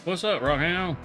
What's up, Rockhound?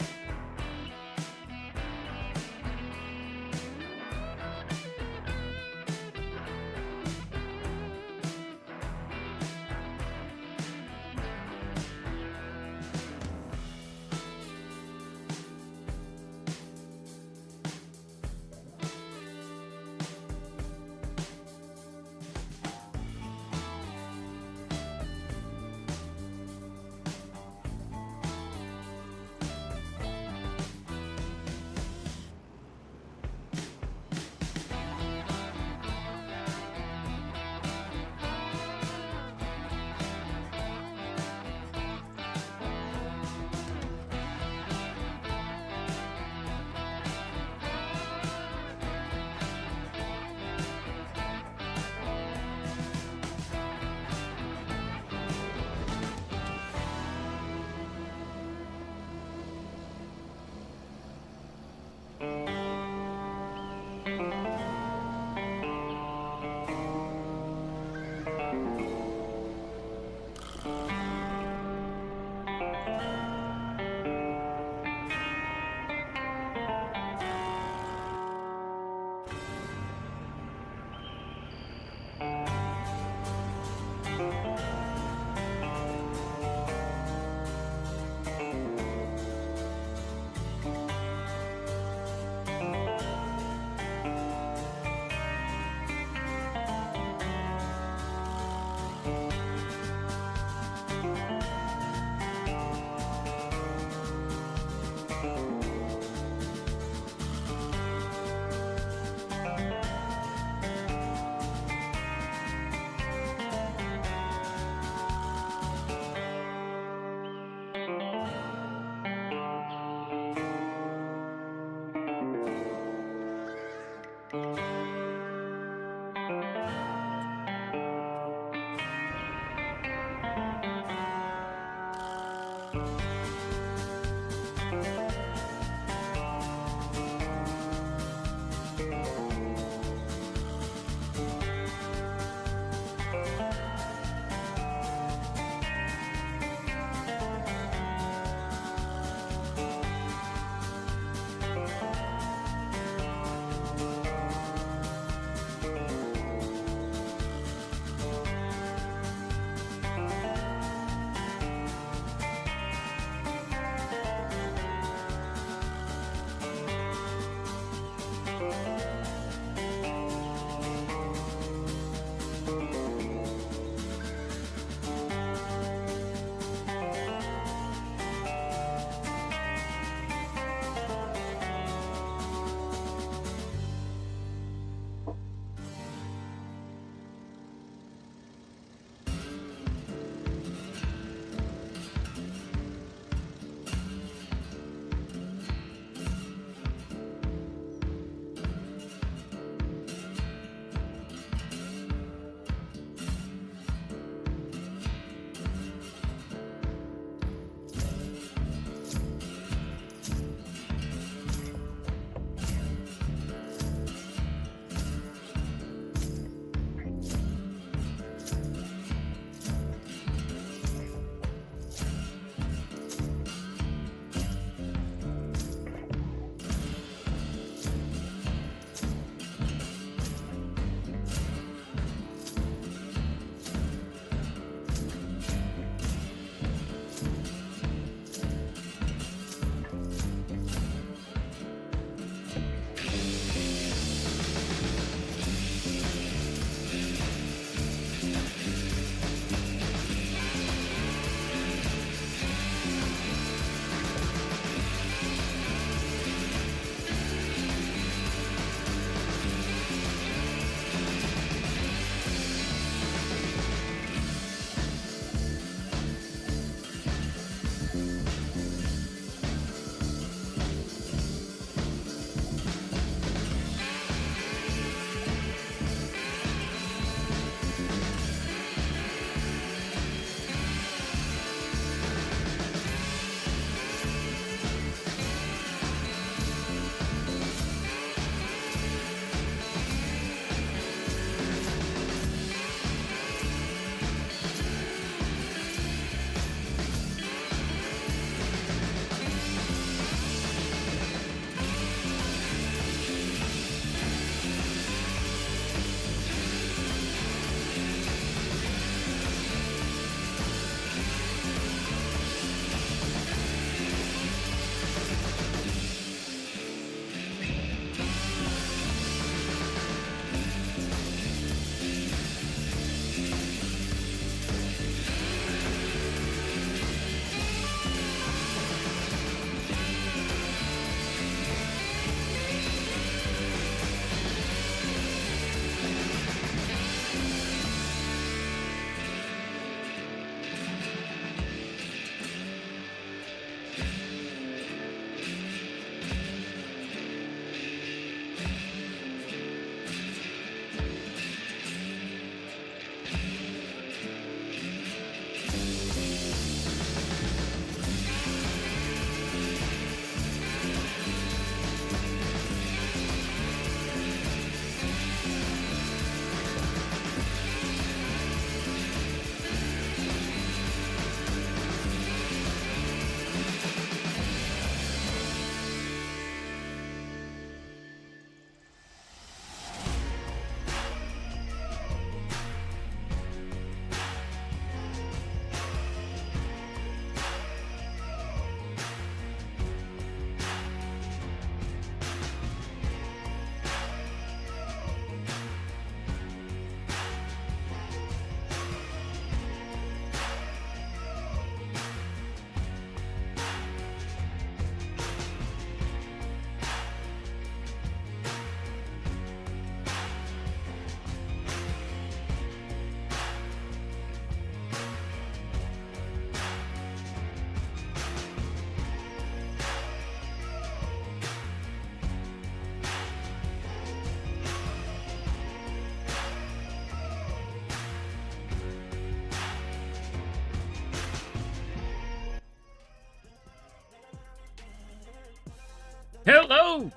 Hello!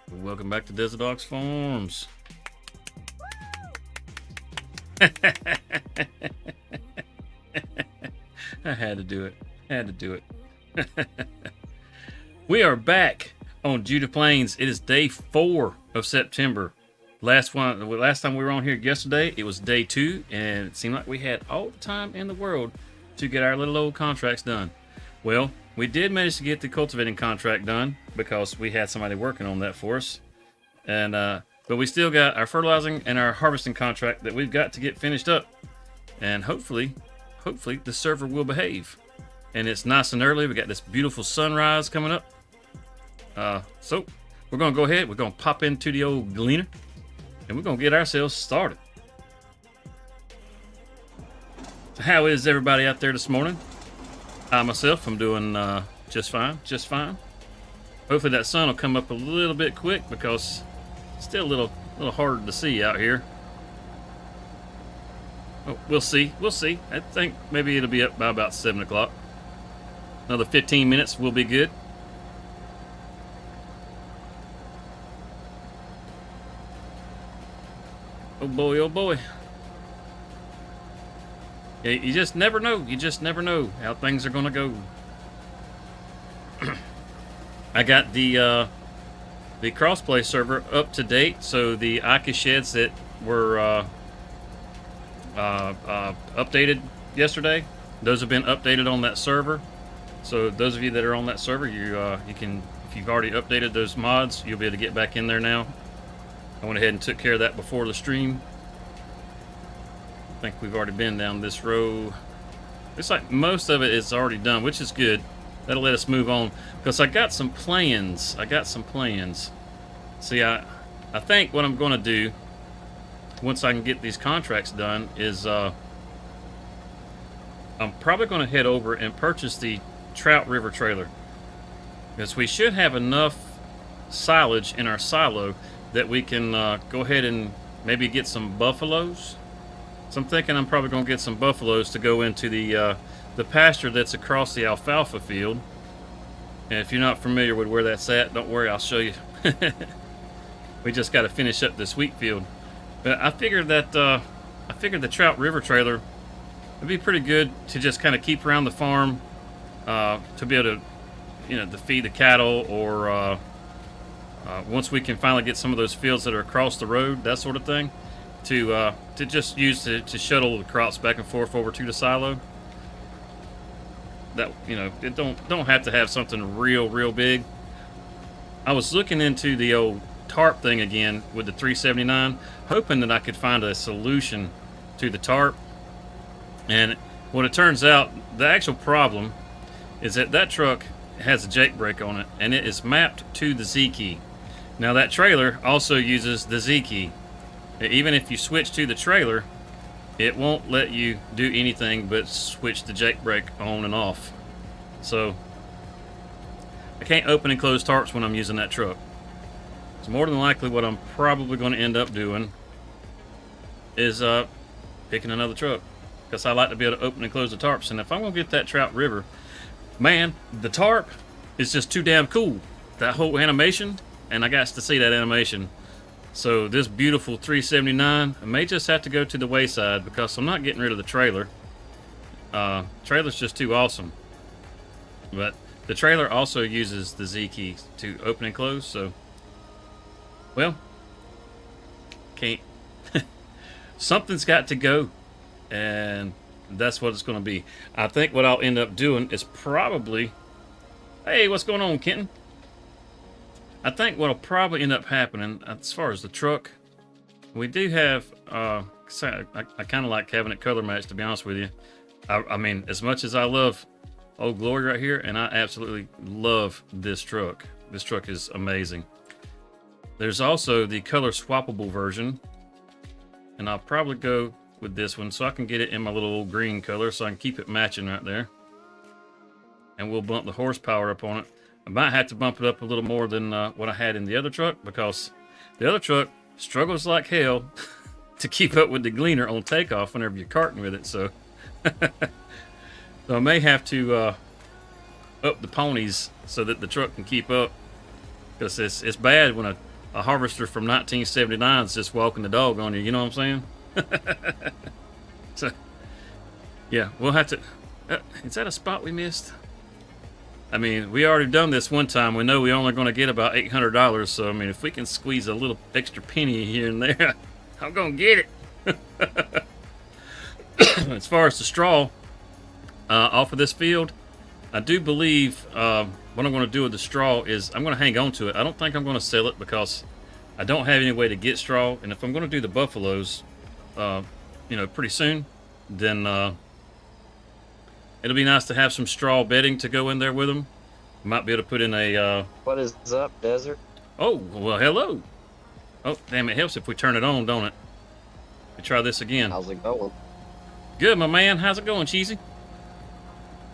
Welcome back to DesertOx Farms. I had to do it. Had to do it. We are back on Judith Plains. It is day 4 of September. Last time we were on here yesterday, it was day 2, and it seemed like we had all the time in the world to get our little old contracts done. Well, we did manage to get the cultivating contract done because we had somebody working on that for us. And but we still got our fertilizing and our harvesting contract that we've got to get finished up. And hopefully the server will behave. And it's nice and early. We got this beautiful sunrise coming up. So we're gonna go ahead. We're gonna pop into the old gleaner, and we're gonna get ourselves started. So how is everybody out there this morning? I myself, I'm doing just fine. Hopefully that sun will come up a little bit quick because it's still a little hard to see out here. Oh, we'll see. I think maybe it'll be up by about 7 o'clock. Another 15 minutes will be good. Oh boy, oh boy. Yeah, you just never know. You just never know how things are gonna go. I got the crossplay server up to date, so the Eka sheds that were updated yesterday, those have been updated on that server. So those of you that are on that server, you can, if you've already updated those mods, you'll be able to get back in there now. I went ahead and took care of that before the stream. I think we've already been down this row. Looks like most of it is already done, which is good. That'll let us move on, because I got some plans. See, I think what I'm going to do once I can get these contracts done is I'm probably going to head over and purchase the Trout River trailer, because we should have enough silage in our silo that we can go ahead and maybe get some buffaloes. So I'm thinking I'm probably going to get some buffaloes to go into the pasture that's across the alfalfa field. And if you're not familiar with where that's at, don't worry, I'll show you. We just got to finish up this wheat field. But I figured the Trout River trailer would be pretty good to just kind of keep around the farm, to be able to, to feed the cattle, or once we can finally get some of those fields that are across the road, that sort of thing, to just use to shuttle the crops back and forth over to the silo. That, it don't have to have something real big. I was looking into the old tarp thing again with the 379, hoping that I could find a solution to the tarp. And what it turns out, the actual problem is that truck has a jake brake on it, and it is mapped to the Z key. Now that trailer also uses the Z key. Even if you switch to the trailer, it won't let you do anything but switch the jake brake on and off. So I can't open and close tarps when I'm using that truck. So more than likely what I'm probably going to end up doing is picking another truck, because I like to be able to open and close the tarps. And if I'm going to get that Trout River, man, the tarp is just too damn cool. That whole animation, and I got to see that animation. So this beautiful 379, I may just have to go to the wayside because I'm not getting rid of the trailer. Trailer's just too awesome. But the trailer also uses the Z key to open and close, so, well, can't. Something's got to go, and that's what it's going to be. I think what I'll end up doing is probably, hey, what's going on, Kenton? I think what'll probably end up happening, as far as the truck, we do have, I kind of like having it color matched, to be honest with you. I mean, as much as I love Old Glory right here, and I absolutely love this truck. This truck is amazing. There's also the color swappable version, and I'll probably go with this one so I can get it in my little old green color so I can keep it matching right there. And we'll bump the horsepower up on it. I might have to bump it up a little more than what I had in the other truck, because the other truck struggles like hell to keep up with the gleaner on takeoff whenever you're carting with it. So, so I may have to up the ponies so that the truck can keep up, Because it's bad when a harvester from 1979 is just walking the dog on you. You know what I'm saying? So, yeah, we'll have to. Is that a spot we missed? I mean, we already done this one time. We know we're only going to get about $800. So, I mean, if we can squeeze a little extra penny here and there, I'm going to get it. As far as the straw off of this field, I do believe what I'm going to do with the straw is I'm going to hang on to it. I don't think I'm going to sell it because I don't have any way to get straw. And if I'm going to do the buffaloes, pretty soon, then it'll be nice to have some straw bedding to go in there with them. Might be able to put in a... What is up, Desert? Oh, well, hello. Oh, damn, it helps if we turn it on, don't it? Let me try this again. How's it going? Good, my man. How's it going, Cheesy?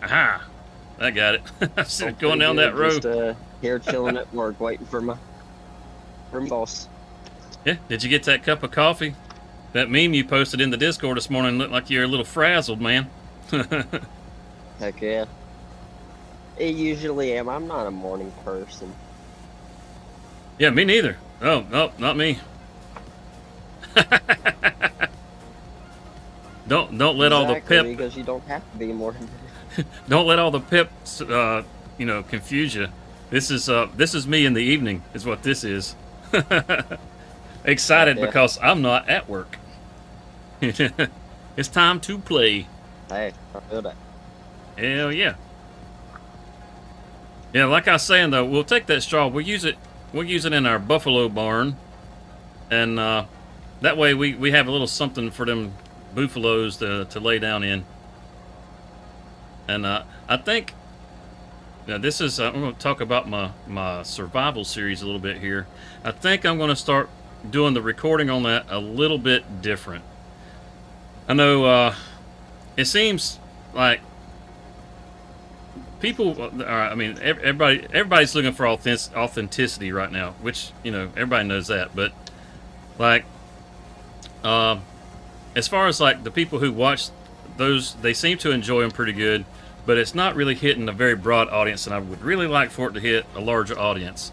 Aha. I got it. I'm still going down that road. Just here chilling at work, waiting for my boss. Yeah, did you get that cup of coffee? That meme you posted in the Discord this morning looked like you're a little frazzled, man. Heck yeah. I usually am. I'm not a morning person. Yeah, me neither. Oh, no, not me. Don't let all the pep. Because you don't have to be more. Don't let all the pips, confuse you. This is me in the evening. Is what this is. Excited because I'm not at work. It's time to play. Hey, I feel that. Hell yeah. Yeah, like I was saying though, we'll take that straw. We'll use it in our buffalo barn, and that way we have a little something for them buffaloes to lay down in. And I think this is I'm going to talk about my survival series a little bit here. I think I'm going to start doing the recording on that a little bit different. I know it seems like people, I mean, everybody's looking for authenticity right now, which, everybody knows that. But, like, as far as, like, the people who watch those, they seem to enjoy them pretty good, but it's not really hitting a very broad audience, and I would really like for it to hit a larger audience.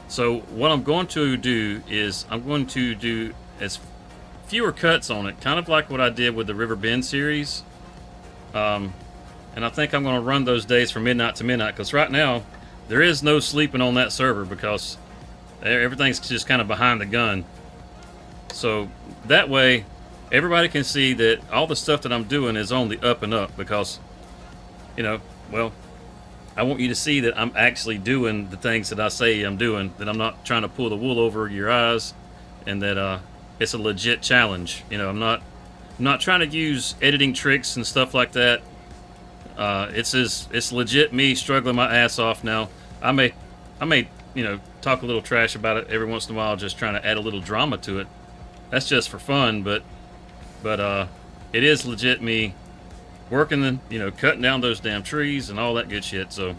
So, what I'm going to do is I'm going to do as fewer cuts on it, kind of like what I did with the River Bend series. And I think I'm going to run those days from midnight to midnight, because right now there is no sleeping on that server because everything's just kind of behind the gun. So that way everybody can see that all the stuff that I'm doing is on the up and up, because, well, I want you to see that I'm actually doing the things that I say I'm doing, that I'm not trying to pull the wool over your eyes, and that it's a legit challenge. I'm not trying to use editing tricks and stuff like that. It's legit me struggling my ass off now. I may talk a little trash about it every once in a while, just trying to add a little drama to it. That's just for fun, but it is legit me working cutting down those damn trees and all that good shit. So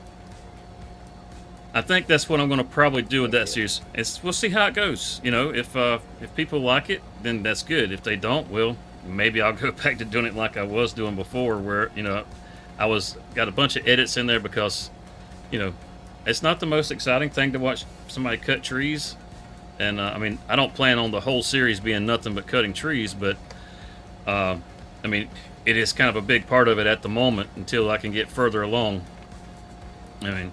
I think that's what I'm going to probably do with that series. We'll see how it goes. If people like it, then that's good. If they don't, well, maybe I'll go back to doing it like I was doing before, where I got a bunch of edits in there, because it's not the most exciting thing to watch somebody cut trees. And I mean, I don't plan on the whole series being nothing but cutting trees, but I mean, it is kind of a big part of it at the moment until I can get further along. I mean,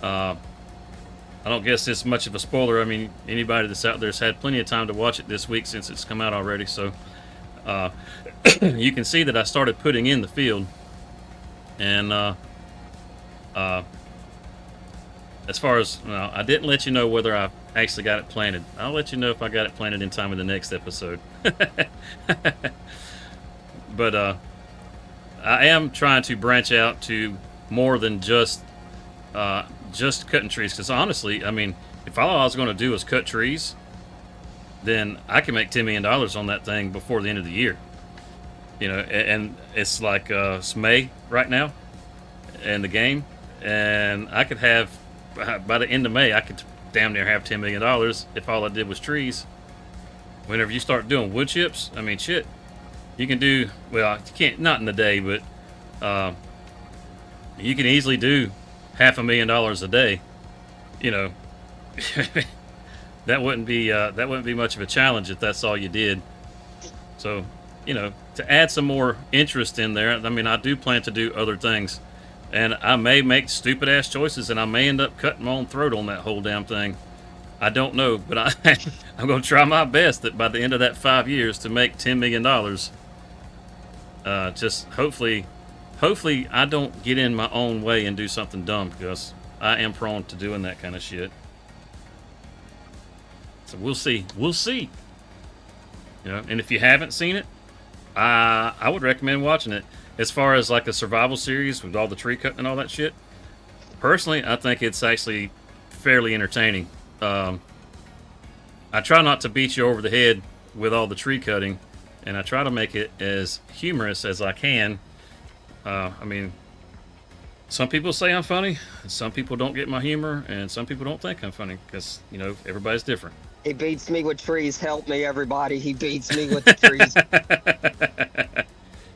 I don't guess it's much of a spoiler. I mean, anybody that's out there has had plenty of time to watch it this week since it's come out already. So you can see that I started putting in the field. And as far as, I didn't let you know whether I actually got it planted. I'll let you know if I got it planted in time in the next episode. But I am trying to branch out to more than just cutting trees, because honestly, I mean, if all I was going to do was cut trees, then I can make $10 million on that thing before the end of the year. And it's like it's May right now in the game, and I could have, by the end of May, I could damn near have $10 million if all I did was trees. Whenever you start doing wood chips, I mean, shit, you can do, well, you can't, not in a day, but you can easily do $500,000 a day, that wouldn't be much of a challenge if that's all you did. So, to add some more interest in there, I mean, I do plan to do other things, and I may make stupid ass choices, and I may end up cutting my own throat on that whole damn thing. I don't know, but I'm going to try my best that by the end of that 5 years to make $10 million. Just hopefully I don't get in my own way and do something dumb, because I am prone to doing that kind of shit. So we'll see. And if you haven't seen it, I would recommend watching it. As far as like a survival series with all the tree cutting and all that shit, personally, I think it's actually fairly entertaining. I try not to beat you over the head with all the tree cutting, and I try to make it as humorous as I can. I mean, some people say I'm funny, and some people don't get my humor, and some people don't think I'm funny, because, everybody's different. He beats me with trees. Help me, everybody. He beats me with the trees.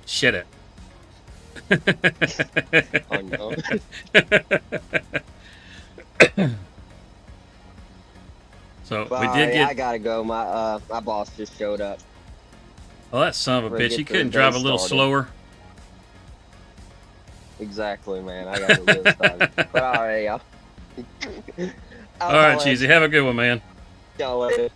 Shut it. Oh, no. So Bye, we did get. I gotta go. My boss just showed up. Well, that son of a We're gonna bitch. get He the couldn't day drive a little started. slower. Exactly, man. I gotta get started. But all right, y'all. All right, Cheesy. Have a good one, man. Y'all later.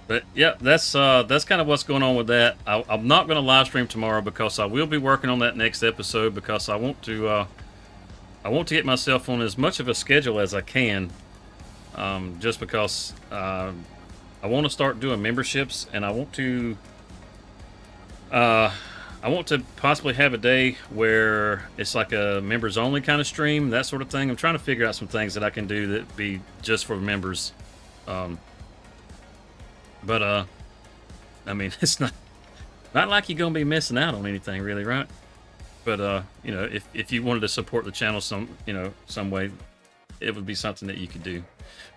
But yeah, that's kind of what's going on with that. I'm not going to live stream tomorrow because I will be working on that next episode, because I want to get myself on as much of a schedule as I can. Just because I want to start doing memberships, and I want to possibly have a day where it's like a members only kind of stream, that sort of thing. I'm trying to figure out some things that I can do that be just for members. But I mean, it's not like you're gonna be missing out on anything, really, right? But if you wanted to support the channel some way, it would be something that you could do.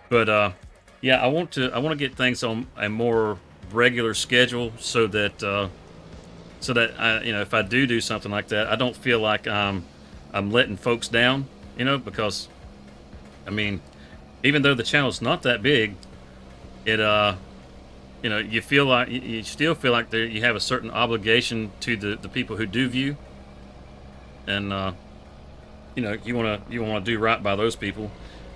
But yeah, I want to get things on a more regular schedule, so that I, if I do something like that, I don't feel like I'm letting folks down, because I mean, even though the channel's not that big, it you feel like you still feel like you have a certain obligation to the people who do view, and you want to do right by those people.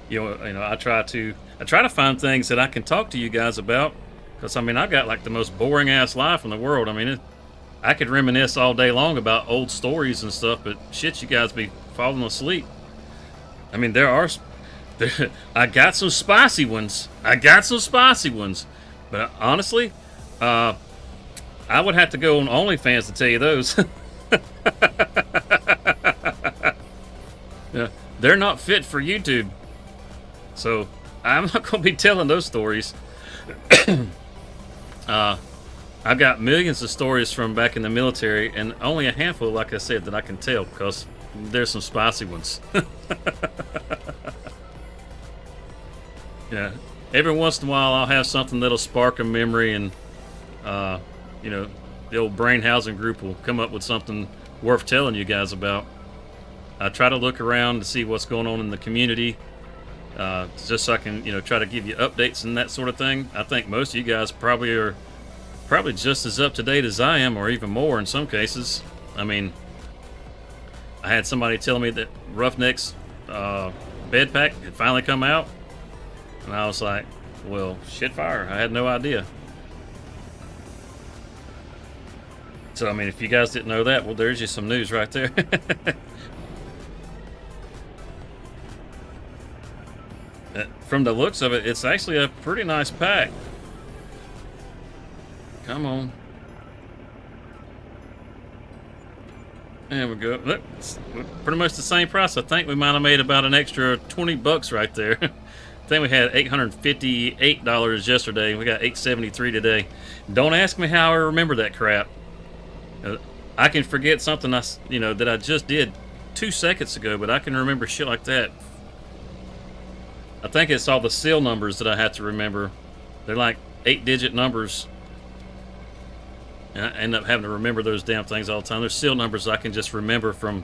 I try to find things that I can talk to you guys about, because I mean, I got like the most boring ass life in the world. I mean, I could reminisce all day long about old stories and stuff, but shit, you guys be falling asleep. I mean, I got some spicy ones. But honestly, I would have to go on OnlyFans to tell you those. Yeah, they're not fit for YouTube. So I'm not going to be telling those stories. I've got millions of stories from back in the military, and only a handful, like I said, that I can tell, because there's some spicy ones. Yeah. Every once in a while, I'll have something that'll spark a memory, and the old brain housing group will come up with something worth telling you guys about. I try to look around to see what's going on in the community, just so I can try to give you updates and that sort of thing. I think most of you guys are probably just as up to date as I am, or even more in some cases. I mean, I had somebody tell me that Roughneck's bed pack had finally come out. And I was like, well, shit fire. I had no idea. So, I mean, if you guys didn't know that, well, there's just some news right there. From the looks of it, it's actually a pretty nice pack. Come on. There we go. Look, it's pretty much the same price. I think we might have made about an extra $20 right there. I think we had $858 yesterday. We got $873 today. Don't ask me how I remember that crap. I can forget something that I just did 2 seconds ago, but I can remember shit like that. I think it's all the seal numbers that I have to remember. They're like 8-digit numbers, and I end up having to remember those damn things all the time. There's seal numbers I can just remember from,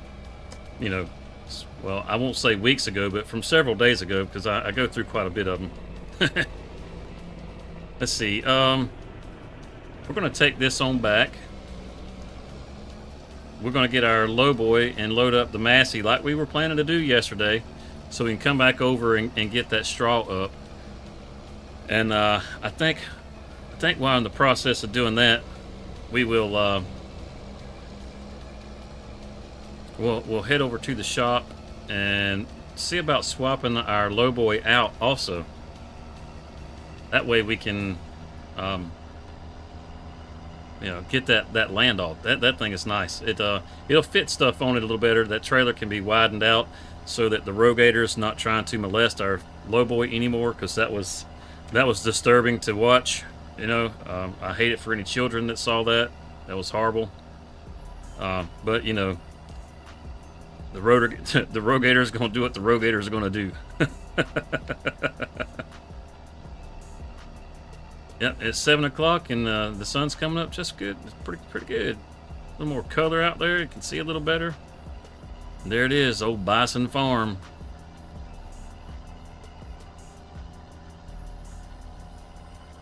Well, I won't say weeks ago, but from several days ago, because I go through quite a bit of them. Let's see. We're going to take this on back. We're going to get our lowboy and load up the Massey like we were planning to do yesterday, so we can come back over and get that straw up. And I think while in the process of doing that, we will we'll head over to the shop and see about swapping our lowboy out also. That way we can get that land off. That thing is nice. It'll fit stuff on it a little better. That trailer can be widened out so that the rogator's not trying to molest our lowboy anymore, because that was disturbing to watch. I hate it for any children that saw that. That was horrible. But the rogator is going to do what the rogator is going to do. Yep, it's 7 o'clock and the sun's coming up just good. It's pretty good. A little more color out there. You can see a little better. And there it is, old Bison Farm.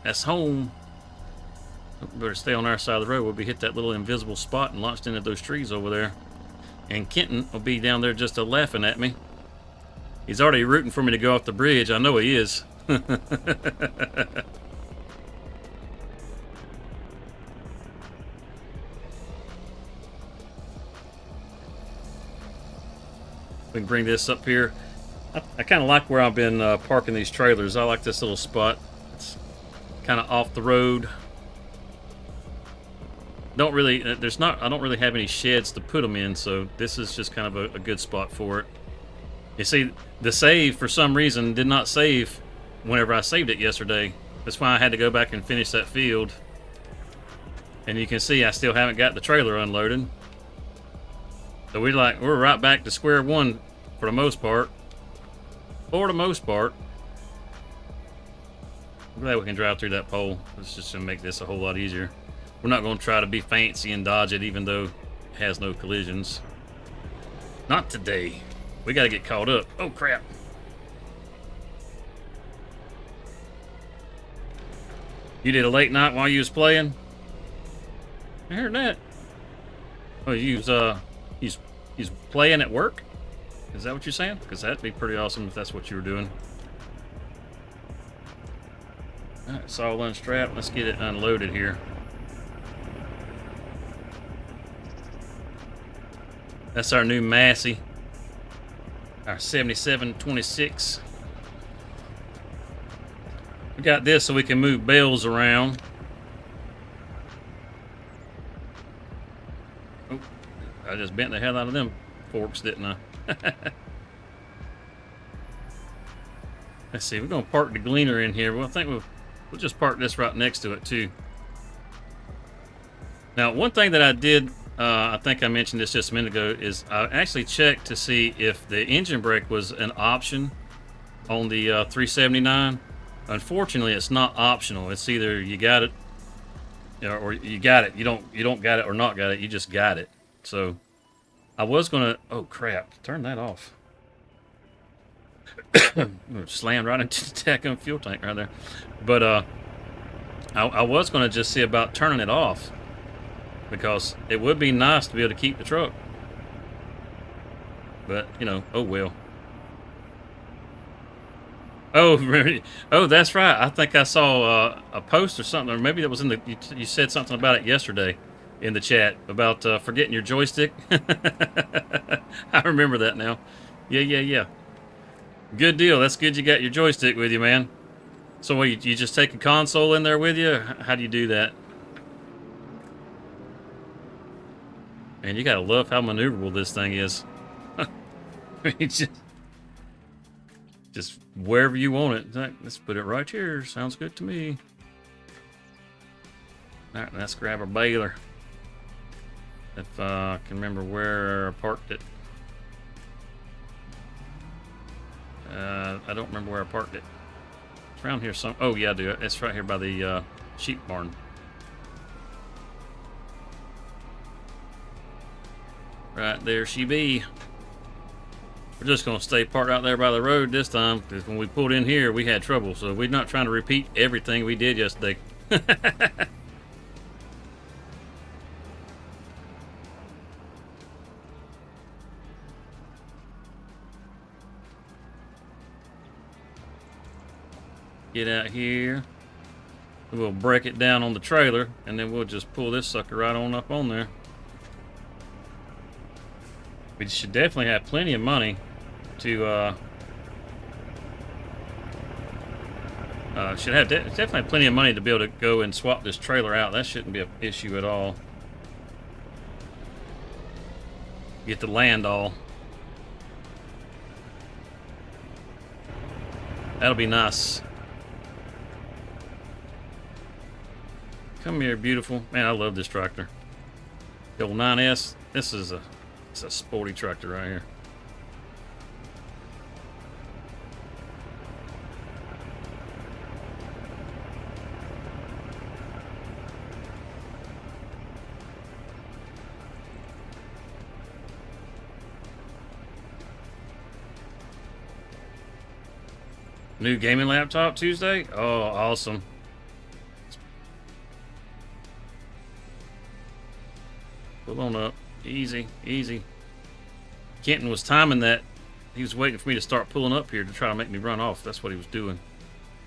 That's home. Better stay on our side of the road. We'll be hit that little invisible spot and launched into those trees over there. And Kenton will be down there just laughing at me. He's already rooting for me to go off the bridge. I know he is. We can bring this up here. I kind of like where I've been parking these trailers. I like this little spot. It's kind of off the road. I don't really have any sheds to put them in, so this is just kind of a good spot for it. You see, the save for some reason did not save whenever I saved it yesterday. That's why I had to go back and finish that field. And you can see I still haven't got the trailer unloaded. So we're right back to square one for the most part. For the most part. I'm glad we can drive through that pole. It's just going to make this a whole lot easier. We're not going to try to be fancy and dodge it, even though it has no collisions. Not today. We got to get caught up. Oh, crap. You did a late night while you was playing? I heard that. Oh, he's playing at work? Is that what you're saying? Because that'd be pretty awesome if that's what you were doing. Alright, it's all unstrapped. Let's get it unloaded here. That's our new Massey. Our 7726. We got this so we can move bales around. Oh, I just bent the hell out of them forks, didn't I? Let's see, we're going to park the Gleaner in here. Well, I think we'll just park this right next to it, too. Now, one thing that I did, I think I mentioned this just a minute ago, is I actually checked to see if the engine brake was an option on the 379. Unfortunately, it's not optional. It's either you got it or you got it. You don't got it or not got it. You just got it. So I was gonna. Oh crap! Turn that off. Slammed right into the Tacom fuel tank right there. But I was gonna just see about turning it off, because it would be nice to be able to keep the truck. But oh well. Oh, that's right. I think I saw a post or something, or maybe that was in the. You said something about it yesterday in the chat about forgetting your joystick. I remember that now. Yeah. Good deal. That's good. You got your joystick with you, man. So what, you just take a console in there with you? How do you do that? Man, you gotta love how maneuverable this thing is. Just wherever you want it. Let's put it right here. Sounds good to me. All right, let's grab our baler. If I can remember where I parked it. I don't remember where I parked it. It's around here some. Oh yeah, I do. It's right here by the sheep barn. Right there she be. We're just going to stay parked out there by the road this time, because when we pulled in here, we had trouble. So we're not trying to repeat everything we did yesterday. Get out here. We'll break it down on the trailer, and then we'll just pull this sucker right on up on there. We should definitely have plenty of money to should have definitely have plenty of money to be able to go and swap this trailer out. That shouldn't be an issue at all. Get the land all. That'll be nice. Come here, beautiful. Man, I love this tractor. The old 9S. This is it's a sporty tractor right here. New gaming laptop Tuesday? Oh, awesome. Pull on up. Easy, easy. Kenton was timing that. He was waiting for me to start pulling up here to try to make me run off. That's what he was doing.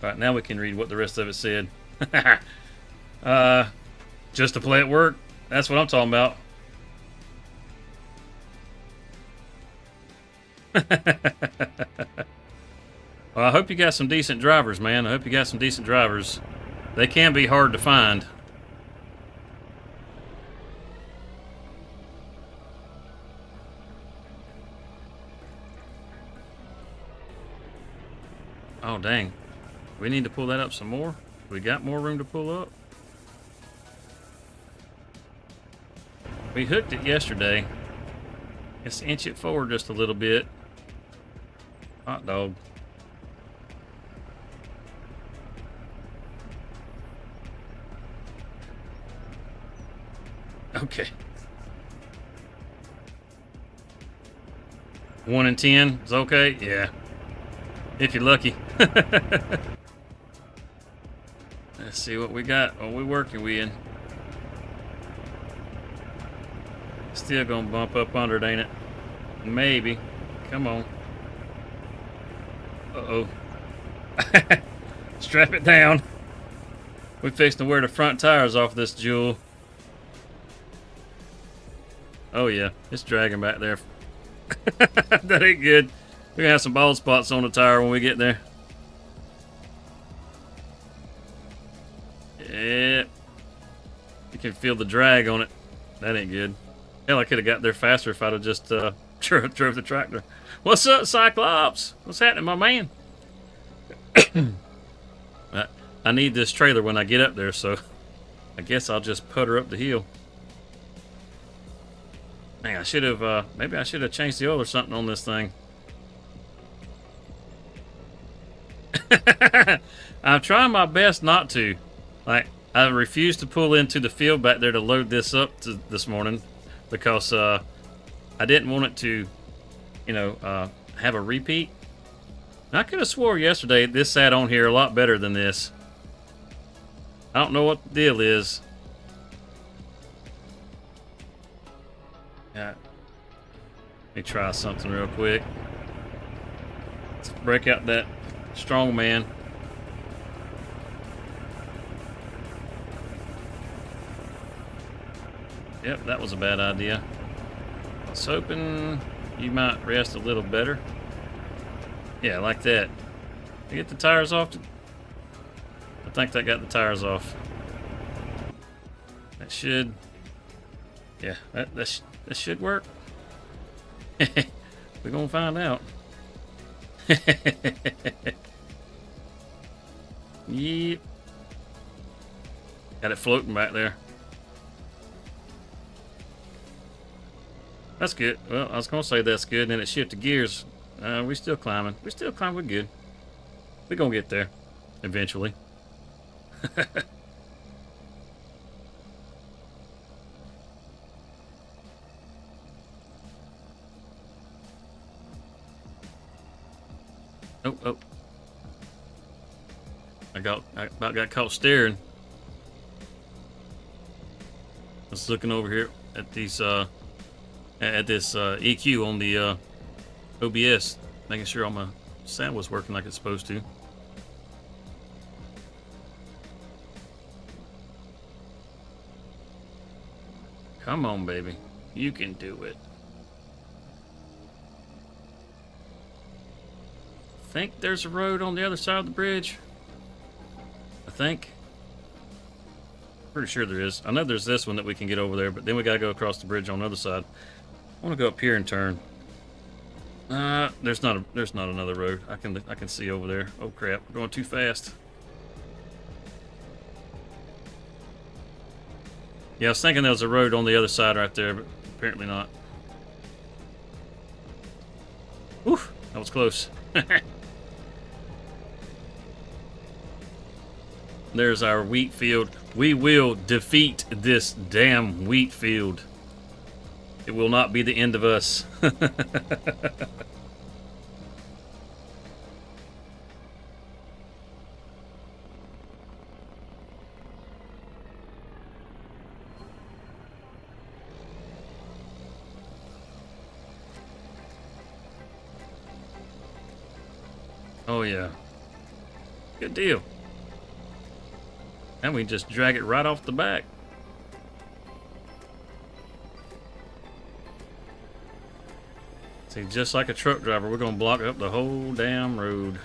All right, now we can read what the rest of it said. Just to play at work. That's what I'm talking about. Well, I hope you got some decent drivers, man. I hope you got some decent drivers. They can be hard to find. Oh, dang. We need to pull that up some more. We got more room to pull up. We hooked it yesterday. Let's inch it forward just a little bit. Hot dog. Okay. 1 in 10 is okay? Yeah. If you're lucky. Let's see what we got. What we working with. Still gonna bump up under it, ain't it? Maybe. Come on. Uh-oh. Strap it down. We fixing to wear the front tires off this jewel. Oh yeah, it's dragging back there. That ain't good. We're gonna have some bald spots on the tire when we get there. Yeah. You can feel the drag on it. That ain't good. Hell, I could have got there faster if I'd have just drove the tractor. What's up, Cyclops? What's happening, my man? I need this trailer when I get up there, so I guess I'll just putter up the hill. Man, I should have, maybe I should have changed the oil or something on this thing. I'm trying my best not to. Like, I refused to pull into the field back there to load this up this morning because I didn't want it to, you know, have a repeat. And I could have swore yesterday this sat on here a lot better than this. I don't know what the deal is. Yeah. Let me try something real quick. Let's break out that strong man. Yep, that was a bad idea. I was hoping you might rest a little better. Yeah, like that. You get the tires off? I think that got the tires off. That should... Yeah, that should work. We're gonna find out. Yep. Got it floating back there. That's good. Well, I was gonna say that's good, and then it shifted gears. We're still climbing. We're still climbing. We're good. We're gonna get there eventually. Oh, oh. I about got caught staring. I was looking over here at these at this EQ on the OBS, making sure all my sound was working like it's supposed to. Come on, baby. You can do it. I think there's a road on the other side of the bridge. I think. Pretty sure there is. I know there's this one that we can get over there, but then we gotta go across the bridge on the other side. I want to go up here and turn. There's not another road. I can see over there. Oh crap, we're going too fast. Yeah, I was thinking there was a road on the other side right there, but apparently not. Oof, that was close. There's our wheat field. We will defeat this damn wheat field. It will not be the end of us. Oh yeah. Good deal. And we just drag it right off the back. See, just like a truck driver, we're gonna block up the whole damn road.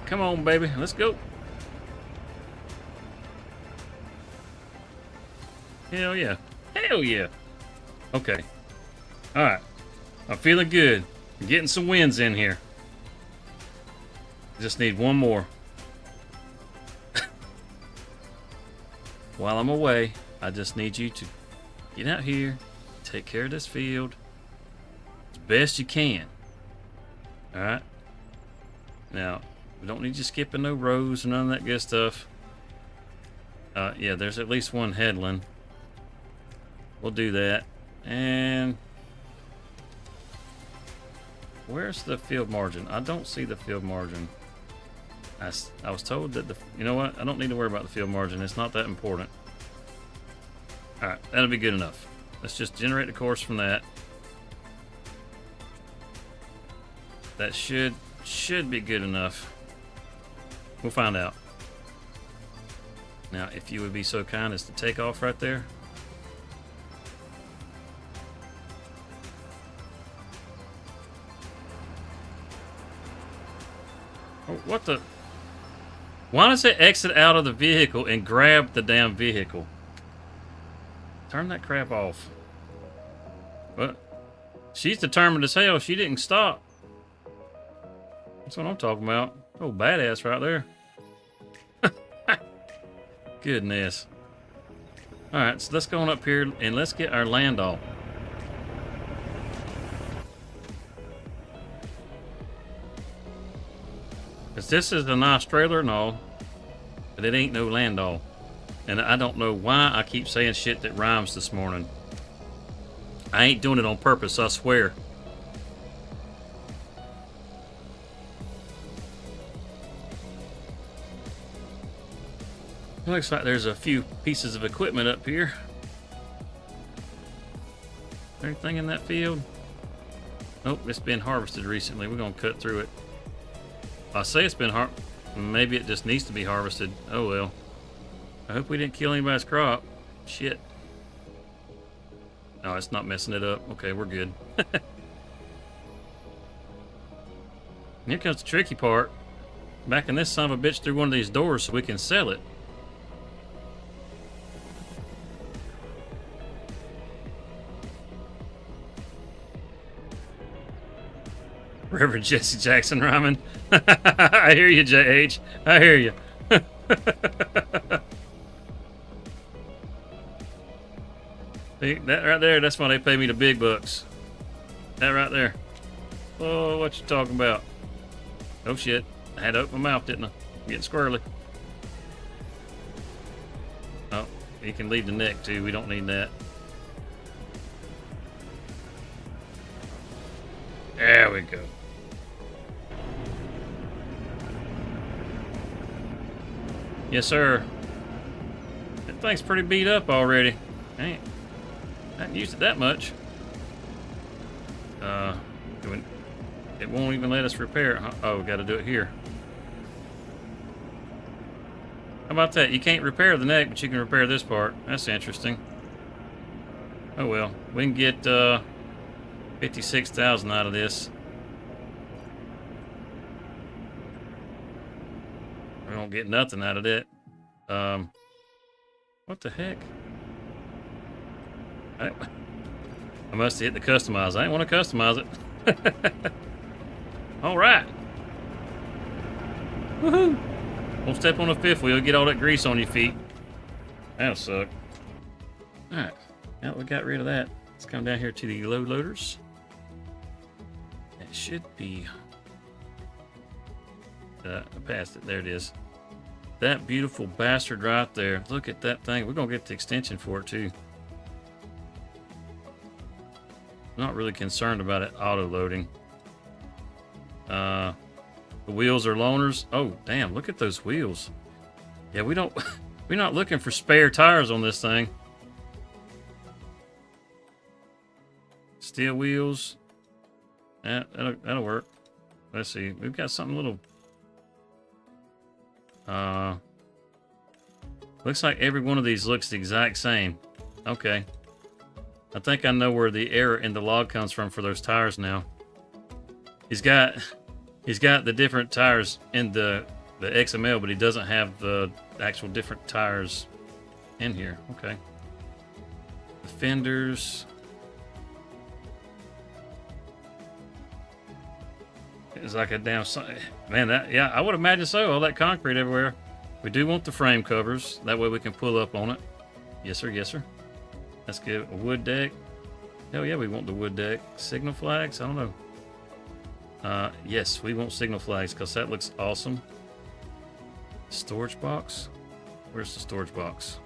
Come on, baby, let's go. Hell yeah. Hell yeah. Okay. Alright. I'm feeling good. I'm getting some wins in here. Just need one more. While I'm away, I just need you to get out here, take care of this field as best you can. Alright? Now, we don't need you skipping no rows and none of that good stuff. Yeah, there's at least one headland. We'll do that. And where's the field margin? I don't see the field margin. I was told that you know what? I don't need to worry about the field margin. It's not that important. Alright, that'll be good enough. Let's just generate the course from that. That should be good enough. We'll find out. Now, if you would be so kind as to take off right there. Oh, what the? Why does it exit out of the vehicle and grab the damn vehicle? Turn that crap off. What? She's determined as hell. She didn't stop. That's what I'm talking about. Oh, badass right there. Goodness. Alright, so let's go on up here and let's get our land off. Cause this is a nice trailer and all, but it ain't no land all. And I don't know why I keep saying shit that rhymes this morning. I ain't doing it on purpose, I swear. Looks like there's a few pieces of equipment up here. Anything in that field? Nope, it's been harvested recently. We're gonna cut through it. I say it's been maybe it just needs to be harvested. Oh well. I hope we didn't kill anybody's crop. Shit. No, it's not messing it up. Okay, we're good. Here comes the tricky part. Backing this son of a bitch through one of these doors so we can sell it. Reverend Jesse Jackson rhyming. I hear you, JH. I hear you. See, that right there, that's why they pay me the big bucks. That right there. Oh, what you talking about? Oh shit. I had to open my mouth, didn't I? I'm getting squirrely. You can leave the neck too. We don't need that. There we go. Yes, sir. That thing's pretty beat up already. I haven't used it that much. It won't even let us repair it. Huh? Oh, we got to do it here. How about that? You can't repair the neck, but you can repair this part. That's interesting. Oh well, we can get 56,000 out of this. We won't get nothing out of it. What the heck? I must have hit the customize. I didn't want to customize it. All right. Woohoo! Don't step on the fifth wheel. Get all that grease on your feet. That'll suck. All right. Now that we got rid of that, let's come down here to the load loaders. It should be. I passed it. There it is. That beautiful bastard right there. Look at that thing. We're gonna get the extension for it too. Not really concerned about it auto loading. The wheels are loaners. Oh damn! Look at those wheels. Yeah, we don't. We're not looking for spare tires on this thing. Steel wheels. Yeah, that'll work. Let's see. We've got something little. Looks like every one of these looks the exact same. Okay. I think I know where the error in the log comes from for those tires now. He's got the different tires in the XML, but he doesn't have the actual different tires in here. Okay. The fenders. It's like a damn man. Yeah, I would imagine so. All that concrete everywhere. We do want the frame covers. That way we can pull up on it. Yes, sir. Yes, sir. Let's get a wood deck. Hell yeah, we want the wood deck. Signal flags? I don't know. Yes, we want signal flags because that looks awesome. Storage box? Where's the storage box?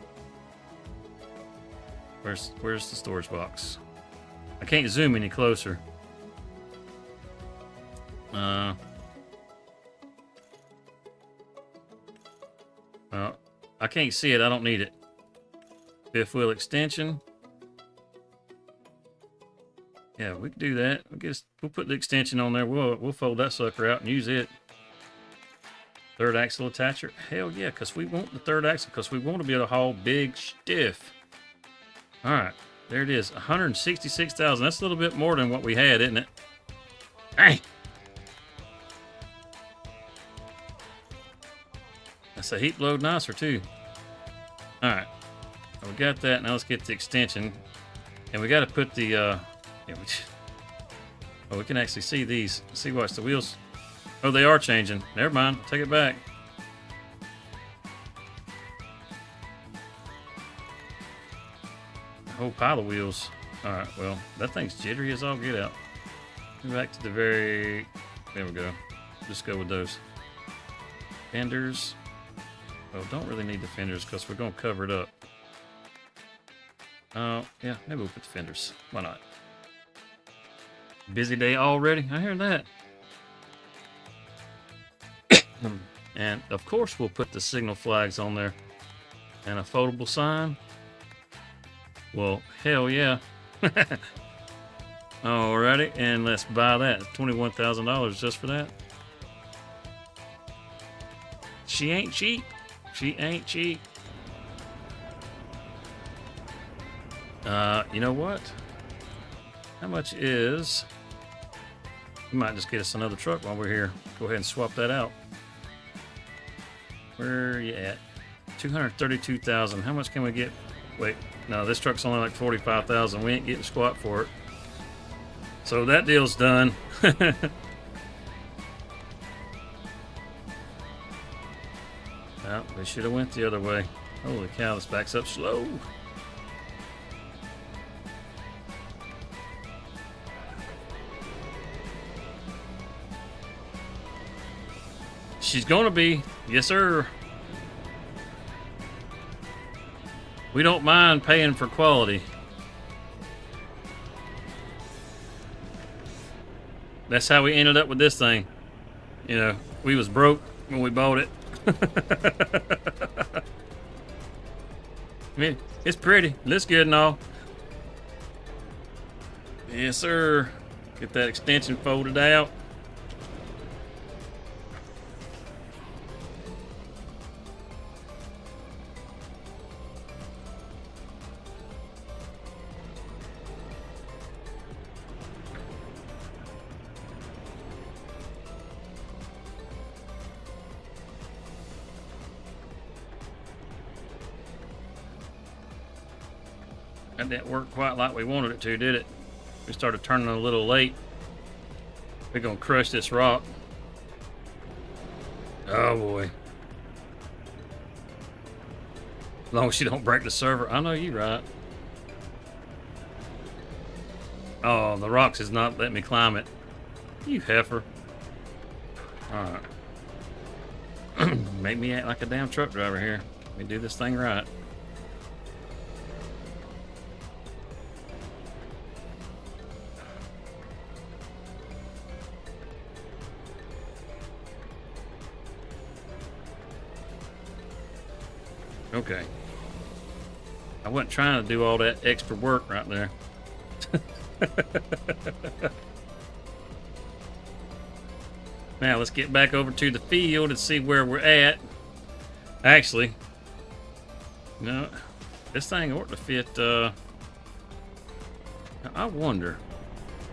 Where's the storage box? I can't zoom any closer. Well, I can't see it. I don't need it. Fifth wheel extension. Yeah, we can do that. We'll put the extension on there. We'll fold that sucker out and use it. Third axle attacher. Hell yeah, because we want the third axle because we want to be able to haul big stiff. All right, there it is. 166,000. That's a little bit more than what we had, isn't it? Hey. That's a heap load nicer too. All right, we got that. Now let's get the extension, and we got to put the. We can actually see these. See, watch the wheels. Oh, they are changing. Never mind. Take it back. A whole pile of wheels. All right. Well, that thing's jittery as all get out. Go back to the very. There we go. Just go with those fenders. Oh, don't really need the fenders because we're going to cover it up. Yeah, maybe we'll put the fenders. Why not? Busy day already. I hear that. And of course, we'll put the signal flags on there and a foldable sign. Well, hell yeah. Alrighty, and let's buy that. $21,000 just for that. She ain't cheap. She ain't cheap. You know what? How much is... We might just get us another truck while we're here. Go ahead and swap that out. Where are you at? 232,000. How much can we get? Wait, no, this truck's only like 45,000. We ain't getting squat for it. So that deal's done. Well, they should have went the other way. Holy cow, this backs up slow. She's gonna be. Yes, sir. We don't mind paying for quality. That's how we ended up with this thing. You know, we was broke when we bought it. I mean, it's pretty. Looks good and all. Yes, sir. Get that extension folded out. That didn't work quite like we wanted it to, did it? We started turning a little late. We're gonna crush this rock. Oh boy. As long as you don't break the server. I know you're right. Oh, the rocks is not letting me climb it. You heifer. Alright. Make me act like a damn truck driver here. Let me do this thing right. Okay. I wasn't trying to do all that extra work right there. Now let's get back over to the field and see where we're at. Actually, no, this thing ought to fit. I wonder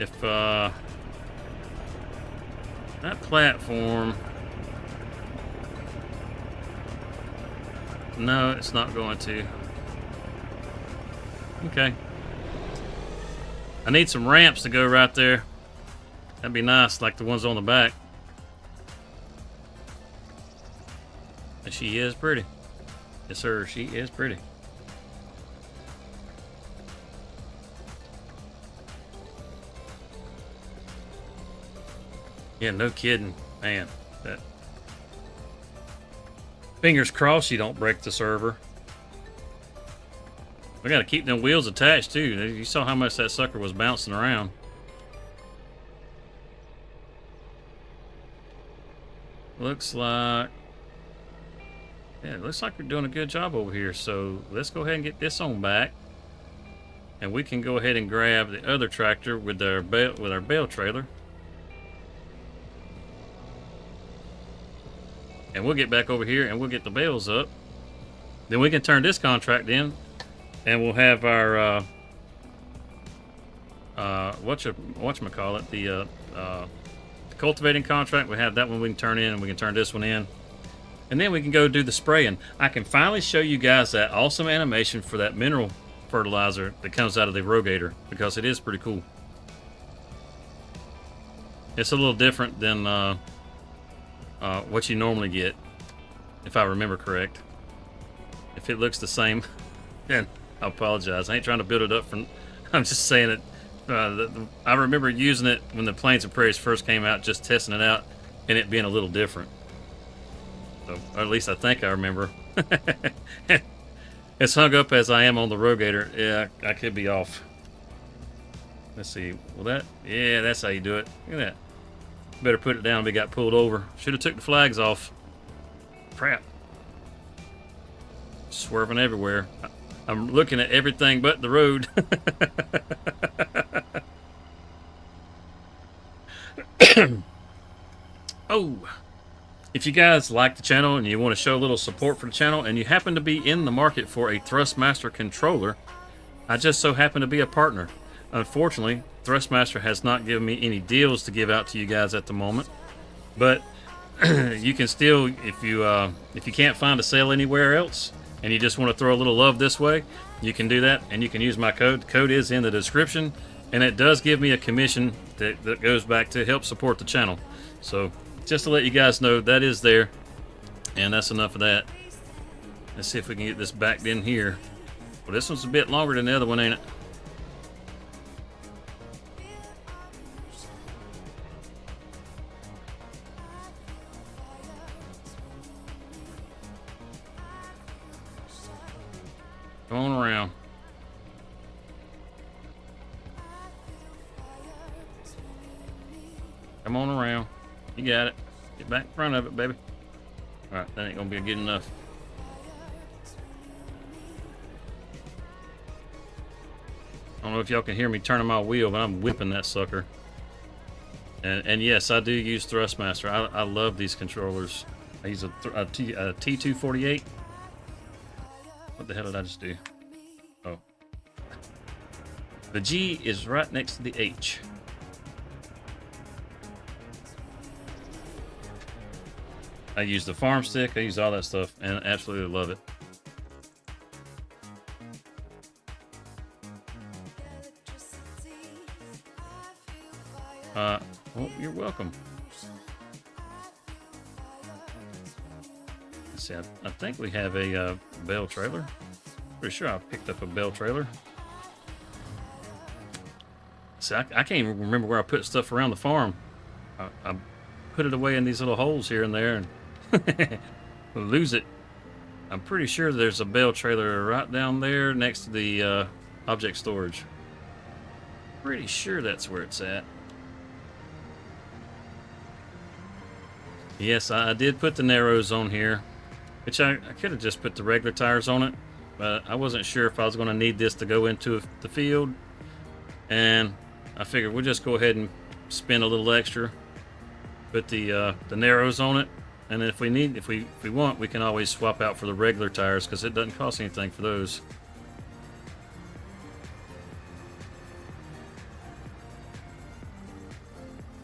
if that platform. No, it's not going to. Okay. I need some ramps to go right there. That'd be nice, like the ones on the back. And she is pretty. Yes, sir, she is pretty. Yeah, no kidding, man. That. Fingers crossed you don't break the server. We gotta keep them wheels attached too. You saw how much that sucker was bouncing around. Looks like... yeah, it looks like we're doing a good job over here. So let's go ahead and get this on back. And we can go ahead and grab the other tractor with our bale trailer. And we'll get back over here and we'll get the bales up. Then we can turn this contract in, and we'll have our whatchamacallit, the cultivating contract. We have that one we can turn in, and we can turn this one in. And then we can go do the spraying. I can finally show you guys that awesome animation for that mineral fertilizer that comes out of the Rogator, because it is pretty cool. It's a little different than what you normally get, if I remember correct. If it looks the same, then I apologize. I ain't trying to build it up from. I'm just saying it. I remember using it when the Plains and Prairies first came out, just testing it out, and it being a little different. So, or at least I think I remember. As hung up as I am on the Rogator, yeah, I could be off. Let's see. Well, that, yeah, that's how you do it. Look at that. Better put it down. We got pulled over. Should have took the flags off. Crap. Swerving everywhere. I'm looking at everything but the road. Oh, if you guys like the channel and you want to show a little support for the channel, and you happen to be in the market for a Thrustmaster controller, I just so happen to be a partner. Unfortunately, Thrustmaster has not given me any deals to give out to you guys at the moment, but you can still, if you can't find a sale anywhere else and you just want to throw a little love this way, you can do that, and you can use my code. The code is in the description, and it does give me a commission that goes back to help support the channel. So just to let you guys know, that is there, and that's enough of that. Let's see if we can get this backed in here. Well, this one's a bit longer than the other one, ain't it? Come on around. Come on around. You got it. Get back in front of it, baby. Alright, that ain't gonna be good enough. I don't know if y'all can hear me turning my wheel, but I'm whipping that sucker. And yes, I do use Thrustmaster. I love these controllers. I use a T248. What the hell did I just do? Oh. The G is right next to the H. I use the farm stick. I use all that stuff and I absolutely love it. Well, you're welcome. Let's see, I think we have a bale trailer. Pretty sure I picked up a bale trailer. See, I can't even remember where I put stuff around the farm. I put it away in these little holes here and there and lose it. I'm pretty sure there's a bale trailer right down there next to the object storage. Pretty sure that's where it's at. Yes, I did put the Narrows on here, which I could have just put the regular tires on it, but I wasn't sure if I was going to need this to go into the field, and I figured we'll just go ahead and spend a little extra, put the Narrows on it, and if we want, we can always swap out for the regular tires because it doesn't cost anything for those.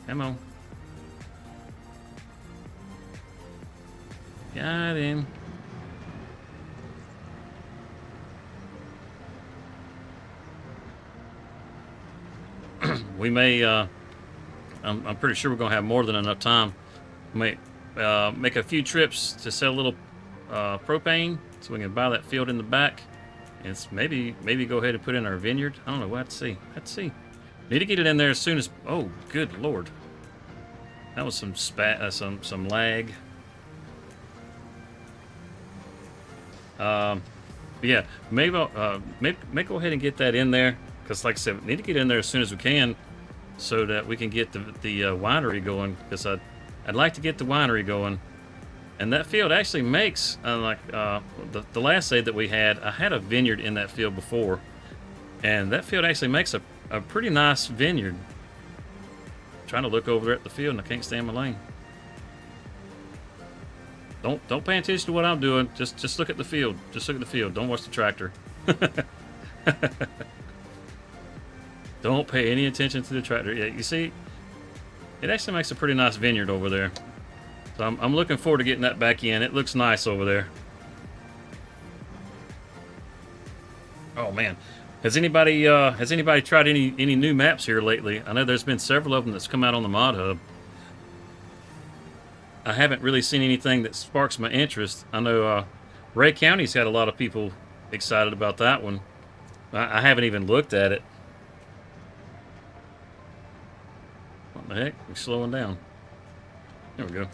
Come on. Got him. We may, I'm pretty sure we're going to have more than enough time. We may make a few trips to sell a little propane so we can buy that field in the back. And it's maybe go ahead and put in our vineyard. I don't know. We'll have to see. Need to get it in there as soon as, oh, good Lord. That was some lag. Yeah, maybe go ahead and get that in there because, like I said, we need to get in there as soon as we can so that we can get the winery going. Because I'd like to get the winery going, and that field actually makes the last save that we had. I had a vineyard in that field before, and that field actually makes a pretty nice vineyard. I'm trying to look over there at the field, and I can't stay in my lane. Don't pay attention to what I'm doing. Just look at the field. Just look at the field. Don't watch the tractor. Don't pay any attention to the tractor. Yeah, you see, it actually makes a pretty nice vineyard over there. So I'm looking forward to getting that back in. It looks nice over there. Oh man, has anybody tried any new maps here lately? I know there's been several of them that's come out on the Mod Hub. I haven't really seen anything that sparks my interest. I know Ray County's had a lot of people excited about that one. I haven't even looked at it. What the heck? We're slowing down. There we go.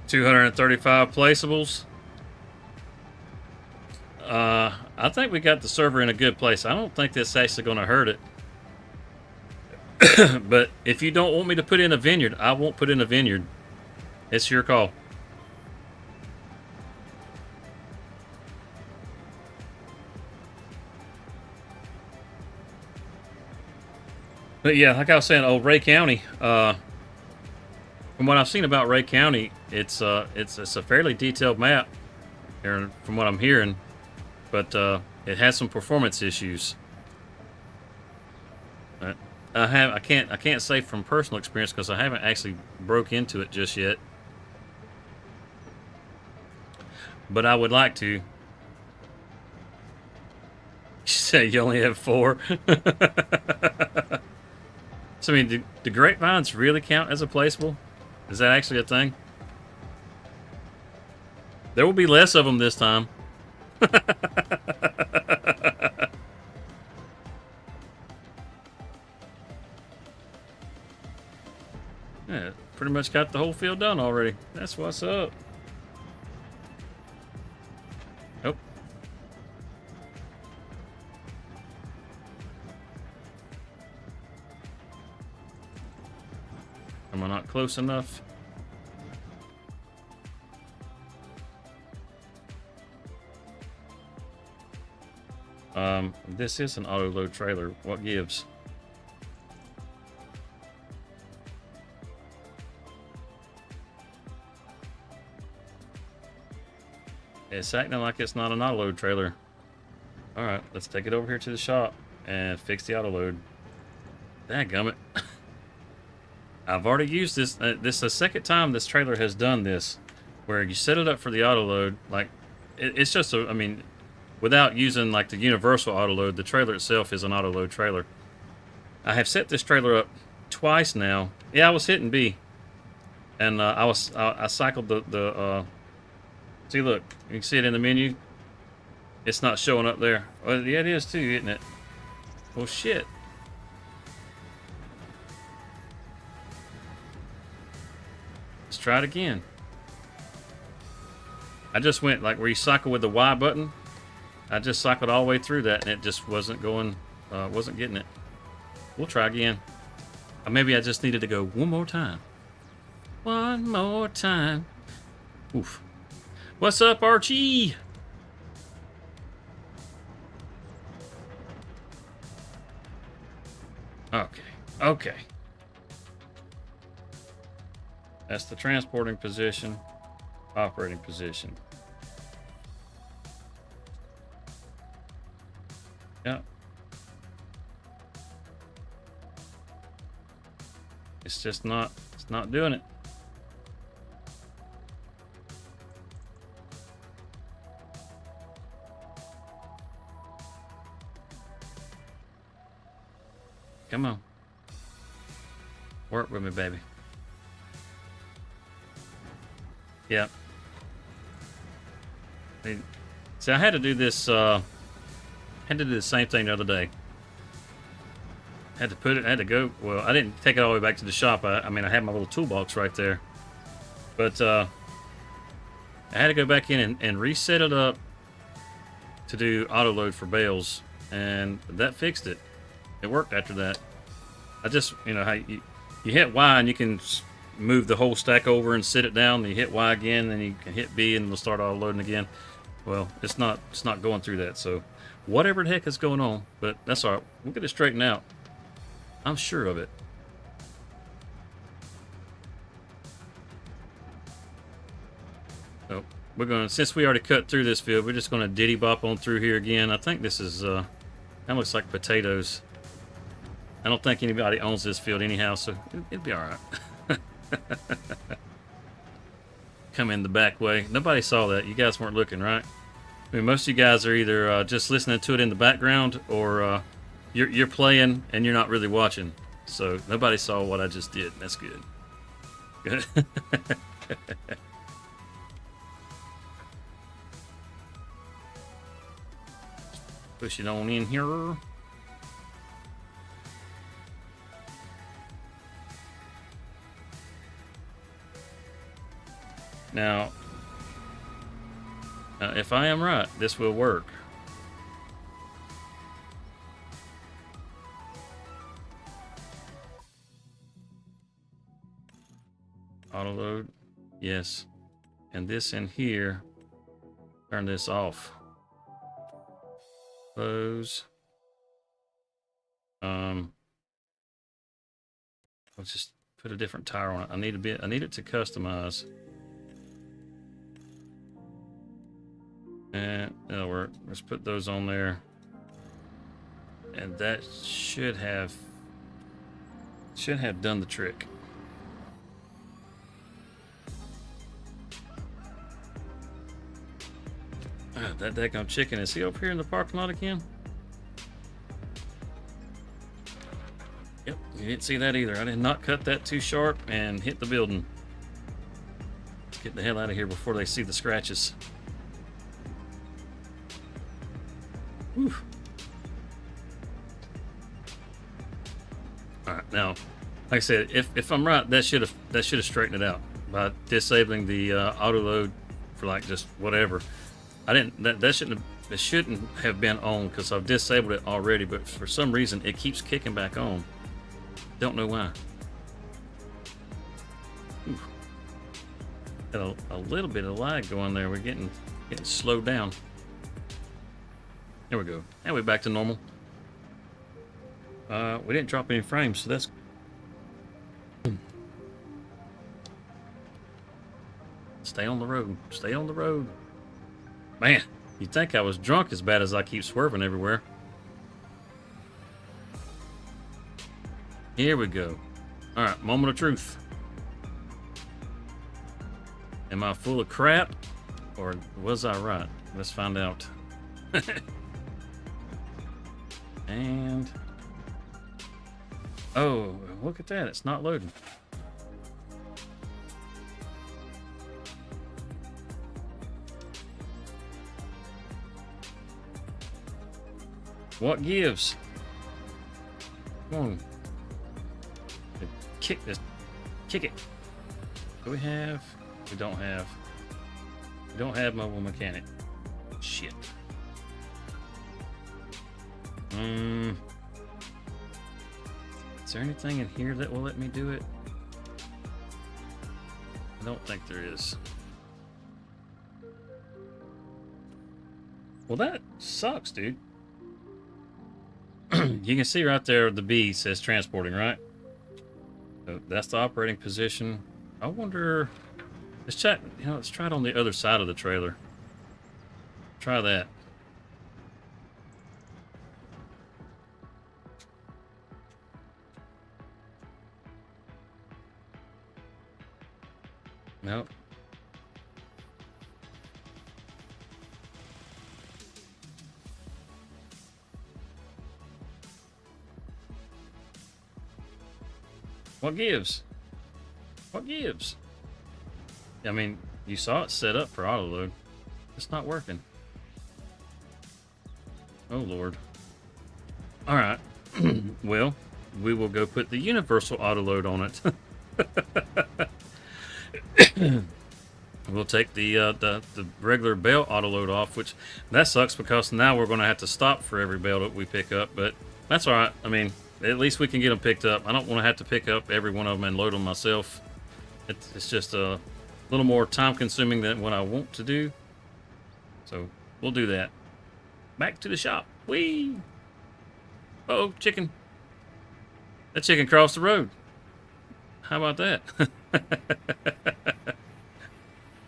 $235 placeables. I think we got the server in a good place. I don't think that's actually going to hurt it. But if you don't want me to put in a vineyard, I won't put in a vineyard. It's your call. But yeah, like I was saying, Ray County. From what I've seen about Ray County, it's a fairly detailed map, from what I'm hearing. But it has some performance issues. I can't say from personal experience because I haven't actually broke into it just yet. But I would like to. You say you only have 4. So I mean, do grapevines really count as a placeable? Is that actually a thing? There will be less of them this time. Yeah, pretty much got the whole field done already. That's what's up. Oh. Am I not close enough? This is an auto load trailer. What gives? It's acting like it's not an auto load trailer. All right, let's take it over here to the shop and fix the auto load. Dadgummit. I've already used this. This is the second time this trailer has done this, where you set it up for the auto load. Like, it's just a, I mean, without using like the universal auto load, the trailer itself is an auto load trailer. I have set this trailer up twice now. Yeah, I was hitting B, and I cycled the see, look, you can see it in the menu. It's not showing up there. Well, yeah, it is too, isn't it? Well, shit. Let's try it again. I just went like where you cycle with the Y button. I just cycled all the way through that, and it just wasn't going, wasn't getting it. We'll try again. Or maybe I just needed to go one more time. One more time. Oof. What's up, Archie? Okay. Okay. That's the transporting position, operating position. Yeah. It's just not, it's not doing it. Come on. Work with me, baby. Yeah. See, I had to do this, had to do the same thing the other day. Had to put it, had to go, well, I didn't take it all the way back to the shop. I mean, I had my little toolbox right there. But, I had to go back in and reset it up to do auto load for bales. And that fixed it. It worked after that. I just, you know, how you hit Y and you can move the whole stack over and sit it down. Then you hit Y again, then you can hit B and it'll start auto loading again. Well, it's not going through that. So whatever the heck is going on, but that's all right. We'll get it straightened out. I'm sure of it. So we're gonna, since we already cut through this field, we're just gonna diddy bop on through here again. I think this is that looks like potatoes. I don't think anybody owns this field anyhow, so it'll be all right. Come in the back way. Nobody saw that. You guys weren't looking, right? I mean, most of you guys are either just listening to it in the background, or you're playing and you're not really watching. So nobody saw what I just did. That's good. Good. Push it on in here. Now, if I am right, this will work. Auto load, yes. And this in here, turn this off. Close. I'll just put a different tire on it. I need it to customize. And that'll work. Let's put those on there. And that should have done the trick. That daggone chicken, is he up here in the parking lot again? Yep, you didn't see that either. I did not cut that too sharp and hit the building. Let's get the hell out of here before they see the scratches. Whew. Alright, now Like I said, if I'm right, that should have straightened it out by disabling the auto load for like just whatever. I didn't. That shouldn't have. It shouldn't have been on because I've disabled it already. But for some reason, it keeps kicking back on. Don't know why. Got a little bit of lag going there. We're getting slowed down. There we go. Now we're back to normal. We didn't drop any frames, so that's. Stay on the road. Stay on the road. Man, you'd think I was drunk as bad as I keep swerving everywhere. Here we go. Alright, moment of truth. Am I full of crap? Or was I right? Let's find out. And... oh, look at that. It's not loading. What gives? Come on. Kick this. Kick it. Do we have? We don't have. We don't have mobile mechanic. Shit. Is there anything in here that will let me do it? I don't think there is. Well, that sucks, dude. You can see right there the B says transporting, right? So that's the operating position. I wonder... let's check, let's try it on the other side of the trailer. Try that. Nope. What gives? What gives? I mean, you saw it set up for auto load. It's not working. Oh Lord. All right. Well, we will go put the universal auto load on it. We'll take the regular belt auto load off, which that sucks because now we're going to have to stop for every belt that we pick up. But that's all right. I mean, at least we can get them picked up. I don't want to have to pick up every one of them and load them myself. It's just a little more time consuming than what I want to do. So we'll do that. Back to the shop. Whee! Uh-oh, chicken. That chicken crossed the road. How about that?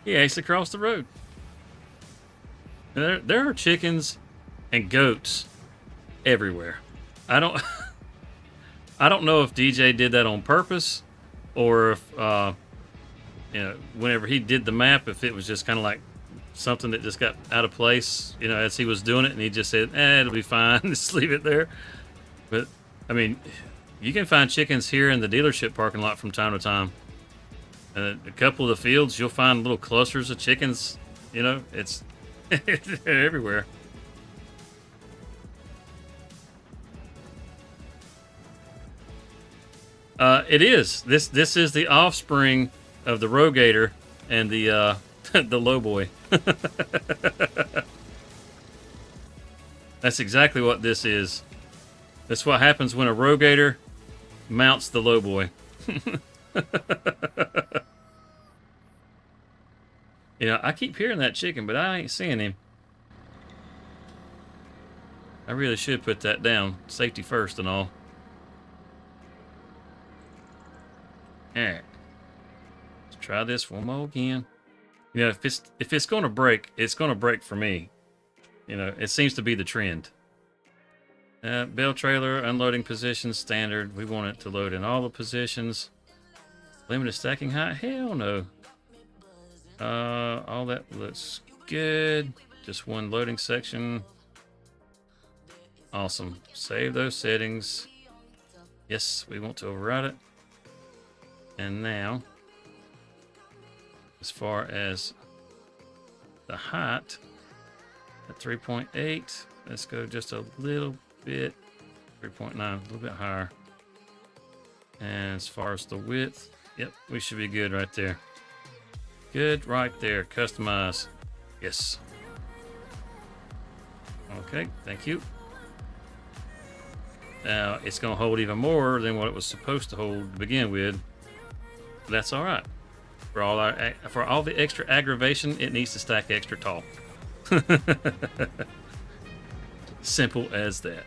He actually crossed the road. There are chickens and goats everywhere. I don't know if DJ did that on purpose, or if whenever he did the map, if it was just kind of like something that just got out of place, as he was doing it, and he just said, it'll be fine, just leave it there. But I mean, you can find chickens here in the dealership parking lot from time to time. A couple of the fields, you'll find little clusters of chickens. It's they're everywhere. It is. This is the offspring of the Rogator and the the Lowboy. That's exactly what this is. That's what happens when a Rogator mounts the Lowboy. I keep hearing that chicken, but I ain't seeing him. I really should put that down. Safety first and all. Alright. Let's try this one more again. If it's gonna break, it's gonna break for me. It seems to be the trend. Bell trailer, unloading position, standard. We want it to load in all the positions. Limited stacking height? Hell no. All that looks good. Just one loading section. Awesome. Save those settings. Yes, we want to override it. And now, as far as the height, at 3.8, let's go just a little bit, 3.9, a little bit higher. And as far as the width, yep, we should be good right there. Good right there. Customize. Yes. Okay, thank you. Now, it's going to hold even more than what it was supposed to hold to begin with. That's all right. For all the extra aggravation, it needs to stack extra tall. Simple as that.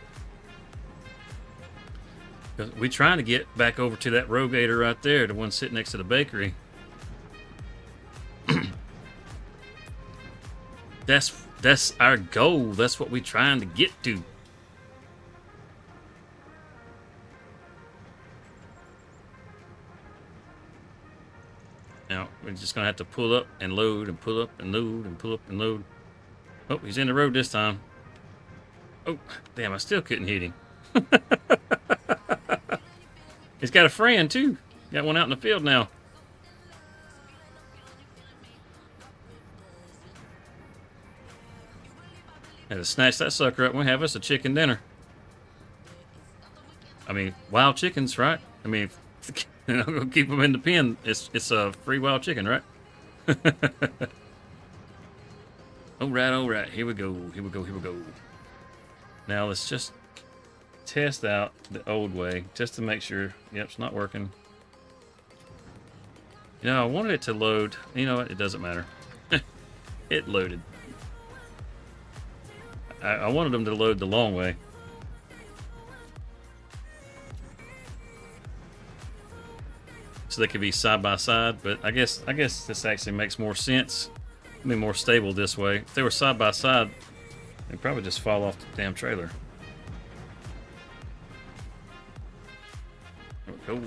We're trying to get back over to that Rogator right there, the one sitting next to the bakery. That's our goal. That's what we're trying to get to. Now, we're just going to have to pull up and load and pull up and load and pull up and load. Oh, he's in the road this time. Oh, damn, I still couldn't hit him. He's got a friend, too. Got one out in the field now. Had to snatch that sucker up and we have us a chicken dinner. I mean, wild chickens, right? I mean, I'm going to keep them in the pen. It's a free wild chicken, right? All right. Here we go. Now let's just test out the old way just to make sure. Yep, it's not working. You know, I wanted it to load. You know what? It doesn't matter. It loaded. I wanted them to load the long way. So they could be side by side, but I guess this actually makes more sense. It'd be more stable this way. If they were side by side, they'd probably just fall off the damn trailer. Oh.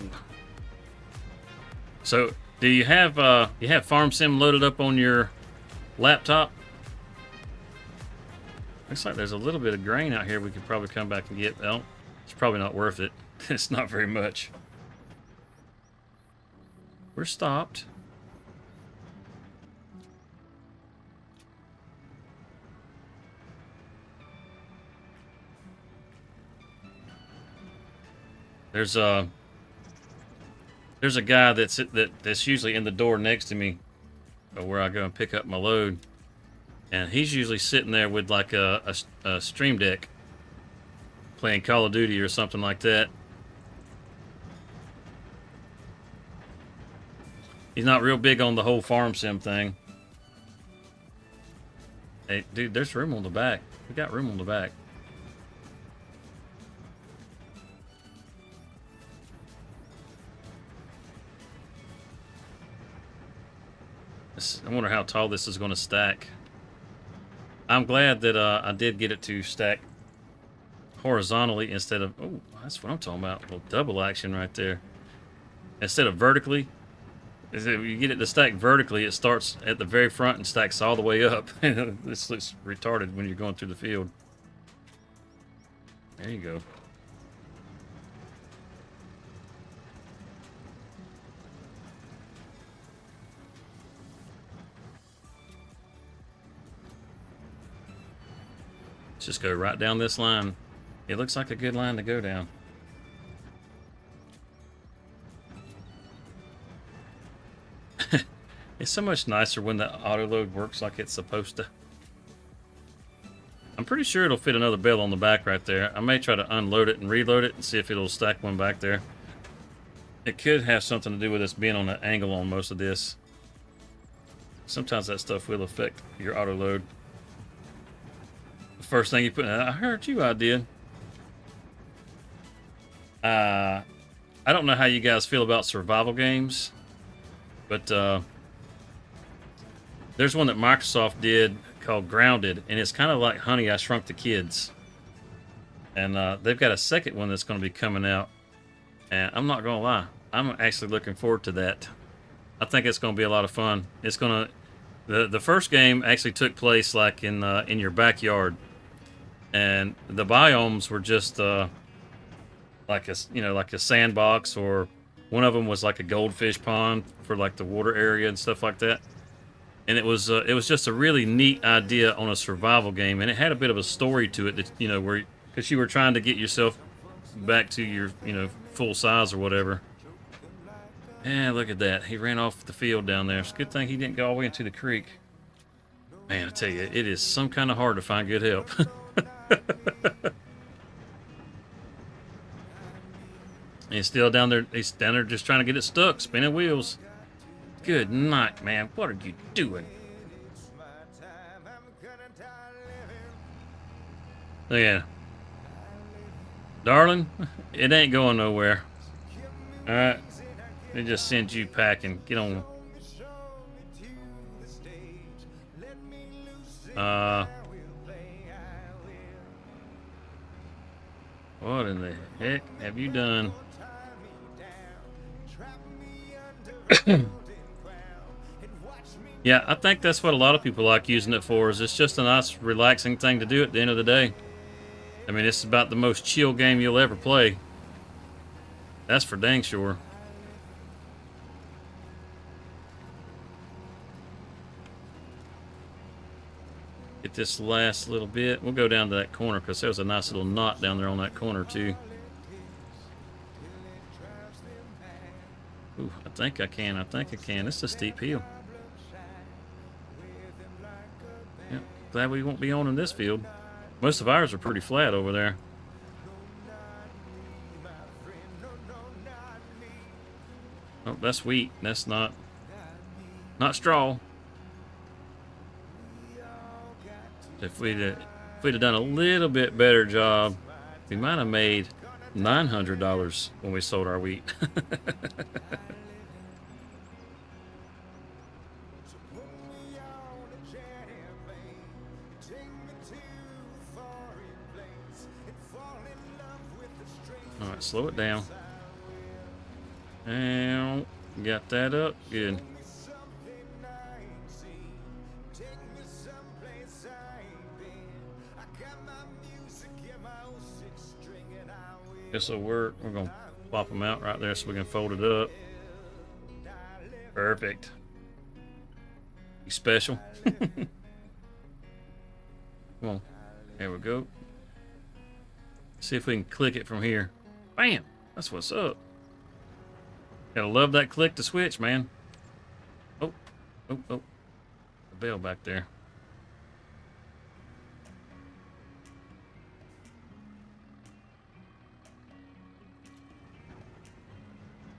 So, do you have Farm Sim loaded up on your laptop? Looks like there's a little bit of grain out here we could probably come back and get. Well, it's probably not worth it. It's not very much. We're stopped. There's a guy that's usually in the door next to me, where I go and pick up my load, and he's usually sitting there with like a stream deck, playing Call of Duty or something like that. He's not real big on the whole farm sim thing. Hey, dude, there's room on the back. We got room on the back. I wonder how tall this is going to stack. I'm glad that I did get it to stack horizontally instead of... Oh, that's what I'm talking about. A little double action right there. Instead of vertically. If you get it to stack vertically, it starts at the very front and stacks all the way up. This looks retarded when you're going through the field. There you go. Let's just go right down this line. It looks like a good line to go down. It's so much nicer when the auto load works like it's supposed to. I'm pretty sure it'll fit another bale on the back right there. I may try to unload it and reload it and see if it'll stack one back there. It could have something to do with us being on an angle on most of this. Sometimes that stuff will affect your auto load. The first thing you put in, I heard you, I did. I don't know how you guys feel about survival games, but there's one that Microsoft did called Grounded, and it's kind of like Honey, I Shrunk the Kids. And they've got a second one that's going to be coming out. And I'm not going to lie, I'm actually looking forward to that. I think it's going to be a lot of fun. It's going to... The first game actually took place like in your backyard. And the biomes were just like a sandbox, or one of them was like a goldfish pond for like the water area and stuff like that. And it was just a really neat idea on a survival game, and it had a bit of a story to it that, where, because you were trying to get yourself back to your full size or whatever. Yeah, look at that. He ran off the field down there. It's a good thing he didn't go all the way into the creek. Man, I tell you, it is some kind of hard to find good help. He's still down there. He's down there just trying to get it stuck, spinning wheels. Good night, man. What are you doing? Yeah. Darling, it ain't going nowhere. Alright. It just sends you packing. Get on. What in the heck have you done? Yeah, I think that's what a lot of people like using it for, is it's just a nice relaxing thing to do at the end of the day. I mean, it's about the most chill game you'll ever play. That's for dang sure. Get this last little bit. We'll go down to that corner because there was a nice little knot down there on that corner too. Ooh, I think I can. I think I can. It's a steep hill. Yep. Glad we won't be on in this field. Most of ours are pretty flat over there. Oh, that's wheat. That's not straw. If we'd have done a little bit better job, we might have made $900 when we sold our wheat. All right, slow it down. And got that up. Good. This will work. We're going to plop them out right there so we can fold it up. Perfect. You special. Come on. There we go. See if we can click it from here. Bam! That's what's up. Gotta love that click to switch, man. Oh. The bell back there.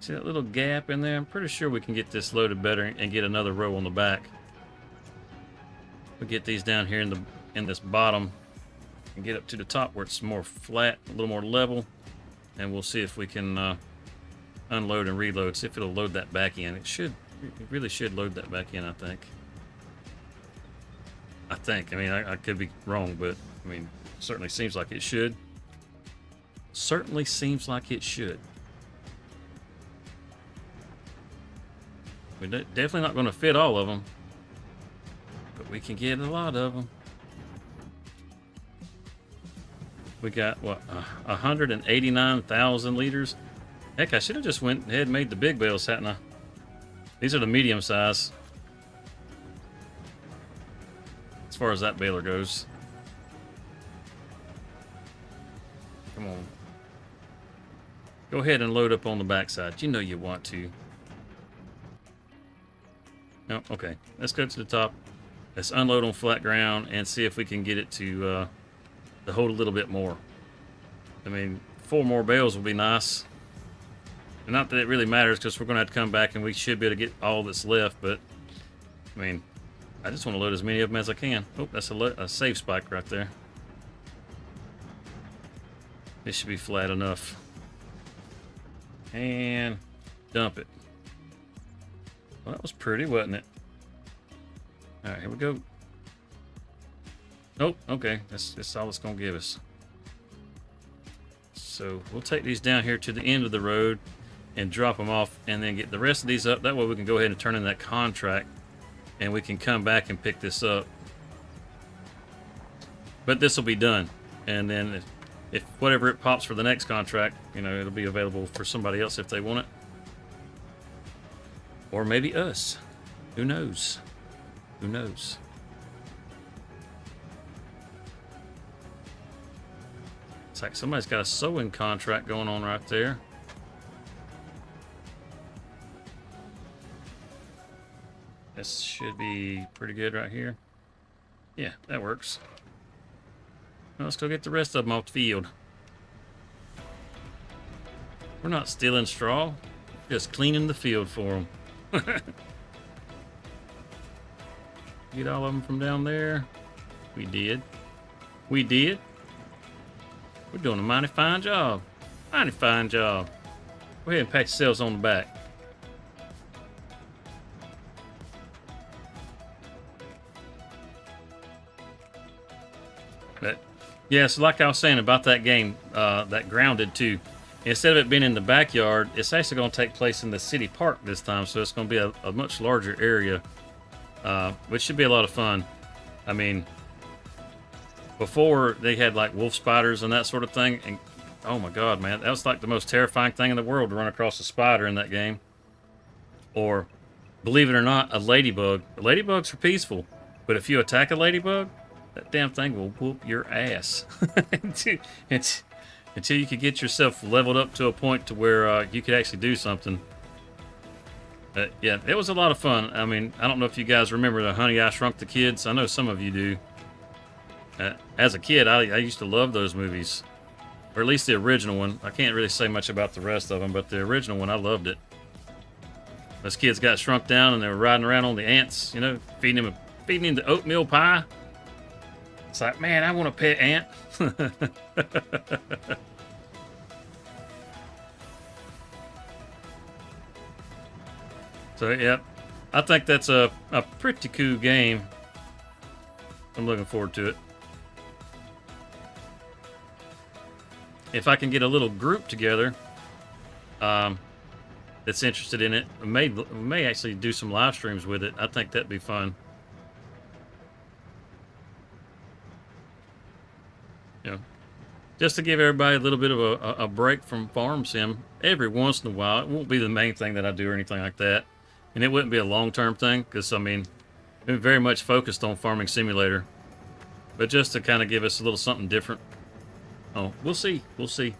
See that little gap in there? I'm pretty sure we can get this loaded better and get another row on the back. We'll get these down here in this bottom and get up to the top where it's more flat, a little more level, and we'll see if we can unload and reload. See if it'll load that back in. It really should load that back in, I think. I mean, I could be wrong, but I mean, certainly seems like it should. Certainly seems like it should. We're definitely not going to fit all of them, but we can get a lot of them. We got, what, 189,000 liters? Heck, I should have just went ahead and made the big bales, hadn't I? These are the medium size, as far as that baler goes. Come on. Go ahead and load up on the backside. You know you want to. No, okay. Let's go to the top. Let's unload on flat ground and see if we can get it to hold a little bit more. I mean, 4 more bales will be nice. And not that it really matters, because we're going to have to come back and we should be able to get all that's left. But, I mean, I just want to load as many of them as I can. Oh, that's a save spike right there. This should be flat enough. And dump it. Well, that was pretty, wasn't it? All right, here we go. Nope, okay, that's all it's gonna give us. So we'll take these down here to the end of the road and drop them off, and then get the rest of these up. That way we can go ahead and turn in that contract, and we can come back and pick this up. But this will be done, and then if whatever it pops for the next contract, you know, it'll be available for somebody else if they want it. Or maybe us. Who knows? Who knows? It's like somebody's got a sewing contract going on right there. This should be pretty good right here. Yeah, that works. Well, let's go get the rest of them off the field. We're not stealing straw, just cleaning the field for them. Get all of them from down there. We did. We did. We're doing a mighty fine job. Mighty fine job. Go ahead and pat yourselves on the back. But yeah, so like I was saying about that game, that Grounded too. Instead of it being in the backyard, it's actually going to take place in the city park this time. So it's going to be a much larger area, which should be a lot of fun. I mean, before they had like wolf spiders and that sort of thing, and oh my god, man, that was like the most terrifying thing in the world to run across a spider in that game. Or, believe it or not, a ladybug. Ladybugs are peaceful, but if you attack a ladybug, that damn thing will whoop your ass. Until you could get yourself leveled up to a point to where you could actually do something. Yeah, it was a lot of fun. I mean, I don't know if you guys remember the Honey, I Shrunk the Kids. I know some of you do. As a kid, I used to love those movies. Or at least the original one. I can't really say much about the rest of them, but the original one, I loved it. Those kids got shrunk down and they were riding around on the ants, you know, feeding them the oatmeal pie. It's like, man, I want a pet ant. So, yeah, I think that's a pretty cool game. I'm looking forward to it. If I can get a little group together that's interested in it, we may actually do some live streams with it. I think that'd be fun. You know, just to give everybody a little bit of a break from farm sim every once in a while. It won't be the main thing that I do or anything like that. And it wouldn't be a long-term thing because, I mean, we're very much focused on Farming Simulator. But just to kind of give us a little something different. Oh, we'll see. We'll see.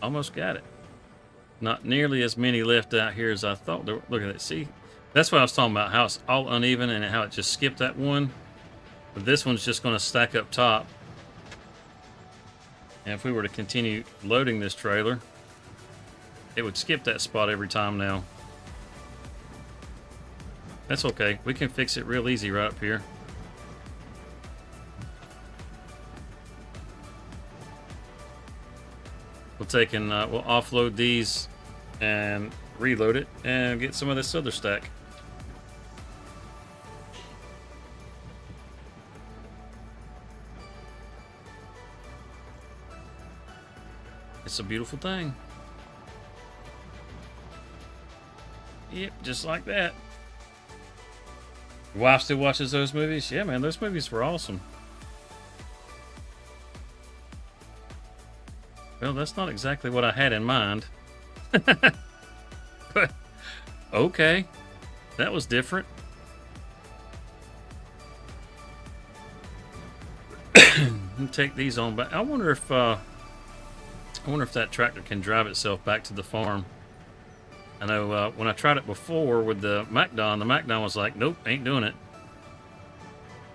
Almost got it. Not nearly as many left out here as I thought. Look at it. See? That's what I was talking about. How it's all uneven and how it just skipped that one. But this one's just going to stack up top. And if we were to continue loading this trailer, it would skip that spot every time now. That's okay. We can fix it real easy right up here. We'll take and we'll offload these and reload it and get some of this other stack. It's a beautiful thing. Yep, just like that. Your wife still watches those movies? Yeah, man, those movies were awesome. Well, that's not exactly what I had in mind. But, okay. That was different. Take these on back. I wonder if that tractor can drive itself back to the farm. I know when I tried it before with the MacDon was like, nope, ain't doing it.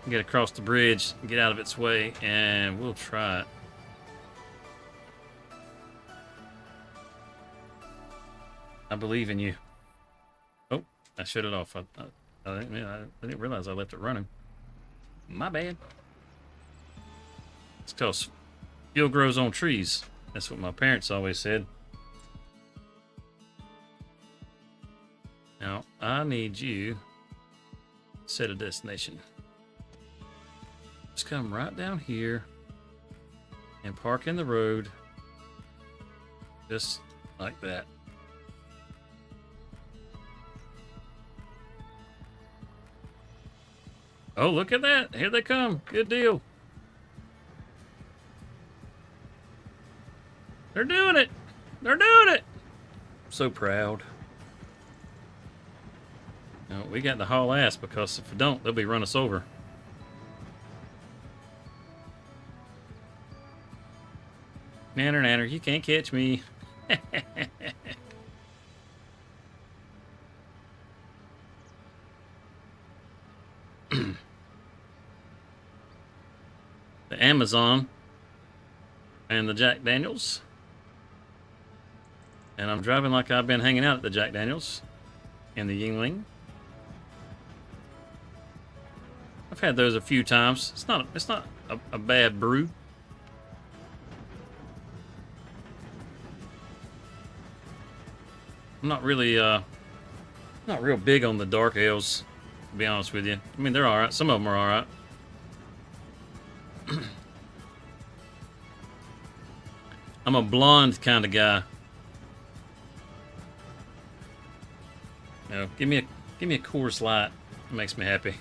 Get across the bridge, get out of its way, and we'll try it. I believe in you. Oh, I shut it off. I didn't realize I left it running. My bad. It's because fuel grows on trees. That's what my parents always said. Now, I need you to set a destination. Just come right down here and park in the road. Just like that. Oh, look at that. Here they come. Good deal. They're doing it. They're doing it. So proud. Now, we got to haul ass because if we don't, they'll be run us over. Nanner, nanner, you can't catch me. The Amazon and the Jack Daniels. And I'm driving like I've been hanging out at the Jack Daniels in the Yingling. I've had those a few times. It's not a bad brew. I'm not really not real big on the dark ales, to be honest with you. I mean, they're all right. Some of them are all right. I'm a blonde kind of guy. You know, give me a Coors Light. It makes me happy.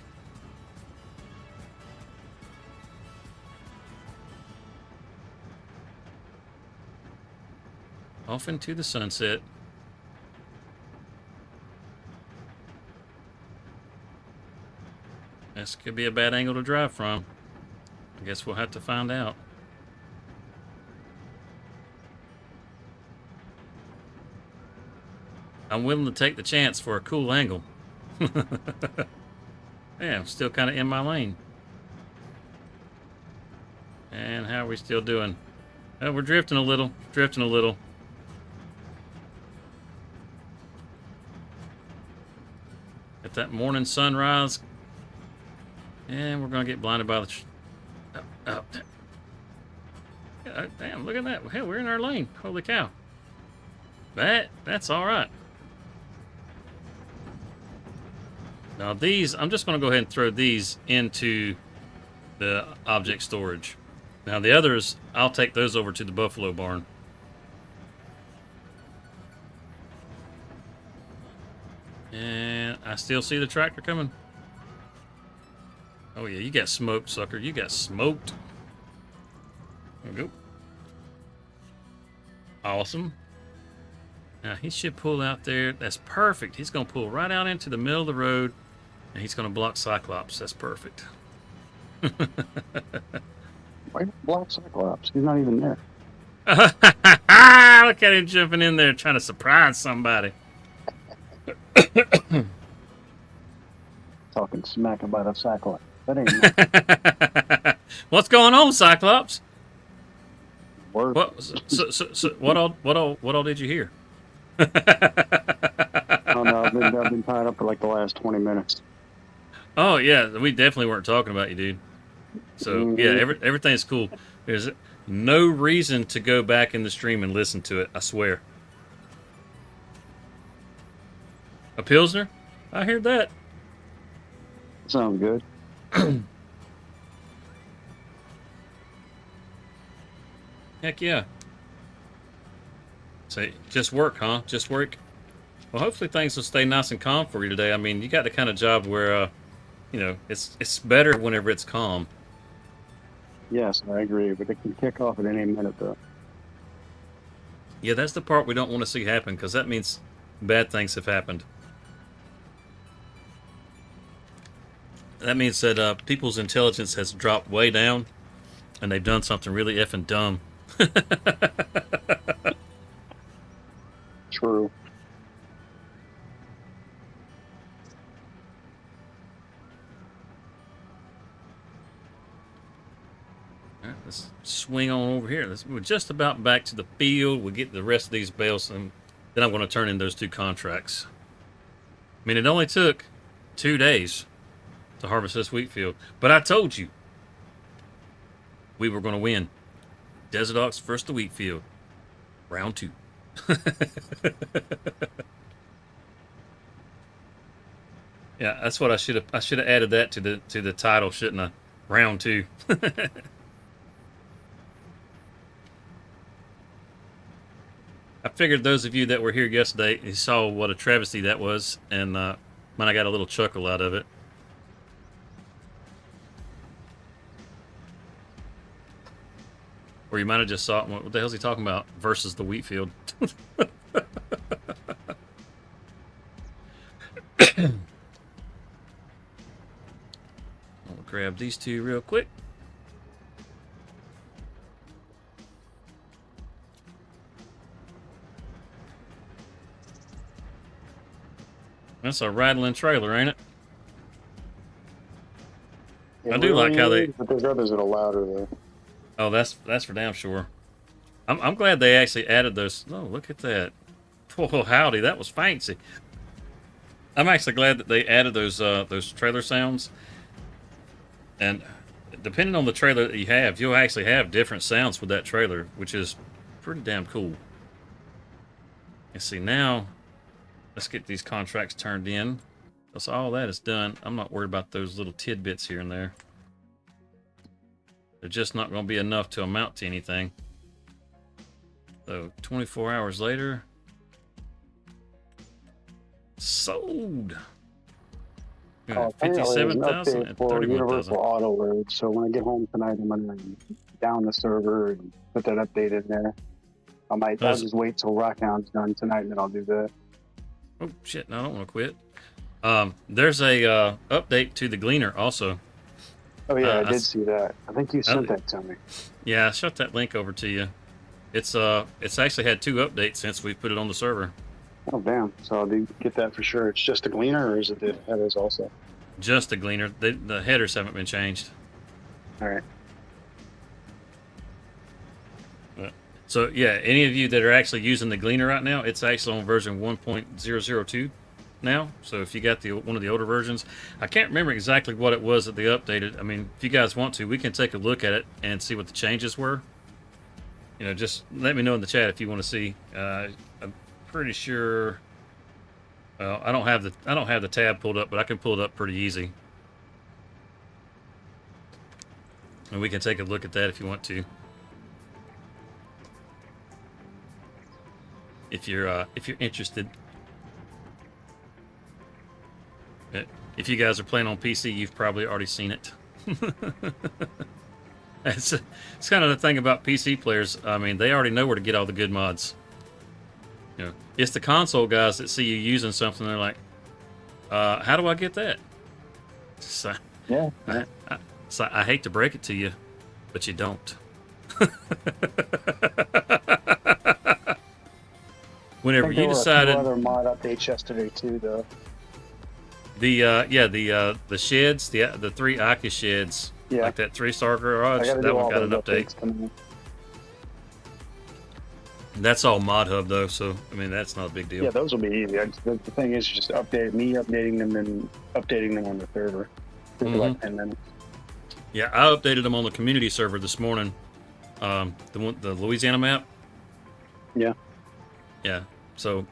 Off into the sunset. This could be a bad angle to drive from. I guess we'll have to find out. I'm willing to take the chance for a cool angle. Yeah, I'm still kind of in my lane. And how are we still doing? Oh, we're drifting a little. Drifting a little. At that morning sunrise. And we're going to get blinded by the... Oh, damn, look at that. Hell, we're in our lane. Holy cow. That's all right. Now these, I'm just going to go ahead and throw these into the object storage. Now the others, I'll take those over to the buffalo barn. And I still see the tractor coming. Oh yeah, you got smoked, sucker. You got smoked. There we go. Awesome. Now he should pull out there. That's perfect. He's going to pull right out into the middle of the road, and he's going to block Cyclops. That's perfect. Why block Cyclops? He's not even there. Look at him jumping in there trying to surprise somebody. Talking smack about a Cyclops. That ain't nothing. What's going on, Cyclops? Word. What? So what all did you hear? Oh no, I've been tied up for like the last 20 minutes. Oh yeah, we definitely weren't talking about you, dude. So yeah, everything's cool. There's no reason to go back in the stream and listen to it. I swear. A Pilsner? I heard that. Sounds good. Heck yeah. Say, just work, huh? Just work. Well, hopefully things will stay nice and calm for you today. I mean, you got the kind of job where, you know, it's better whenever it's calm. Yes, I agree, but it can kick off at any minute, though. Yeah, that's the part we don't want to see happen, because that means bad things have happened. That means that people's intelligence has dropped way down, and they've done something really effing dumb. True. All right, let's swing on over here. We're just about back to the field. We'll get the rest of these bales, and then I'm going to turn in those 2 contracts. I mean, it only took 2 days to harvest this wheat field, but I told you we were going to win. DesertOx versus the wheat field, round 2. Yeah, that's what I should have added that to the title, shouldn't I? Round 2. I figured those of you that were here yesterday, you saw what a travesty that was, and man, I got a little chuckle out of it. Or you might have just saw, what the hell's he talking about? Versus the wheat field. I'll grab these 2 real quick. That's a rattling trailer, ain't it? It I do like how really they. is, but there's others that are louder though. Oh, that's for damn sure. I'm glad they actually added those. Oh, look at that. Oh, howdy, that was fancy. I'm actually glad that they added those trailer sounds. And depending on the trailer that you have, you'll actually have different sounds with that trailer, which is pretty damn cool. Let's see now. Let's get these contracts turned in. That's all that is done. I'm not worried about those little tidbits here and there. They're just not going to be enough to amount to anything. So 24 hours later, sold. Apparently there's an 57,000 update and for 31,000. Universal Auto Load, so when I get home tonight, I'm gonna down the server and put that update in there. I'll just wait till Rockhound's done tonight, and then I'll do that. Oh shit! No, I don't want to quit. There's a update to the Gleaner also. Oh yeah, I did see that. I think you sent that to me. Yeah, I shot that link over to you. It's actually had 2 updates since we put it on the server. Oh damn! So I'll get that for sure. It's just a Gleaner, or is it the headers also? Just the Gleaner. The headers haven't been changed. All right. So yeah, any of you that are actually using the Gleaner right now, it's actually on version 1.002 now. So if you got one of the older versions, I can't remember exactly what it was that they updated. I mean, if you guys want to, we can take a look at it and see what the changes were. You know, just let me know in the chat if you want to see. I'm pretty sure. Well, I don't have the tab pulled up, but I can pull it up pretty easy, and we can take a look at that if you want to. If you're interested. If you guys are playing on PC, you've probably already seen it. It's kind of the thing about PC players. I mean, they already know where to get all the good mods. You know, it's the console guys that see you using something. They're like, "How do I get that?" So, Yeah. I hate to break it to you, but you don't. Whenever you decided, there were a few other mod updates yesterday too, though. the sheds, the 3 Aka sheds, like that 3-star garage, that one got an update. That's all Mod Hub though, so I mean that's not a big deal. Yeah, those will be easy. The thing is just updating them and updating them on the server. Took like 10 minutes. Yeah, I updated them on the community server this morning. The Louisiana map. Yeah. Yeah. So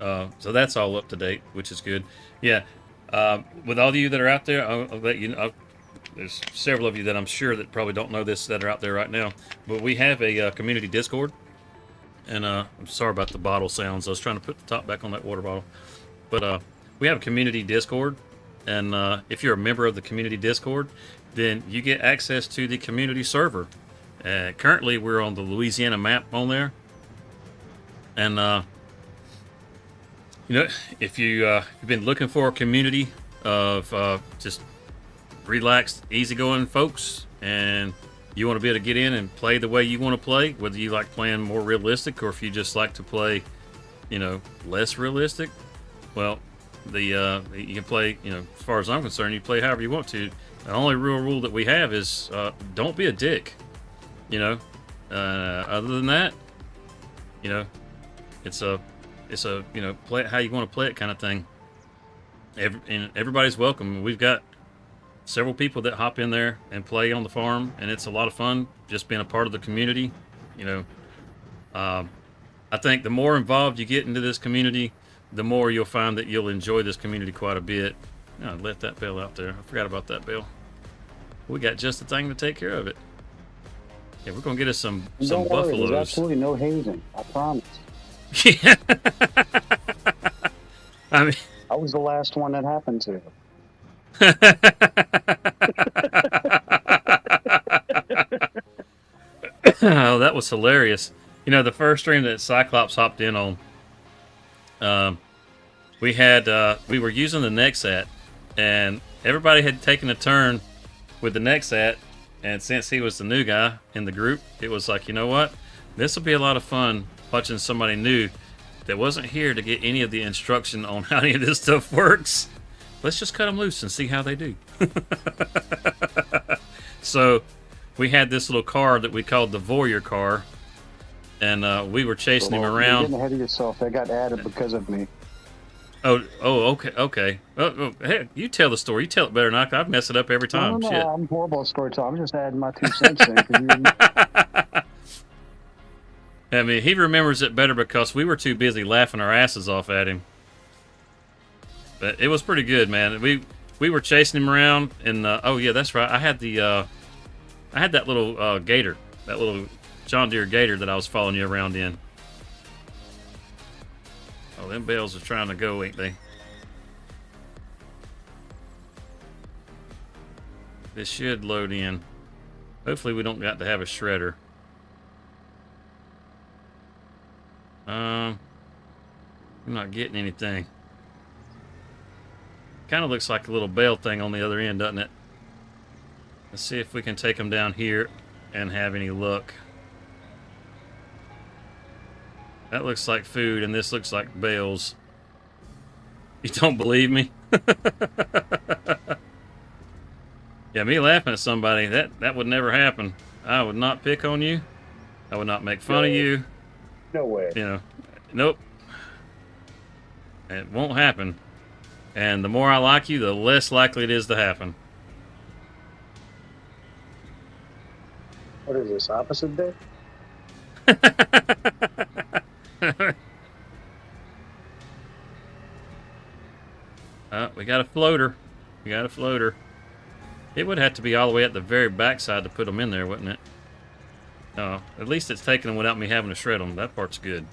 that's all up to date, which is good. Yeah. With all of you that are out there, I'll let you know. There's several of you that I'm sure that probably don't know this that are out there right now, but we have a community Discord. And I'm sorry about the bottle sounds. I was trying to put the top back on that water bottle. But we have a community Discord. And if you're a member of the community Discord, then you get access to the community server. Currently, we're on the Louisiana map on there. And, you know, if you've been looking for a community of just relaxed, easygoing folks, and you want to be able to get in and play the way you want to play, whether you like playing more realistic or if you just like to play, you know, less realistic, well, you can play, you know, as far as I'm concerned, you play however you want to. The only real rule that we have is don't be a dick, you know. Other than that, you know, it's a you know, play it how you want to play it kind of thing. And everybody's welcome. We've got several people that hop in there and play on the farm, and it's a lot of fun just being a part of the community. You know, I think the more involved you get into this community, the more you'll find that you'll enjoy this community quite a bit. I left that bell out there. I forgot about that bell. We got just the thing to take care of it. Yeah, we're gonna get us some buffaloes. There's absolutely no hazing. I promise. Yeah. I mean, I was the last one that happened to. Oh, that was hilarious. You know, the first stream that Cyclops hopped in on, we were using the Nexat, and everybody had taken a turn with the Nexat, and since he was the new guy in the group, it was like, you know what? This will be a lot of fun watching somebody new that wasn't here to get any of the instruction on how any of this stuff works. Let's just cut them loose and see how they do. So we had this little car that we called the Voyeur car, and we were chasing him around. You're getting ahead of yourself. They got added because of me. Oh, okay. Hey, you tell the story. You tell it better than I. I'd mess it up every time. No, Shit. I'm horrible at storytelling. I'm just adding my 2 cents in. 'Cause I mean, he remembers it better because we were too busy laughing our asses off at him. But it was pretty good, man. We were chasing him around, and oh yeah, that's right. I had that little gator, that little John Deere gator that I was following you around in. Oh, them bells are trying to go, ain't they? This should load in. Hopefully we don't got to have a shredder. I'm not getting anything. Kind of looks like a little bell thing on the other end, doesn't it? Let's see if we can take them down here and have any luck. That looks like food, and this looks like bales. You don't believe me? Yeah, me laughing at somebody, that would never happen. I would not pick on you. I would not make fun of you. No way. You know, nope. It won't happen. And the more I like you, the less likely it is to happen. What is this, opposite day? We got a floater. We got a floater. It would have to be all the way at the very backside to put them in there, wouldn't it? At least it's taking them without me having to shred them. That part's good.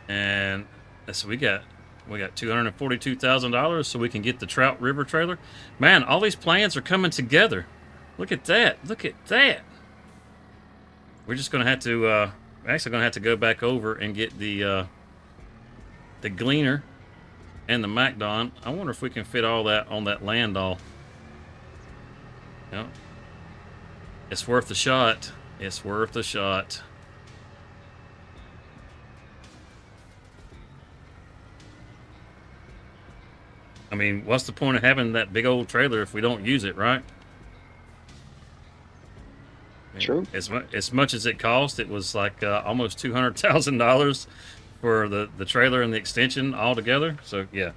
And so we got $242,000 so we can get the Trout River trailer. Man, all these plans are coming together. Look at that. Look at that. We're just going to have to, we're actually going to have to go back over and get the Gleaner and the MacDon. I wonder if we can fit all that on that Landau. Yep. It's worth a shot. It's worth a shot. I mean, what's the point of having that big old trailer if we don't use it, right? True. As much as it cost, it was like almost $200,000 for the trailer and the extension all together. So yeah,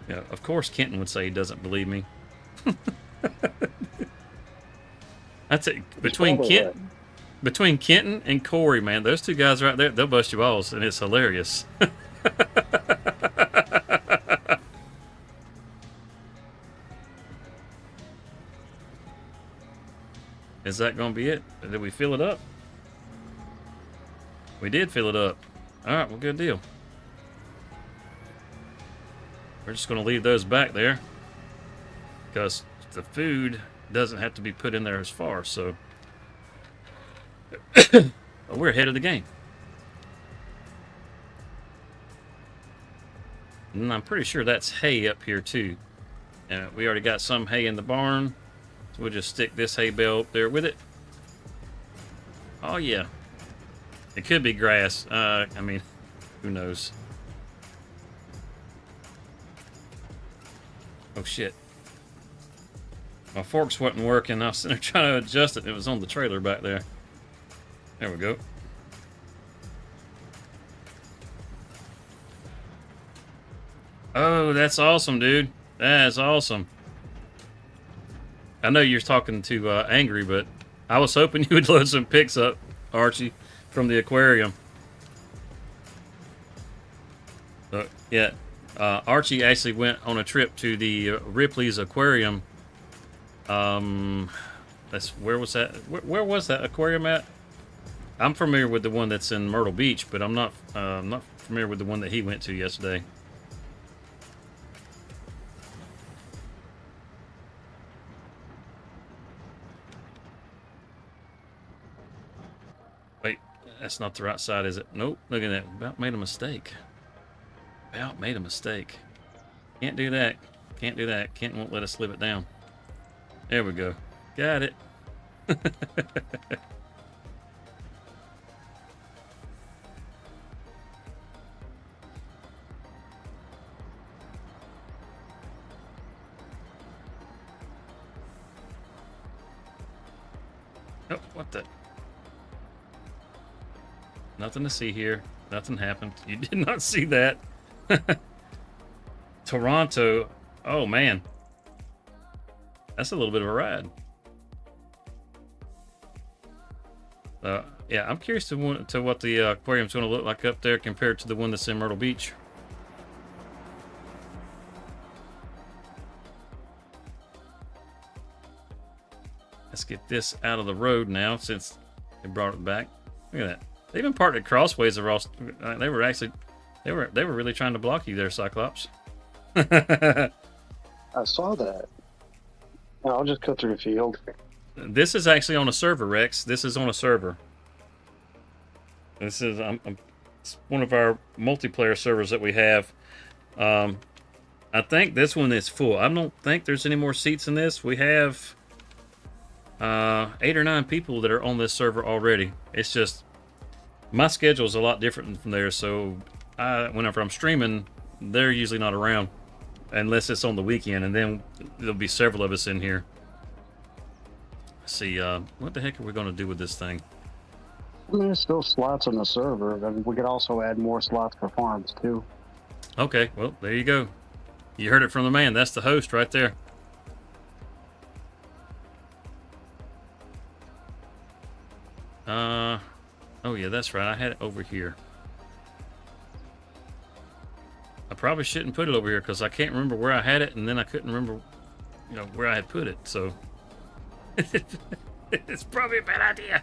yeah. Of course, Kenton would say he doesn't believe me. That's it. Between Kenton and Corey, man, those two guys right there, they'll bust your balls, and it's hilarious. Is that going to be it? Did we fill it up? We did fill it up. All right, well, good deal. We're just going to leave those back there because the food doesn't have to be put in there as far, so we're ahead of the game. And I'm pretty sure that's hay up here too. And we already got some hay in the barn. So we'll just stick this hay bale up there with it. Oh yeah. It could be grass. I mean, who knows? Oh shit. My forks wasn't working. I was sitting there trying to adjust it, and it was on the trailer back there. There we go. Oh, that's awesome, dude. That is awesome. I know you're talking to Angry, but I was hoping you would load some pics up, Archie, from the aquarium. Yeah, Archie actually went on a trip to the Ripley's Aquarium. Where was that? Where was that aquarium at? I'm familiar with the one that's in Myrtle Beach, but I'm not familiar with the one that he went to yesterday. Wait, That's not the right side, is it? Nope. Look at that. About made a mistake. About made a mistake. Can't do that. Can't do that. Kent won't let us slip it down. There we go. Got it. Oh, what the? Nothing to see here. Nothing happened. You did not see that. Toronto. Oh, man. That's a little bit of a ride. Yeah, I'm curious to what the aquarium's going to look like up there compared to the one that's in Myrtle Beach. Let's get this out of the road now since they brought it back. Look at that. They even parked at crossways. They were actually, they were really trying to block you there, Cyclops. I saw that. I'll just cut through the field. This is actually on a server, Rex. This is on a server. This is it's one of our multiplayer servers that we have. I think this one is full. I don't think there's any more seats in this. We have 8 or 9 people that are on this server already. It's just my schedule is a lot different from theirs, so whenever I'm streaming, they're usually not around unless it's on the weekend, and then there'll be several of us in here. Let's see, what the heck are we going to do with this thing? I mean, there's still slots on the server. I mean, we could also add more slots for farms too. Okay, well, there you go. You heard it from the man. That's the host right there. Oh yeah, that's right. I had it over here. I probably shouldn't put it over here because I can't remember where I had it, and then I couldn't remember, where I had put it. So it's probably a bad idea.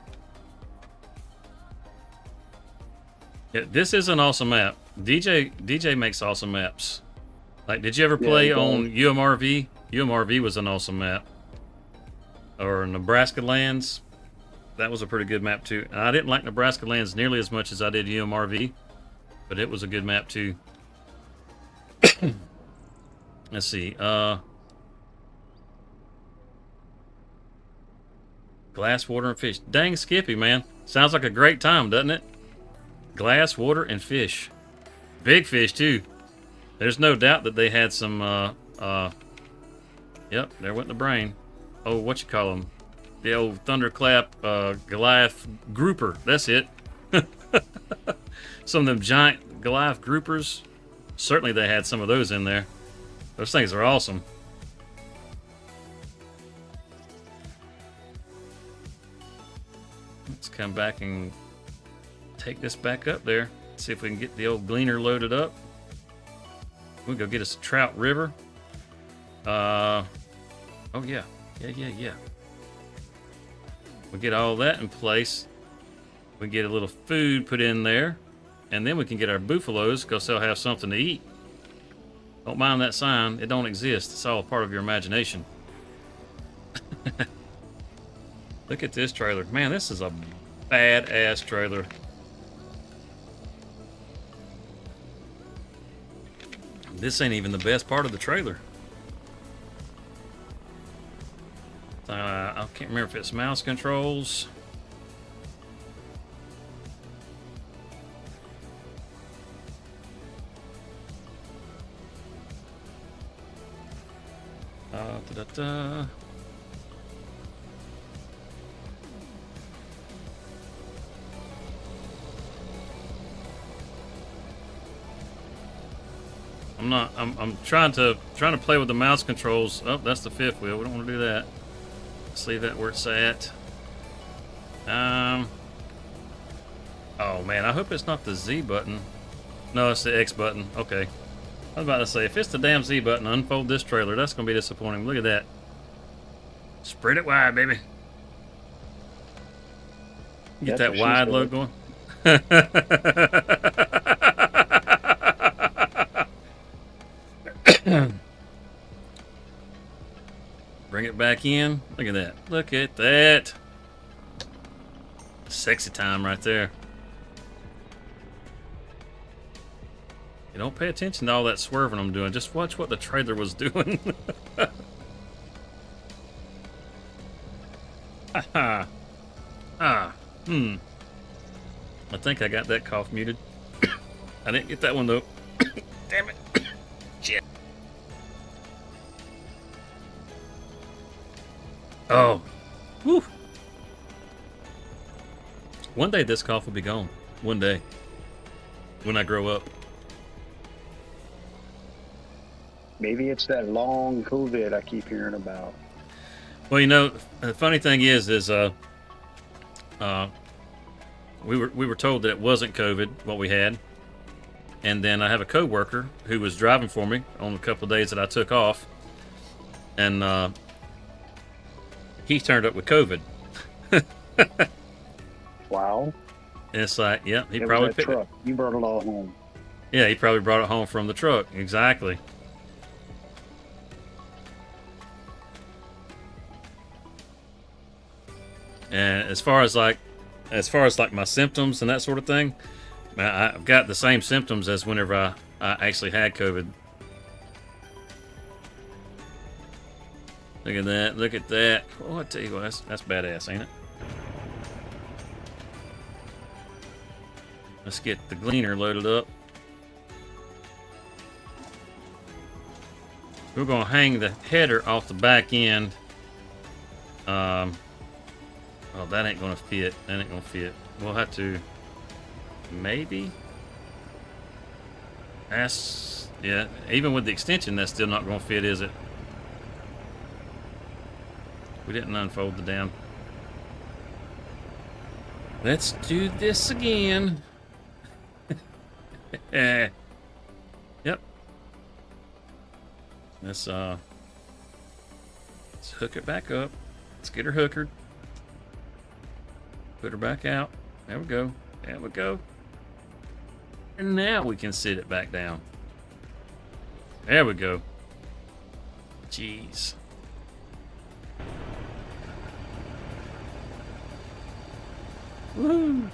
Yeah, this is an awesome map. DJ makes awesome maps. Like, did you ever play on UMRV? UMRV was an awesome map. Or Nebraska Lands. That was a pretty good map too. And I didn't like Nebraska Lands nearly as much as I did UMRV, but it was a good map too. Let's see. Glass, water, and fish. Dang, Skippy, man. Sounds like a great time, doesn't it? Glass, water, and fish. Big fish too. There's no doubt that they had some. Yep, there went the brain. Oh, what you call them? The old thunderclap Goliath grouper. That's it. Some of them giant Goliath groupers. Certainly they had some of those in there. Those things are awesome. Let's come back and take this back up there. See if we can get the old gleaner loaded up. We'll go get us a trout river. Oh yeah. Yeah. We get all that in place. We get a little food put in there, and then we can get our buffaloes because they'll have something to eat. Don't mind that sign. It don't exist. It's all part of your imagination. Look at this trailer. Man, this is a badass trailer. This ain't even the best part of the trailer. I can't remember if it's mouse controls. I'm trying to play with the mouse controls. Oh, that's the fifth wheel. We don't want to do that. Let's leave that where it's at. Oh man, I hope it's not the Z button. No, it's the X button. Okay. I was about to say, if it's the damn Z button, unfold this trailer. That's going to be disappointing. Look at that. Spread it wide, baby. Get that wide load going. Bring it back in. Look at that. Look at that. Sexy time right there. Don't pay attention to all that swerving I'm doing. Just watch what the trailer was doing. I think I got that cough muted. I didn't get that one though. Damn it. Shit. Oh. Whew. One day this cough will be gone. One day. When I grow up. Maybe it's that long COVID I keep hearing about. Well, you know, the funny thing is we were told that it wasn't COVID what we had, and then I have a coworker who was driving for me on a couple of days that I took off, and he turned up with COVID. Wow. And it's like, yeah, he It was probably that picked it. truck. You brought it all home. Yeah, he probably brought it home from the truck. Exactly. And as far as like my symptoms and that sort of thing, I've got the same symptoms as whenever I actually had COVID. Look at that! Look at that! Oh, I tell you what, that's badass, ain't it? Let's get the gleaner loaded up. We're gonna hang the header off the back end. Oh, that ain't gonna fit. That ain't gonna fit. We'll have to maybe. Yeah. Even with the extension, that's still not gonna fit, is it? We didn't unfold the damn. Let's do this again. Yep. Let's hook it back up. Let's get her hookered. Put her back out. There we go. There we go. And now we can sit it back down. There we go. Jeez. Woo!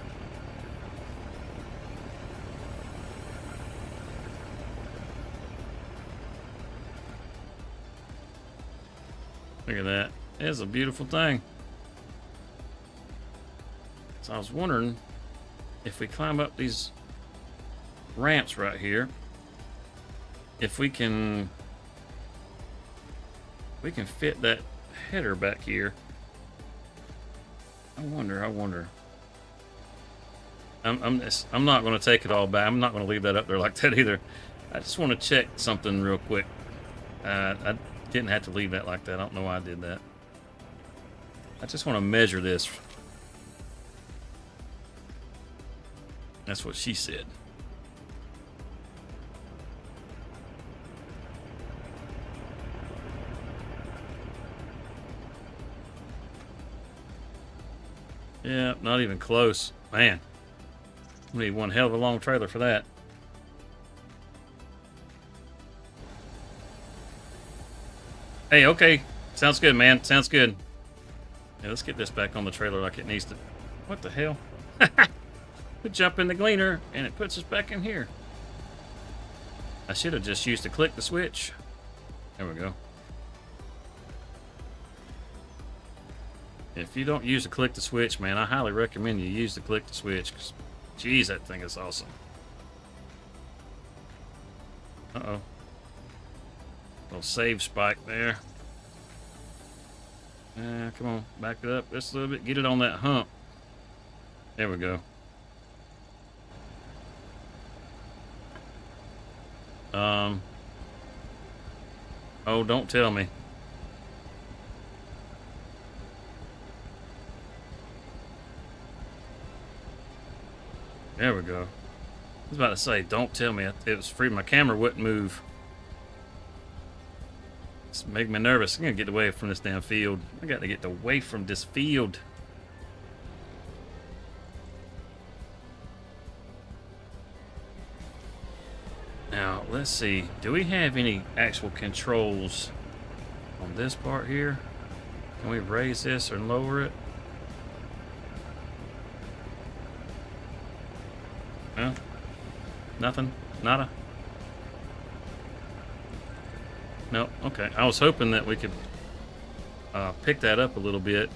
Look at that. It's a beautiful thing. So I was wondering if we climb up these ramps right here, if we can fit that header back here. I wonder. I'm not going to take it all back. I'm not going to leave that up there like that either. I just want to check something real quick. I didn't have to leave that like that. I don't know why I did that. I just want to measure this. That's what she said. Yeah, not even close. Man, we need one hell of a long trailer for that. Hey, okay. Sounds good, man. Sounds good. Yeah, let's get this back on the trailer like it needs to. What the hell? We jump in the gleaner and it puts us back in here. I should have just used to click the switch. There we go. If you don't use the click the switch, man, I highly recommend you use the click the switch. 'Cause, geez, that thing is awesome. Uh-oh. Little save spike there. Come on, back it up just a little bit. Get it on that hump. There we go. Oh, don't tell me. There we go. I was about to say, don't tell me. It was free. My camera wouldn't move. It's making me nervous. I'm gonna get away from this damn field. I got to get away from this field. Now, let's see. Do we have any actual controls on this part here? Can we raise this or lower it? No? Nothing? Nada? No, okay. I was hoping that we could pick that up a little bit.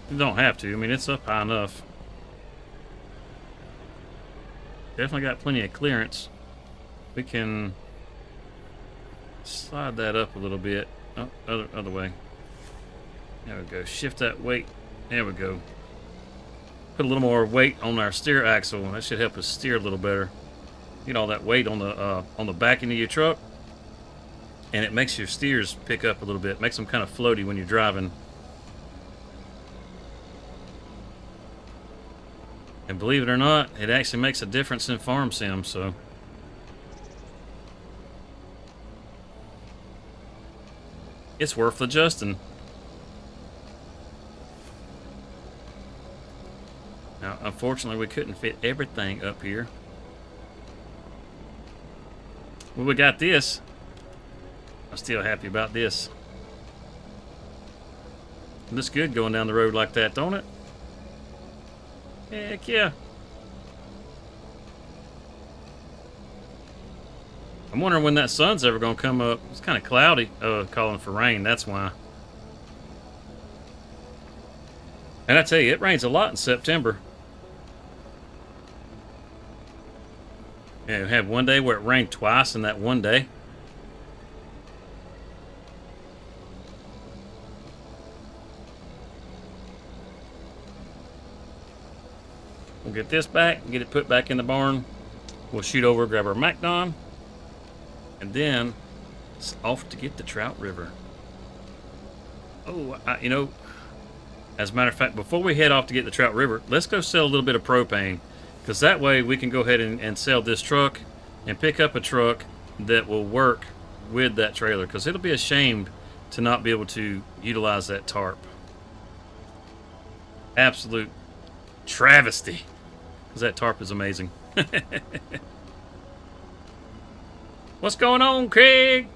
You don't have to. I mean, it's up high enough. Definitely got plenty of clearance. We can slide that up a little bit. Oh, other way. There we go. Shift that weight. There we go. Put a little more weight on our steer axle. That should help us steer a little better. Get all that weight on the back end of your truck, and it makes your steers pick up a little bit. Makes them kind of floaty when you're driving. And believe it or not, it actually makes a difference in farm sim. So it's worth adjusting. Now, unfortunately, we couldn't fit everything up here. Well, we got this. I'm still happy about this. It looks good going down the road like that, don't it? Heck yeah. I'm wondering when that sun's ever going to come up. It's kind of cloudy. Calling for rain, that's why. And I tell you, it rains a lot in September. Yeah, we had one day where it rained twice in that one day. We'll get this back and get it put back in the barn. We'll shoot over, grab our MacDon, and then it's off to get the Trout River. Oh, you know, as a matter of fact, before we head off to get the Trout River, let's go sell a little bit of propane. Because that way we can go ahead and sell this truck and pick up a truck that will work with that trailer. Because it'll be a shame to not be able to utilize that tarp. Absolute travesty. Because that tarp is amazing. What's going on, Craig?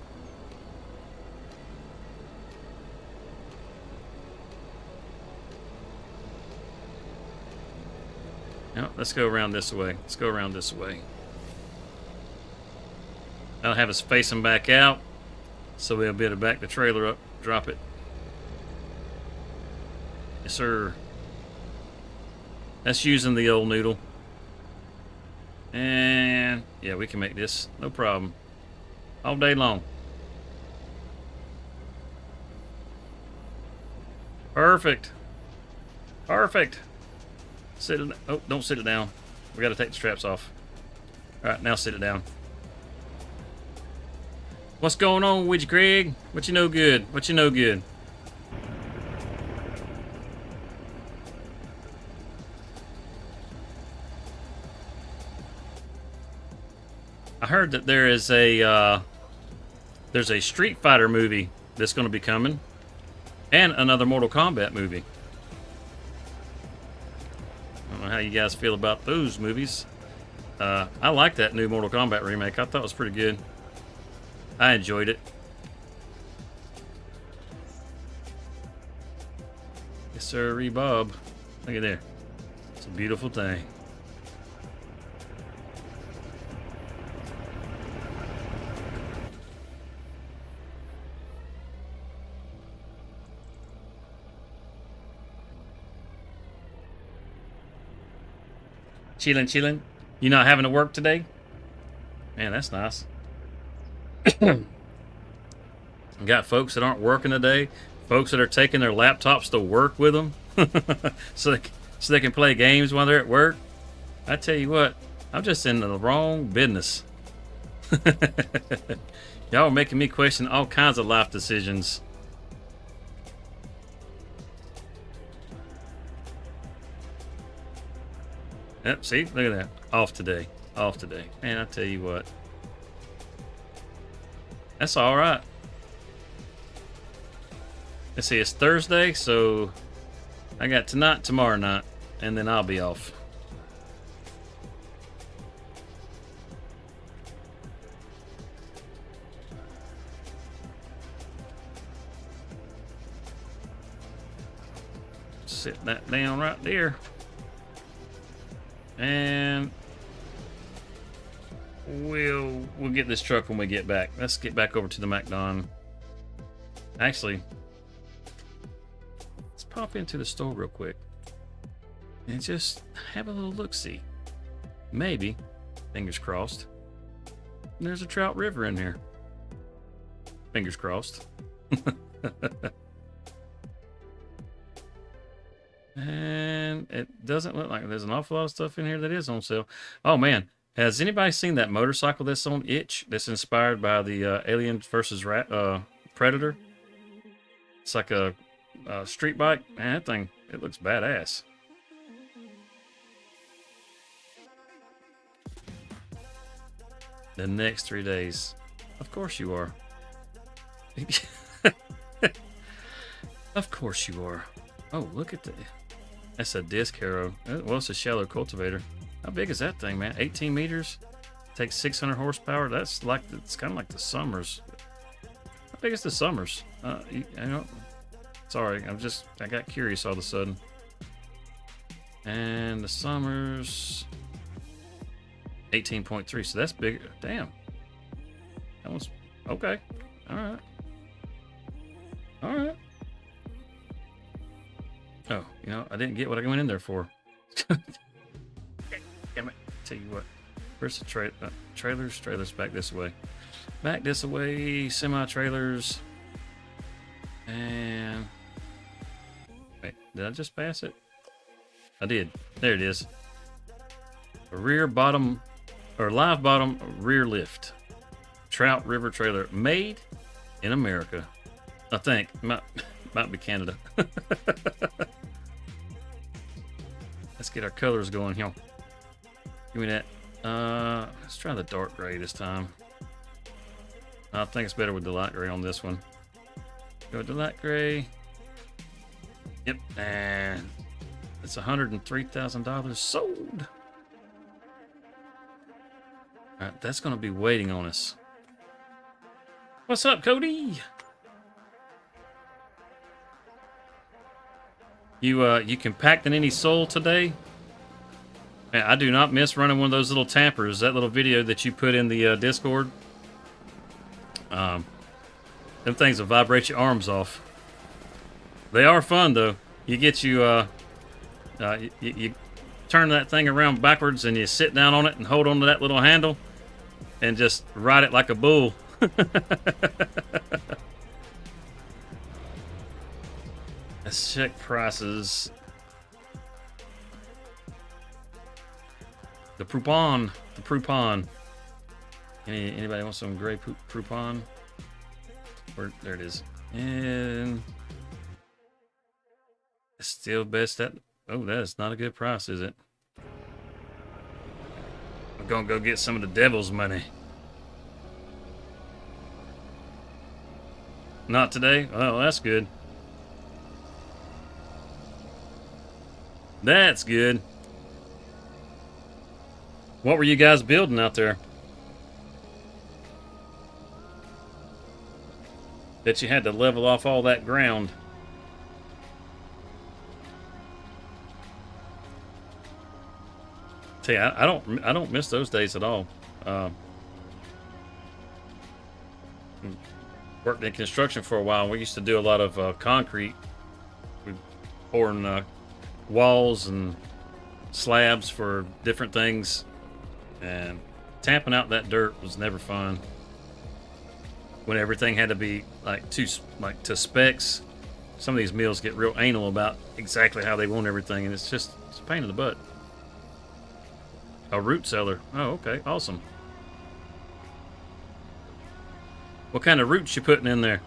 No, let's go around this way. Let's go around this way. I'll have us facing back out, so we'll be able to back the trailer up, drop it. Yes, sir. That's using the old noodle. And yeah, we can make this, no problem. All day long. Perfect. Perfect. Sit it. Oh, don't sit it down. We got to take the straps off. All right, now sit it down. What's going on with you, Craig? What you know good? What you know good? I heard that there is there's a Street Fighter movie that's going to be coming, and another Mortal Kombat movie. I don't know how you guys feel about those movies. I like that new Mortal Kombat remake. I thought it was pretty good. I enjoyed it. Yes, sir, Bob. Look at there. It's a beautiful thing. Chilling, chilling. You not having to work today? Man, that's nice. Got folks that aren't working today. Folks that are taking their laptops to work with them, so they can play games while they're at work. I tell you what, I'm just in the wrong business. Y'all are making me question all kinds of life decisions. Yep, see? Look at that. Off today. Off today. Man, I tell you what. That's alright. Let's see, it's Thursday, so I got tonight, tomorrow night, and then I'll be off. Sit that down right there. And we'll get this truck when we get back. Let's get back over to the MacDon. Actually, let's pop into the store real quick and just have a little look-see. Maybe, fingers crossed, there's a trout river in here. Fingers crossed. And it doesn't look like there's an awful lot of stuff in here that is on sale. Oh man, has anybody seen that motorcycle that's on Itch that's inspired by the Alien versus Predator? It's like a street bike. Man, that thing, it looks badass. The next 3 days. Of course you are. Of course you are. Oh, look at that. That's a disc harrow. Well, it's a shallow cultivator. How big is that thing, man? 18 meters? Takes 600 horsepower? That's like, it's kind of like the Summers. How big is the Summers? You know, sorry, I got curious all of a sudden. And the Summers, 18.3, so that's bigger. Damn. That one's, okay. All right. All right. Oh, you know, I didn't get what I went in there for. Damn it. Tell you what. Where's the trailers? Trailers back this way. Back this way. Semi-trailers. And... wait, did I just pass it? I did. There it is. A rear bottom, or live bottom rear lift. Trout River trailer. Made in America. I think. Might be Canada. Let's get our colors going here. Give me that. Let's try the dark gray this time. I think it's better with the light gray on this one. Go with the light gray. Yep, and it's $103,000 sold. All right, that's going to be waiting on us. What's up, Cody? You compacting any soil today? Man, I do not miss running one of those little tampers. That little video that you put in the Discord. Them things will vibrate your arms off. They are fun though. You get you turn that thing around backwards and you sit down on it and hold on to that little handle and just ride it like a bull. Let's check prices. The Proupon. The Proupon. Anybody want some gray Proupon? Or, there it is. And it's still best at... oh, that is not a good price, is it? I'm gonna go get some of the devil's money. Not today? Oh, that's good. That's good. What were you guys building out there? That you had to level off all that ground. Tell you, I don't miss those days at all. Worked in construction for a while. We used to do a lot of concrete. We pouring walls and slabs for different things, and tamping out that dirt was never fun. When everything had to be to specs. Some of these mills get real anal about exactly how they want everything, and it's a pain in the butt. A root cellar. Oh, okay, awesome. What kind of roots you putting in there?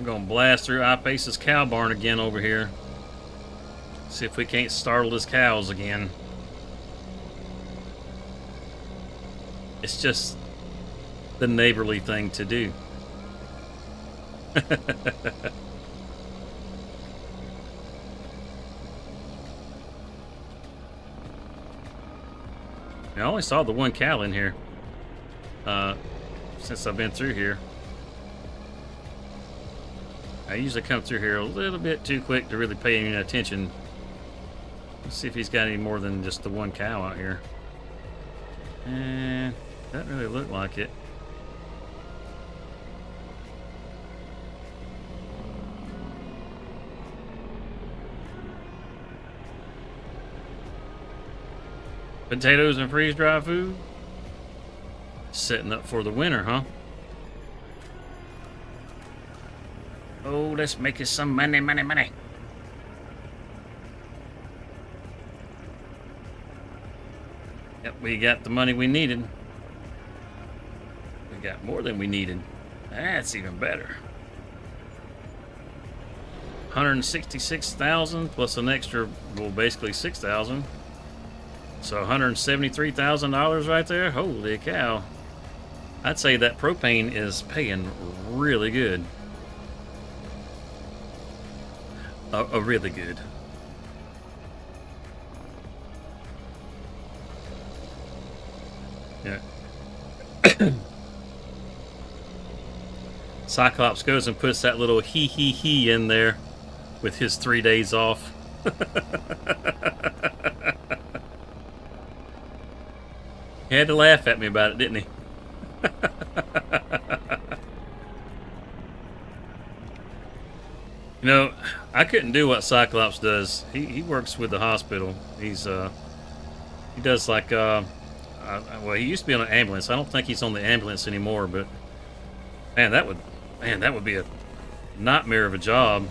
We're gonna blast through Ep6's cow barn again over here. See if we can't startle his cows again. It's just the neighborly thing to do. I only saw the one cow in here since I've been through here. I usually come through here a little bit too quick to really pay any attention. Let's see if he's got any more than just the one cow out here. And doesn't really look like it. Potatoes and freeze-dried food. Setting up for the winter, huh? Oh, let's make us some money, money, money. Yep, we got the money we needed. We got more than we needed. That's even better. 166,000 plus an extra, well, basically 6,000. So $173,000 right there. Holy cow. I'd say that propane is paying really good. Really good. Yeah. Cyclops goes and puts that little he in there with his 3 days off. He had to laugh at me about it, didn't he? You know, I couldn't do what Cyclops does. He works with the hospital. He does like well, he used to be on an ambulance. I don't think he's on the ambulance anymore, but man, that would be a nightmare of a job.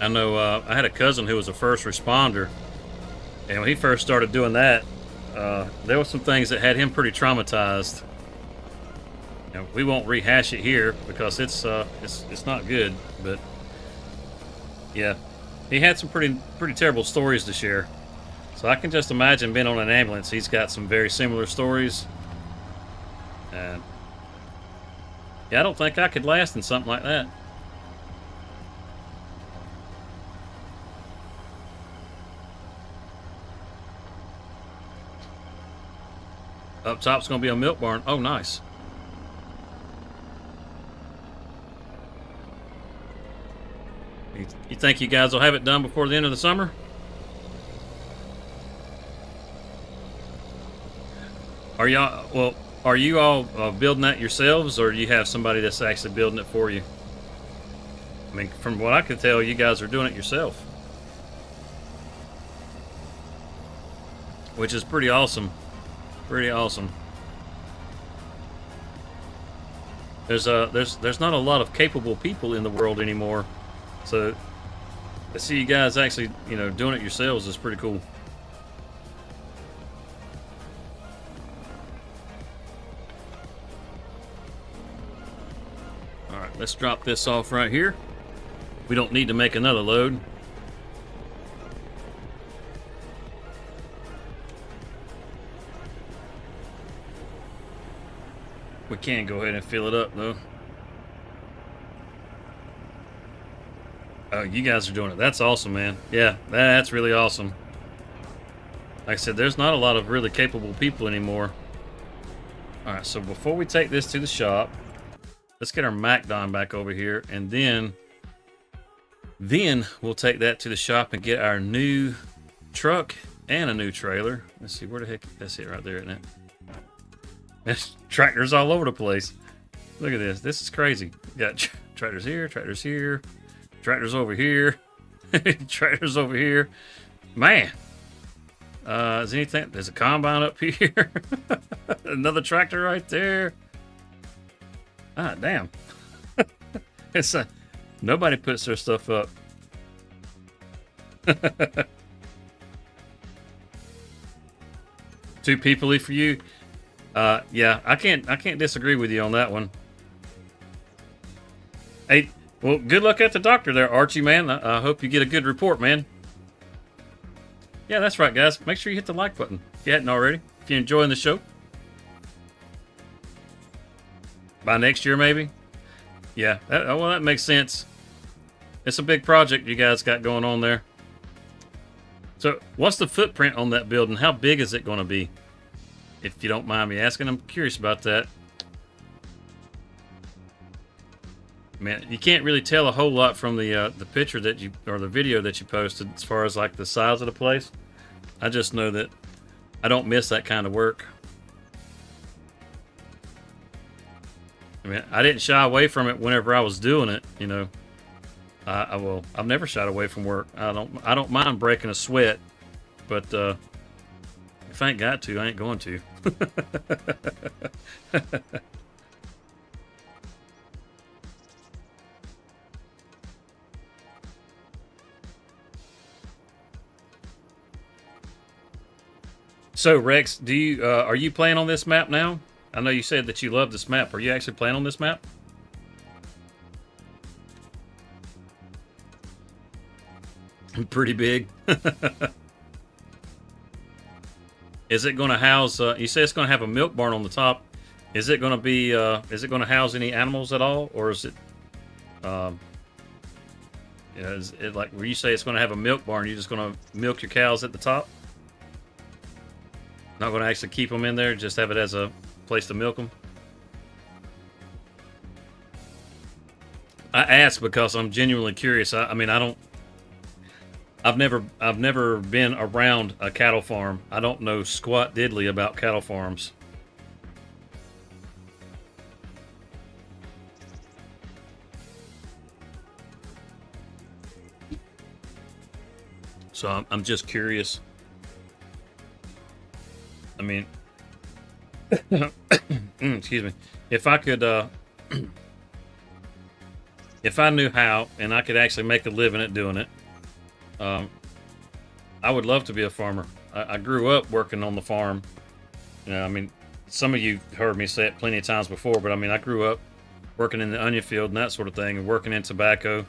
I know I had a cousin who was a first responder, and when he first started doing that, there were some things that had him pretty traumatized. You know, we won't rehash it here because it's not good, but yeah, he had some pretty terrible stories to share. So I can just imagine being on an ambulance. He's got some very similar stories, and yeah, I don't think I could last in something like that. Up top's gonna be a milk barn. Oh, nice. You think you guys will have it done before the end of the summer? Are you all building that yourselves, or do you have somebody that's actually building it for you? I mean, from what I can tell, you guys are doing it yourself, which is pretty awesome. Pretty awesome. There's not a lot of capable people in the world anymore, so to see you guys actually, you know, doing it yourselves is pretty cool. All right, let's drop this off right here. We don't need to make another load. We can go ahead and fill it up, though. Oh, you guys are doing it. That's awesome, man. Yeah, that's really awesome. Like I said, there's not a lot of really capable people anymore. Alright, so before we take this to the shop, let's get our MacDon back over here, and then we'll take that to the shop and get our new truck and a new trailer. Let's see, where the heck, that's it right there, isn't it? There's tractors all over the place. Look at this. This is crazy. Got tractors here, tractors over here, tractors over here. Man, is anything? There's a combine up here. Another tractor right there. Ah, damn. It's nobody puts their stuff up. Too peoply for you. Yeah, I can't disagree with you on that one. Hey, well, good luck at the doctor there, Archie, man. I hope you get a good report, man. Yeah, that's right, guys. Make sure you hit the like button if you hadn't already. If you're enjoying the show. By next year, maybe? Yeah, well, that makes sense. It's a big project you guys got going on there. So, what's the footprint on that building? How big is it going to be? If you don't mind me asking, I'm curious about that. Man, you can't really tell a whole lot from the picture that you, or the video that you posted as far as like the size of the place. I just know that I don't miss that kind of work. I mean, I didn't shy away from it whenever I was doing it, you know. I've never shied away from work. I don't mind breaking a sweat, but if I ain't got to, I ain't going to. So Rex, do you are you playing on this map now? I know you said that you love this map. Are you actually playing on this map? Pretty big. Is it going to house? You say it's going to have a milk barn on the top. Is it going to be? Is it going to house any animals at all, or is it? Is it like where you say it's going to have a milk barn? You're just going to milk your cows at the top? Not going to actually keep them in there. Just have it as a place to milk them. I ask because I'm genuinely curious. I mean, I don't. I've never been around a cattle farm. I don't know squat diddly about cattle farms. So I'm just curious. I mean, excuse me. If I could, if I knew how and I could actually make a living at doing it, I would love to be a farmer. I grew up working on the farm. You know, I mean, some of you heard me say it plenty of times before, but I mean, I grew up working in the onion field and that sort of thing, and working in tobacco.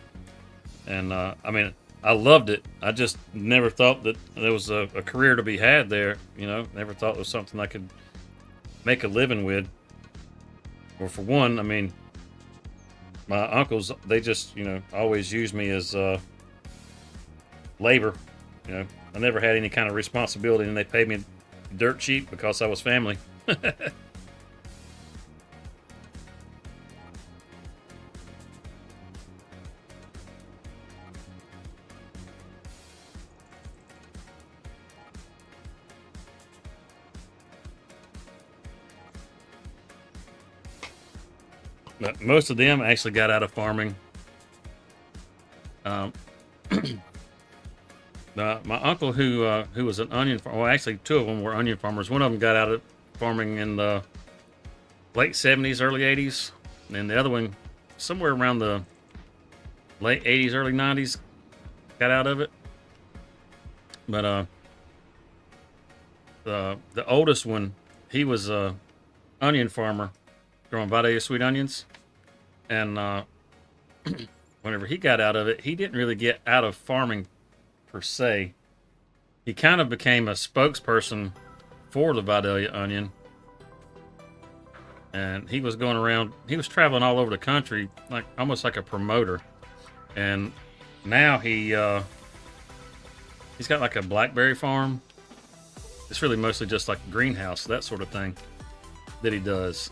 And I mean, I loved it. I just never thought that there was a career to be had there. You know, never thought it was something I could make a living with. Well, for one, I mean, my uncles, they just, you know, always used me as labor. You know, I never had any kind of responsibility, and they paid me dirt cheap because I was family. But most of them actually got out of farming. My uncle, who was an onion farmer, well, actually two of them were onion farmers. One of them got out of farming in the late 70s, early 80s, and the other one, somewhere around the late 80s, early 90s, got out of it. But the oldest one, he was a onion farmer, growing Vidalia sweet onions, and whenever he got out of it, he didn't really get out of farming per se. He kind of became a spokesperson for the Vidalia onion, and he was going around, he was traveling all over the country, like almost like a promoter. And now he's got like a blackberry farm. It's really mostly just like a greenhouse, that sort of thing that he does.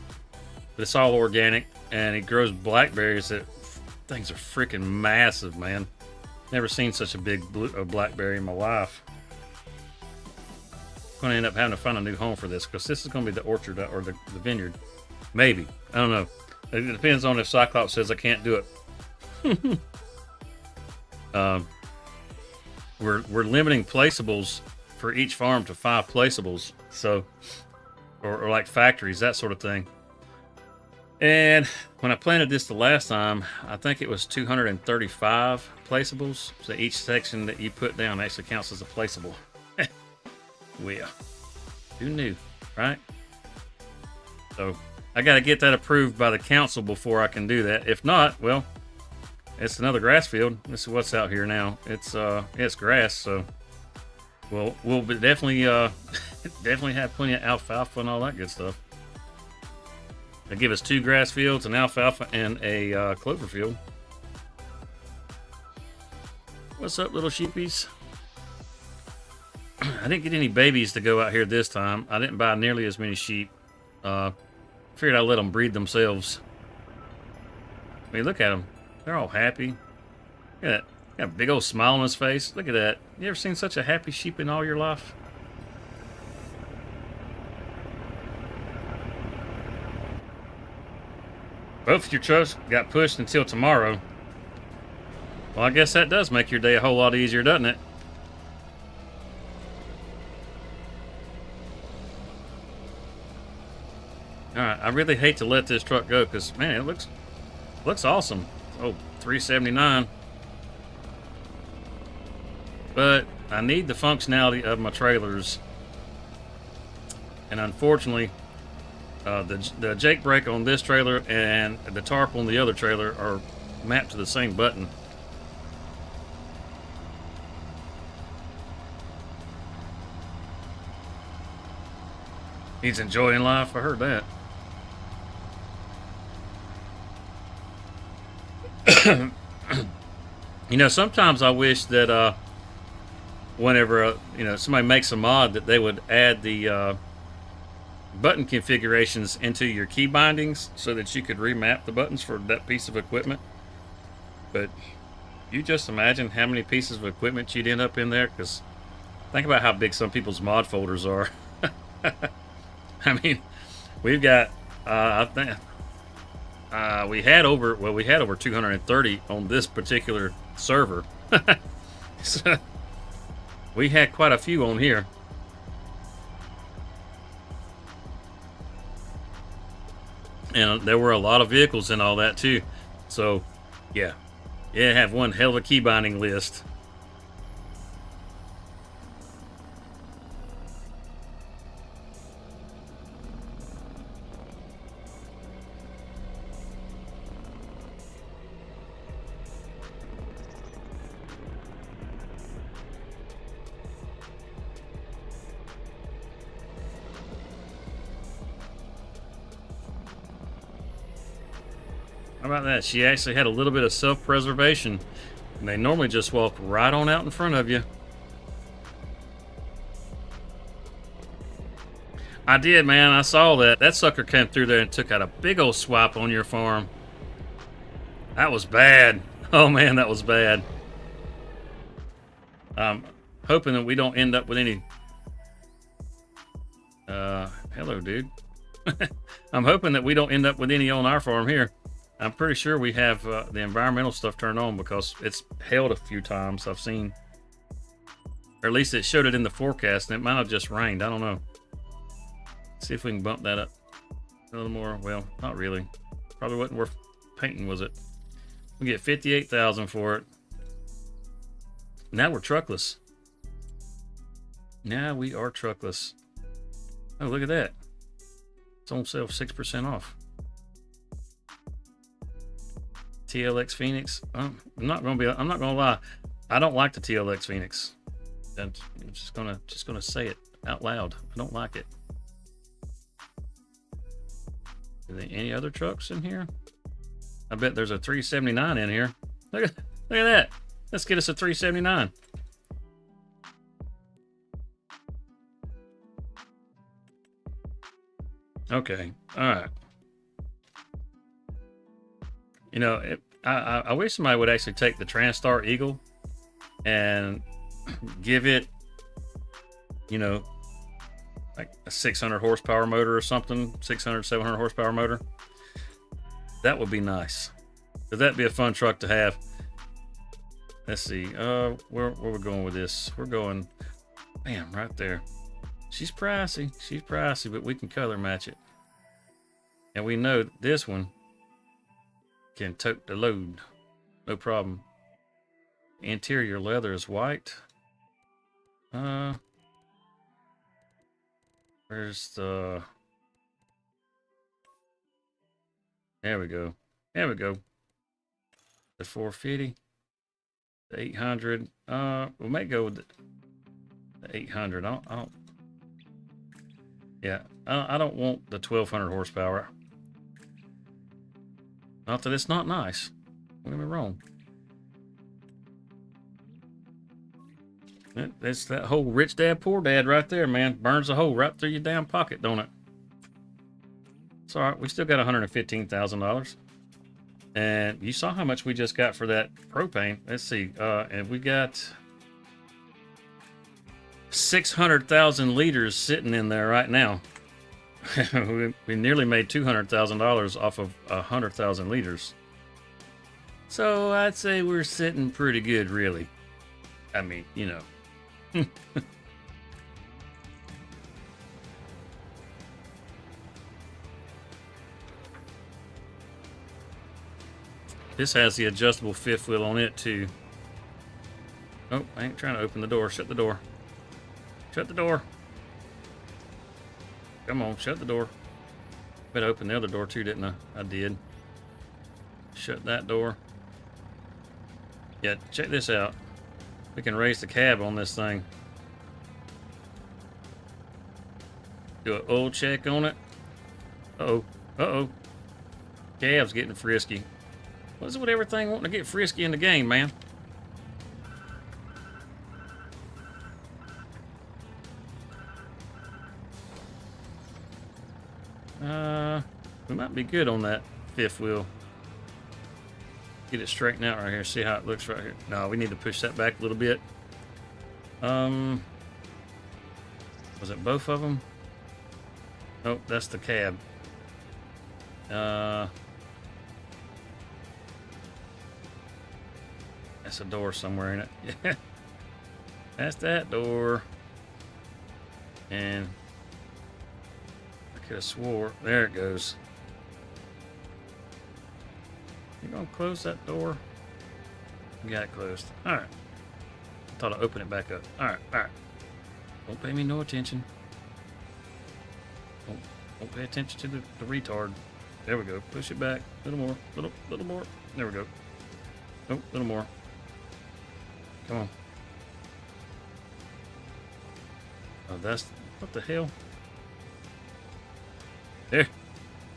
But it's all organic, and he grows blackberries that things are freaking massive, man. Never seen such a big blackberry in my life. I'm going to end up having to find a new home for this, because this is going to be the orchard or the vineyard. Maybe. I don't know. It depends on if Cyclops says I can't do it. We're limiting placeables for each farm to 5 placeables. So, or like factories, that sort of thing. And when I planted this the last time, I think it was 235 placeables. So each section that you put down actually counts as a placeable. Well, who knew, right? So I got to get that approved by the council before I can do that. If not, well, it's another grass field. This is what's out here now. It's grass, so we'll be definitely definitely have plenty of alfalfa and all that good stuff. They give us 2 grass fields, an alfalfa, and a clover field. What's up, little sheepies? I didn't get any babies to go out here this time. I didn't buy nearly as many sheep. Figured I'd let them breed themselves. I mean, look at them. They're all happy. Look at that. Got a big old smile on his face. Look at that. You ever seen such a happy sheep in all your life? Both your trucks got pushed until tomorrow. Well, I guess that does make your day a whole lot easier, doesn't it? Alright, I really hate to let this truck go because, man, it looks awesome. Oh, 379. But I need the functionality of my trailers. And unfortunately, the Jake brake on this trailer and the tarp on the other trailer are mapped to the same button. He's enjoying life. I heard that. You know, sometimes I wish that whenever somebody makes a mod, that they would add the button configurations into your key bindings so that you could remap the buttons for that piece of equipment. But you just imagine how many pieces of equipment you'd end up in there, because think about how big some people's mod folders are. I mean, we've got I think we had over 230 on this particular server. So we had quite a few on here. And there were a lot of vehicles and all that too. So yeah, have one hell of a key binding list. How about that? She actually had a little bit of self-preservation. And they normally just walk right on out in front of you. I did, man. I saw that. That sucker came through there and took out a big old swipe on your farm. That was bad. Oh, man, that was bad. Hoping that we don't end up with any... hello, dude. I'm hoping that we don't end up with any on our farm here. I'm pretty sure we have the environmental stuff turned on because it's hailed a few times I've seen. Or at least it showed it in the forecast, and it might have just rained. I don't know. See if we can bump that up a little more. Well, not really. Probably wasn't worth painting, was it? We get 58,000 for it. Now we're truckless. Now we are truckless. Oh, look at that. It's on sale 6% off. TLX Phoenix. I'm not gonna lie. I don't like the TLX Phoenix. I'm just gonna say it out loud. I don't like it. Are there any other trucks in here? I bet there's a 379 in here. Look at that. Let's get us a 379. Okay. All right. You know, I wish somebody would actually take the TranStar Eagle and give it, you know, like a 600 horsepower motor or something, 600, 700 horsepower motor. That would be nice. But that'd be a fun truck to have. Let's see. Where we're going with this? We're going, bam, right there. She's pricey. She's pricey, but we can color match it. And we know that this one can tote the load. No problem. Interior leather is white. Where's the... There we go. There we go. The 450. The 800. We may go with the 800. I don't. Yeah, I don't want the 1200 horsepower. Not that it's not nice. Don't get me wrong. That's that whole rich dad, poor dad right there, man. Burns a hole right through your damn pocket, don't it? It's all right. We still got $115,000. And you saw how much we just got for that propane. Let's see. And we got 600,000 liters sitting in there right now. we nearly made $200,000 off of 100,000 liters. So I'd say we're sitting pretty good, really. I mean, you know. This has the adjustable fifth wheel on it too. Oh, I ain't trying to open the door. Shut the door. Shut the door. Come on, shut the door. Better open the other door too, didn't I? I did. Shut that door. Yeah, check this out. We can raise the cab on this thing. Do an oil check on it. Uh-oh. Uh-oh. Cab's getting frisky. What's it with everything wanting to get frisky in the game, man? We might be good on that fifth wheel. Get it straightened out right here. See how it looks right here. No, we need to push that back a little bit. Was it both of them? Oh, that's the cab. That's a door somewhere in it. Yeah. That's that door. And I could have swore. There it goes. You gonna close that door? You got it closed. Alright. I thought I'd open it back up. Alright, alright. Don't pay me no attention. Don't pay attention to the retard. There we go. Push it back. A little more. Little more. There we go. Oh, a little more. Come on. Oh, that's... What the hell? There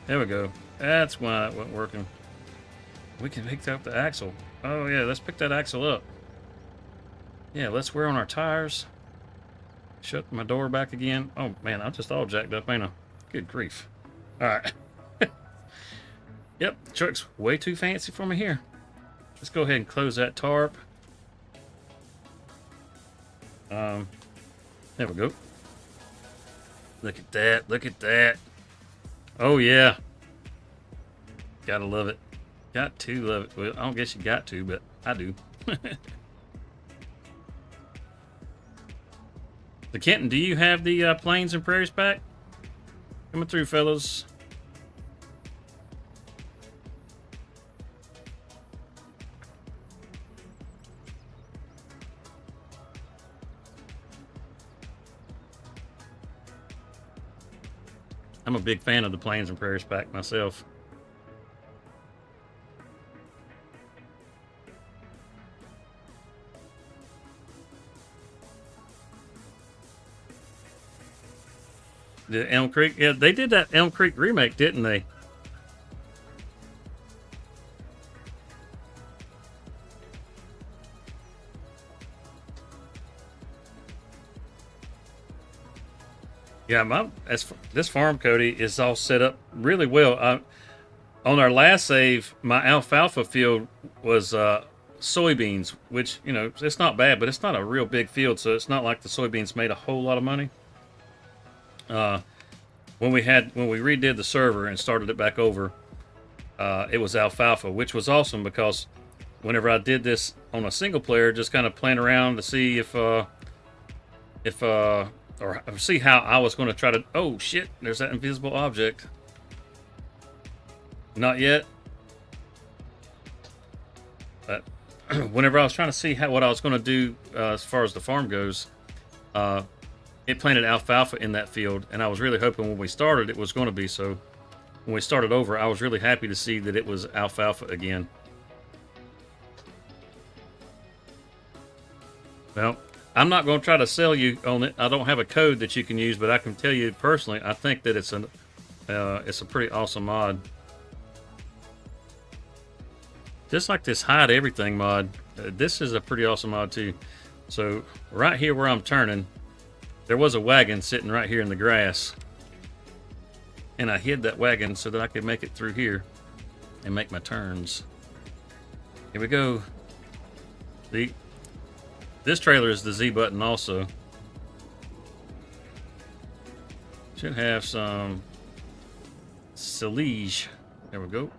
we go. That's why it wasn't working. We can pick up the axle. Oh, yeah, let's pick that axle up. Yeah, let's wear on our tires. Shut my door back again. Oh, man, I'm just all jacked up, ain't I? Good grief. All right. Yep, the truck's way too fancy for me here. Let's go ahead and close that tarp. There we go. Look at that. Look at that. Oh, yeah. Gotta love it. Got to love it. Well, I don't guess you got to, but I do. The Kenton, do you have the Plains and Prairies pack? Coming through, fellas. I'm a big fan of the Plains and Prairies pack myself. The Elm Creek, yeah, they did that Elm Creek remake, didn't they? Yeah, this farm, Cody, is all set up really well. On our last save, my alfalfa field was soybeans, which, you know, it's not bad, but it's not a real big field, so it's not like the soybeans made a whole lot of money. When we redid the server and started it back over, it was alfalfa, which was awesome because whenever I did this on a single player, just kind of playing around to see or see how I was going to try to... Oh, shit, there's that invisible object. Not yet. But whenever I was trying to see what I was going to do as far as the farm goes, it planted alfalfa in that field, and I was really hoping when we started it was going to be so when we started over, I was really happy to see that it was alfalfa again. Well, I'm not going to try to sell you on it. I don't have a code that you can use, but I can tell you personally, I think that it's a pretty awesome mod. Just like this hide everything mod, this is a pretty awesome mod too. So right here where I'm turning, there was a wagon sitting right here in the grass. And I hid that wagon so that I could make it through here and make my turns. Here we go. This trailer is the Z button also. Should have some silage. There we go.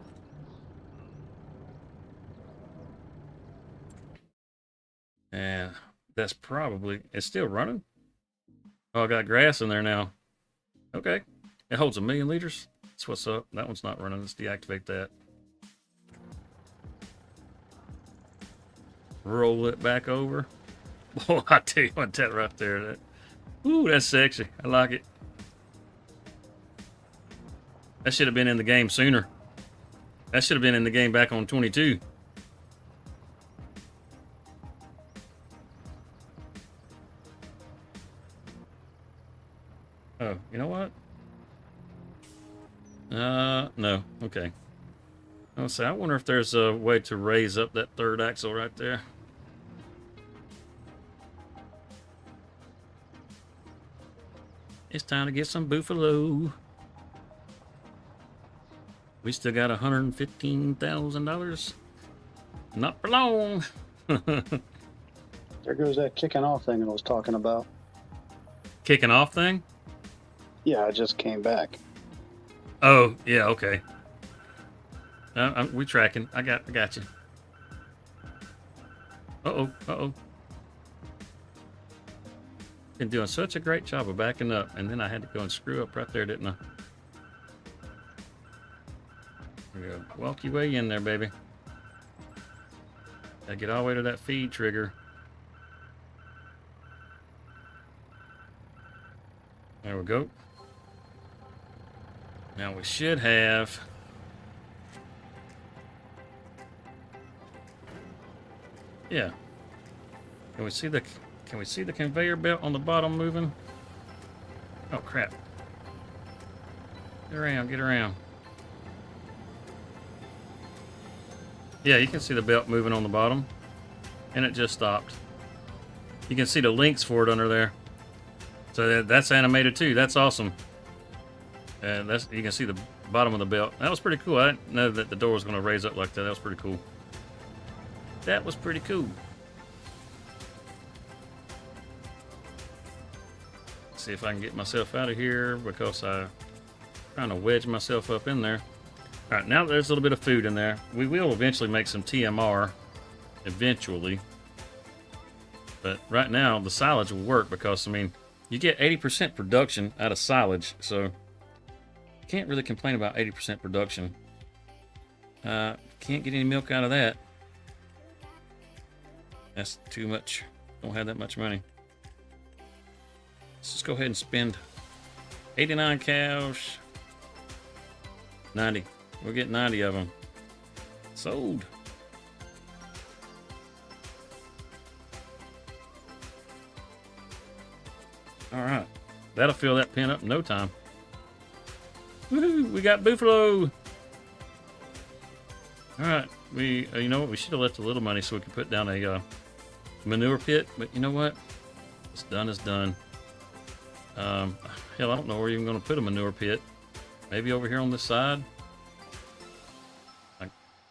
And that's probably, it's still running. Oh, I got grass in there now. Okay. It holds 1 million liters. That's what's up. That one's not running. Let's deactivate that. Roll it back over. Boy, I tell you what, that right there. Ooh, that's sexy. I like it. That should have been in the game sooner. That should have been in the game back on 22. Oh, you know what? No. Okay. I'll say, I wonder if there's a way to raise up that third axle right there. It's time to get some buffalo. We still got $115,000. Not for long. There goes that kicking off thing I was talking about. Kicking off thing? Yeah, I just came back. Oh, yeah, okay. We tracking. I got you. Uh-oh. Been doing such a great job of backing up, and then I had to go and screw up right there, didn't I? There we go. Walk your way in there, baby. Gotta get all the way to that feed trigger. There we go. Now we should have... Yeah. Can we see the conveyor belt on the bottom moving? Oh crap. Get around. Yeah, you can see the belt moving on the bottom. And it just stopped. You can see the links for it under there. So that's animated too. That's awesome. And you can see the bottom of the belt. That was pretty cool. I didn't know that the door was going to raise up like that. That was pretty cool. That was pretty cool. Let's see if I can get myself out of here because I'm trying to wedge myself up in there. All right, now there's a little bit of food in there. We will eventually make some TMR. Eventually. But right now, the silage will work because, I mean, you get 80% production out of silage, so can't really complain about 80% production. Can't get any milk out of that. That's too much. Don't have that much money. Let's just go ahead and spend 89 cows. 90. We'll get 90 of them. Sold. All right. That'll fill that pen up in no time. Woohoo! We got buffalo. All right. You know what? We should have left a little money so we could put down a manure pit. But you know what? What's done is done. Hell, I don't know where you're even going to put a manure pit. Maybe over here on this side.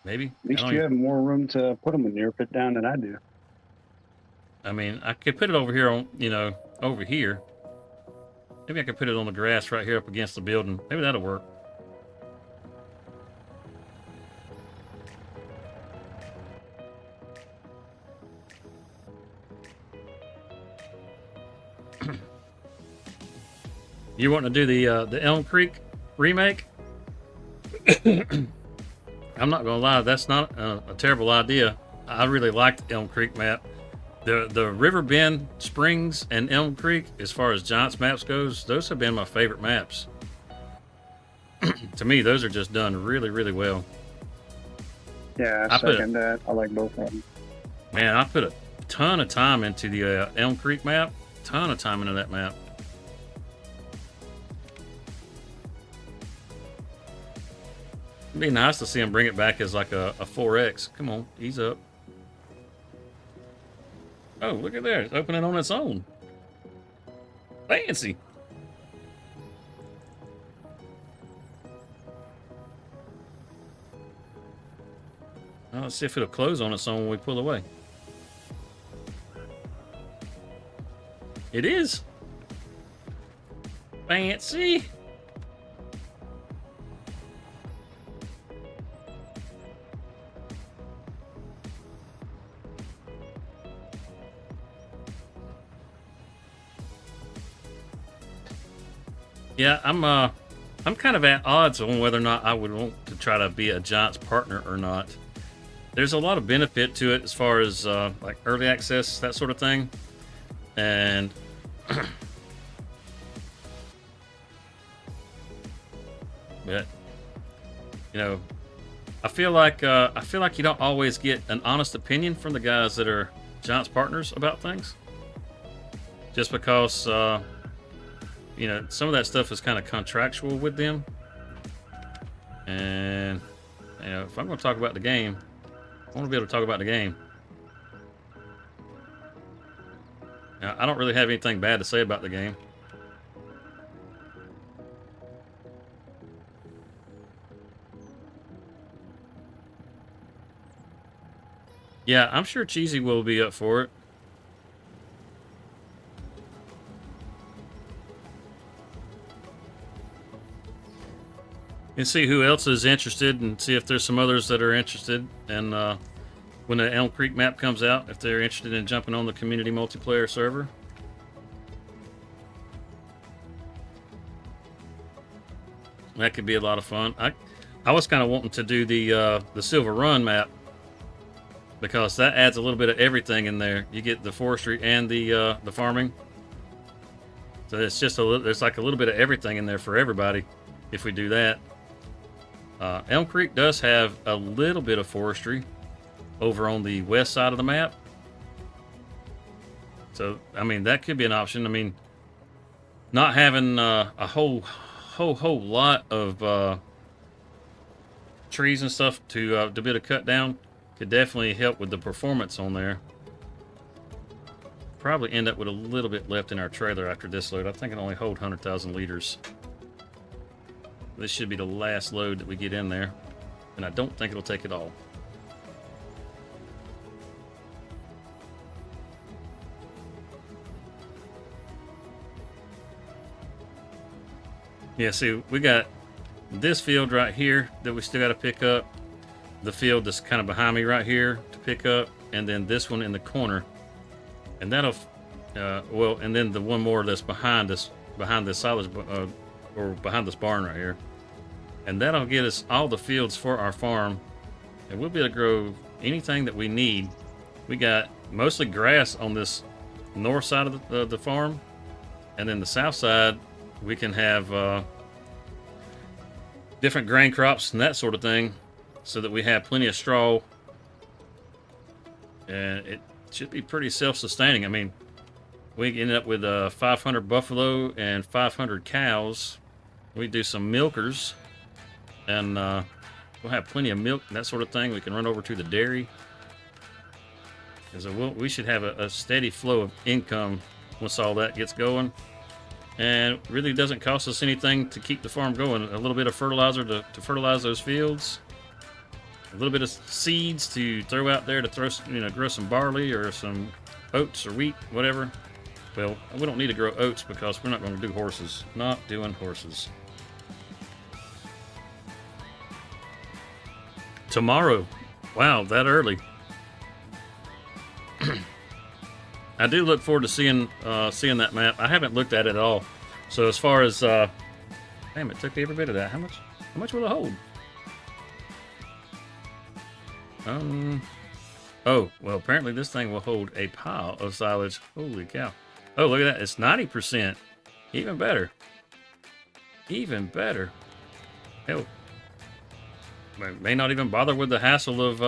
Maybe. At least you have more room to put a manure pit down than I do. I mean, I could put it over here on, over here. Maybe I could put it on the grass right here up against the building. Maybe that'll work. You want to do the Elm Creek remake? I'm not gonna lie, that's not a terrible idea. I really liked the Elm Creek map. The River Bend Springs and Elm Creek, as far as Giants maps goes, those have been my favorite maps. To me, those are just done really, really well. Yeah, I second that. I like both of them. Man, I put a ton of time into the Elm Creek map. Ton of time into that map. It'd be nice to see him bring it back as like a 4X. Come on, ease up. Oh, look at there. It's opening on its own. Fancy. Well, let's see if it'll close on its own when we pull away. It is. Fancy. Yeah, I'm kind of at odds on whether or not I would want to try to be a Giants partner or not. There's a lot of benefit to it as far as like early access, that sort of thing, and but you know, I feel like you don't always get an honest opinion from the guys that are Giants partners about things, just because. You know, some of that stuff is kind of contractual with them. And, you know, if I'm going to talk about the game, I want to be able to talk about the game. Now, I don't really have anything bad to say about the game. Yeah, I'm sure Cheesy will be up for it. And see who else is interested, and see if there's some others that are interested. And when the Elm Creek map comes out, if they're interested in jumping on the community multiplayer server. That could be a lot of fun. I was kind of wanting to do the Silver Run map, because that adds a little bit of everything in there. You get the forestry and the farming. So it's just there's like a little bit of everything in there for everybody if we do that. Elm Creek does have a little bit of forestry over on the west side of the map. So, I mean, that could be an option. I mean, not having a whole lot of trees and stuff to be able to cut down could definitely help with the performance on there. Probably end up with a little bit left in our trailer after this load. I think it only holds 100,000 liters. This should be the last load that we get in there, and I don't think it'll take it all. Yeah, see, we got this field right here that we still got to pick up, the field that's kind of behind me right here to pick up, and then this one in the corner, and that'll, well, and then the one more that's behind this silage, or behind this barn right here. And that'll get us all the fields for our farm, and we'll be able to grow anything that we need. We got mostly grass on this north side of the farm, and then the south side we can have different grain crops and that sort of thing, so that we have plenty of straw, and it should be pretty self-sustaining. I mean, we ended up with 500 buffalo and 500 cows. We do some milkers, and we'll have plenty of milk and that sort of thing. We can run over to the dairy. We should have a steady flow of income once all that gets going. And it really doesn't cost us anything to keep the farm going. A little bit of fertilizer to fertilize those fields. A little bit of seeds to throw out there to grow some barley or some oats or wheat, whatever. Well, we don't need to grow oats because we're not going to do horses. Not doing horses. Tomorrow. Wow, that early. I do look forward to seeing that map. I haven't looked at it at all. So as far as damn, it took every bit of that. How much will it hold? Oh, well, apparently this thing will hold a pile of silage. Holy cow. Oh, look at that. It's 90%. Even better. Even better. Hell, may not even bother with the hassle of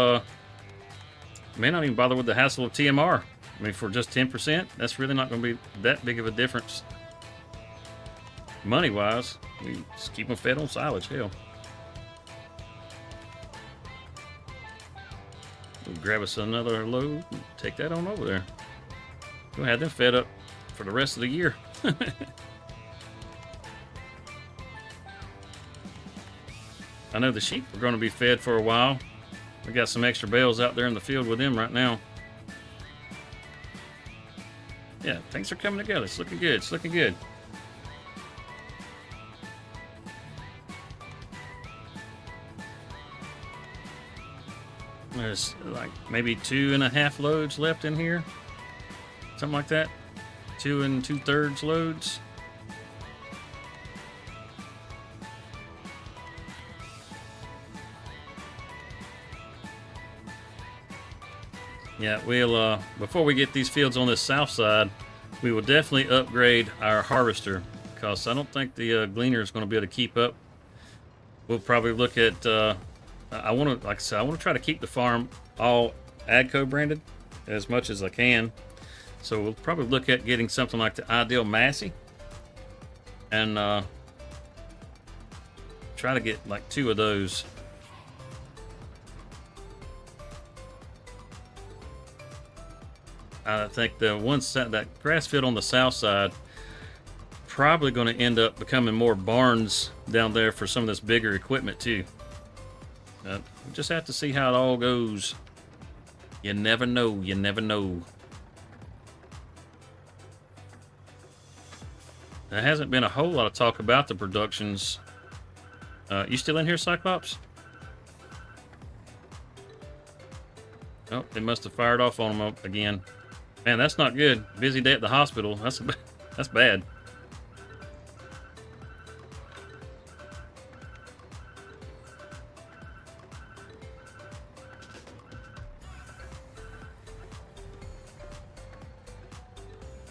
TMR. I mean, for just 10%, that's really not going to be that big of a difference money-wise. We just keep them fed on silage. Hell, we'll grab us another load and take that on over there. We'll have them fed up for the rest of the year. I know the sheep are going to be fed for a while. We got some extra bales out there in the field with them right now. Yeah, things are coming together. It's looking good. It's looking good. There's like maybe 2.5 loads left in here. Something like that. 2 2/3 loads. Yeah, we'll, before we get these fields on this south side, we will definitely upgrade our harvester, because I don't think the gleaner is going to be able to keep up. We'll probably look at, I want to, like I said, I want to try to keep the farm all AGCO branded as much as I can. So we'll probably look at getting something like the Ideal Massey, and try to get like 2 of those. I think the that grass field on the south side probably going to end up becoming more barns down there for some of this bigger equipment too. We just have to see how it all goes. You never know. You never know. There hasn't been a whole lot of talk about the productions. You still in here, Cyclops? Oh, they must have fired off on them again. Man, that's not good. Busy day at the hospital. That's bad.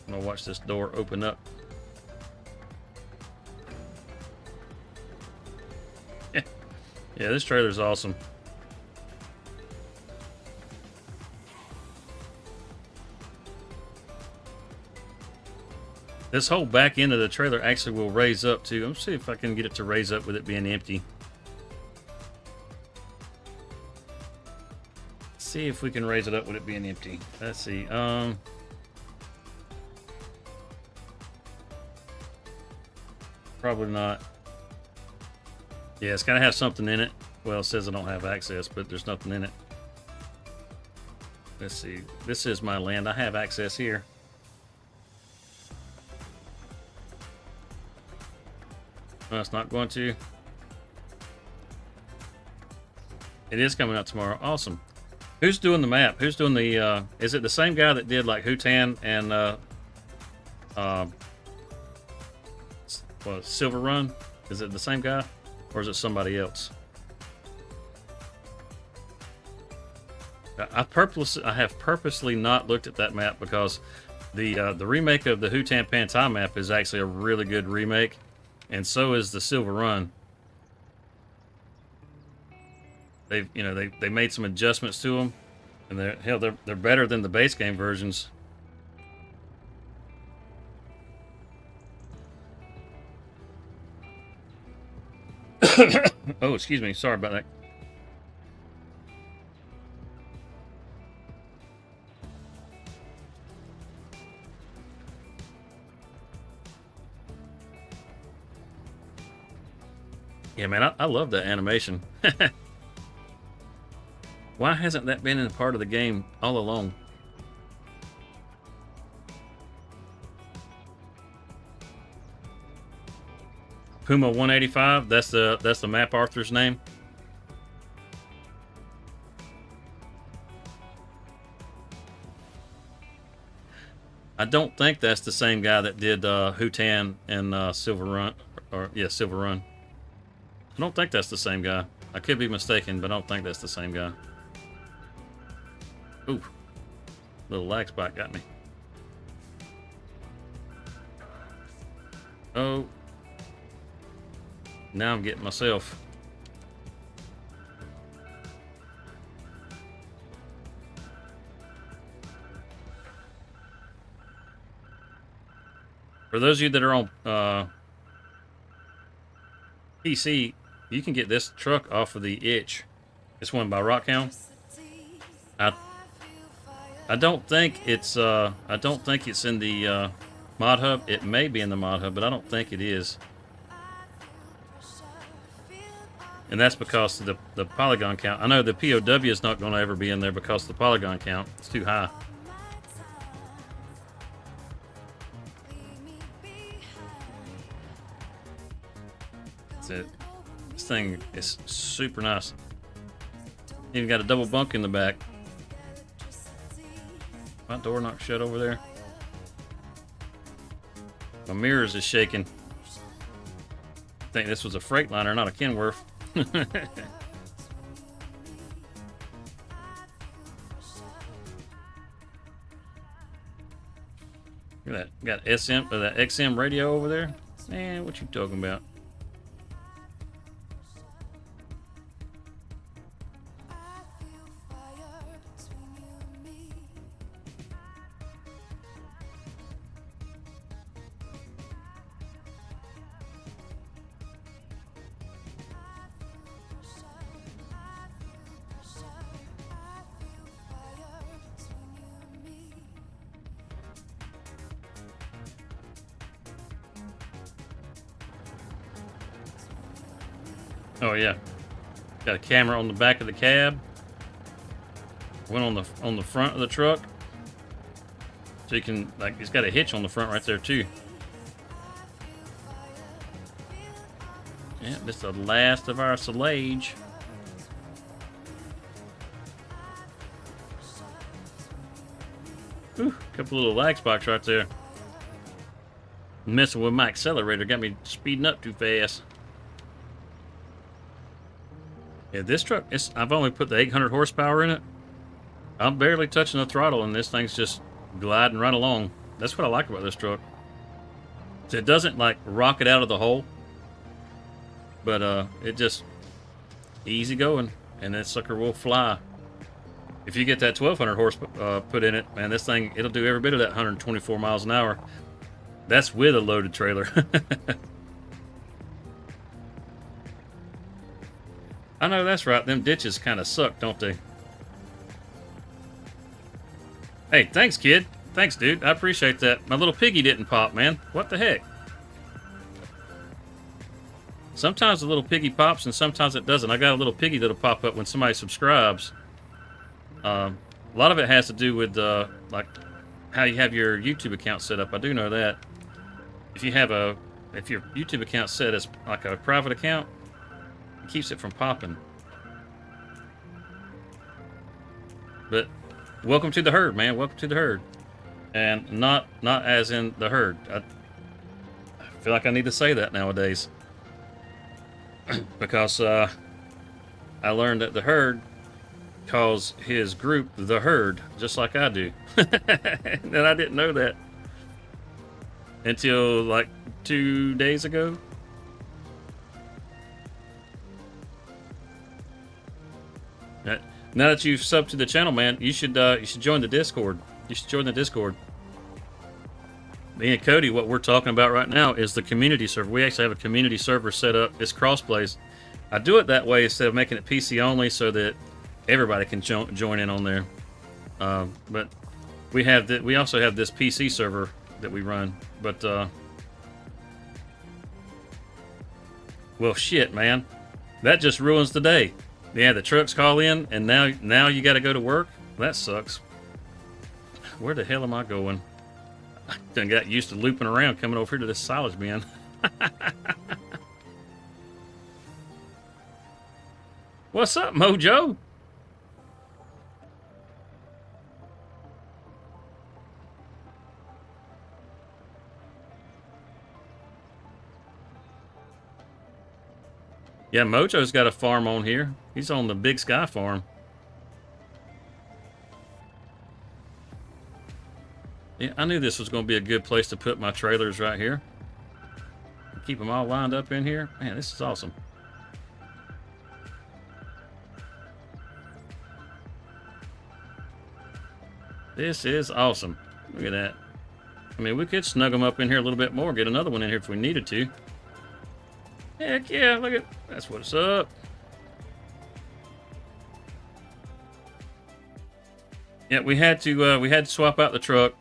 I'm gonna watch this door open up. Yeah, this trailer's awesome. This whole back end of the trailer actually will raise up too. Let's see if I can get it to raise up with it being empty. See if we can raise it up with it being empty. Let's see. Probably not. Yeah, it's gotta have something in it. Well, it says I don't have access, but there's nothing in it. Let's see. This is my land. I have access here. No, it's not going to. It is coming out tomorrow. Awesome. Who's doing the map? Who's doing the, is it the same guy that did like Hutan and, Silver Run? Is it the same guy? Or is it somebody else? I have purposely not looked at that map because the remake of the Hutan Pantai map is actually a really good remake. And so is the Silver Run. They've, you know, they made some adjustments to them, and they're better than the base game versions. Oh, excuse me. Sorry about that. Yeah, man, I love that animation. Why hasn't that been in a part of the game all along? Puma 185, that's the map author's name. I don't think that's the same guy that did Hutan and Silver Run, or yeah, Silver Run. I don't think that's the same guy. I could be mistaken, but I don't think that's the same guy. Ooh, little lag spot got me. Oh, now I'm getting myself. For those of you that are on PC, you can get this truck off of the Itch. This one by Rockhound. I don't think it's in the mod hub. It may be in the mod hub, but I don't think it is. And that's because of the polygon count. I know the POW is not going to ever be in there because of the polygon count. It's too high. That's it. This thing is super nice. Even got a double bunk in the back. My door not shut over there. My mirrors is shaking. I think this was a Freightliner, not a Kenworth. Look at that. Got that XM radio over there. Man, what you talking about? Oh yeah, got a camera on the back of the cab. One on the front of the truck, so you can it's got a hitch on the front right there too. Yeah, this is the last of our silage. Ooh, couple little lag spots right there. Messing with my accelerator got me speeding up too fast. Yeah, this truck, I've only put the 800 horsepower in it. I'm barely touching the throttle and this thing's just gliding right along. That's what I like about this truck. It doesn't like rocket out of the hole, but it just easy going, and that sucker will fly. If you get that 1200 horse put in it, man, this thing, it'll do every bit of that 124 miles an hour. That's with a loaded trailer. I know that's right. Them ditches kind of suck, don't they? Hey, thanks, kid. Thanks, dude. I appreciate that. My little piggy didn't pop, man. What the heck? Sometimes the little piggy pops and sometimes it doesn't. I got a little piggy that'll pop up when somebody subscribes. A lot of it has to do with like how you have your YouTube account set up. I do know that. If your YouTube account set as like a private account, keeps it from popping. But welcome to the herd, man. Welcome to the herd. And not as in the herd. I feel like I need to say that nowadays. Because I learned that the herd calls his group the herd, just like I do. And I didn't know that until like 2 days ago. Now that you've subbed to the channel, man, you should join the Discord. You should join the Discord. Me and Cody, what we're talking about right now is the community server. We actually have a community server set up. It's crossplays. I do it that way instead of making it PC only, so that everybody can join in on there. But we also have this PC server that we run. But well, shit, man, that just ruins the day. Yeah, the trucks call in, and now you got to go to work. That sucks. Where the hell am I going? I done got used to looping around coming over here to this silage bin. What's up, Mojo? Yeah, Mojo's got a farm on here. He's on the Big Sky farm. Yeah, I knew this was going to be a good place to put my trailers right here. Keep them all lined up in here. Man, this is awesome. This is awesome. Look at that. I mean, we could snug them up in here a little bit more, get another one in here if we needed to. Heck yeah, look at, that's what's up. Yeah, we had to swap out the truck,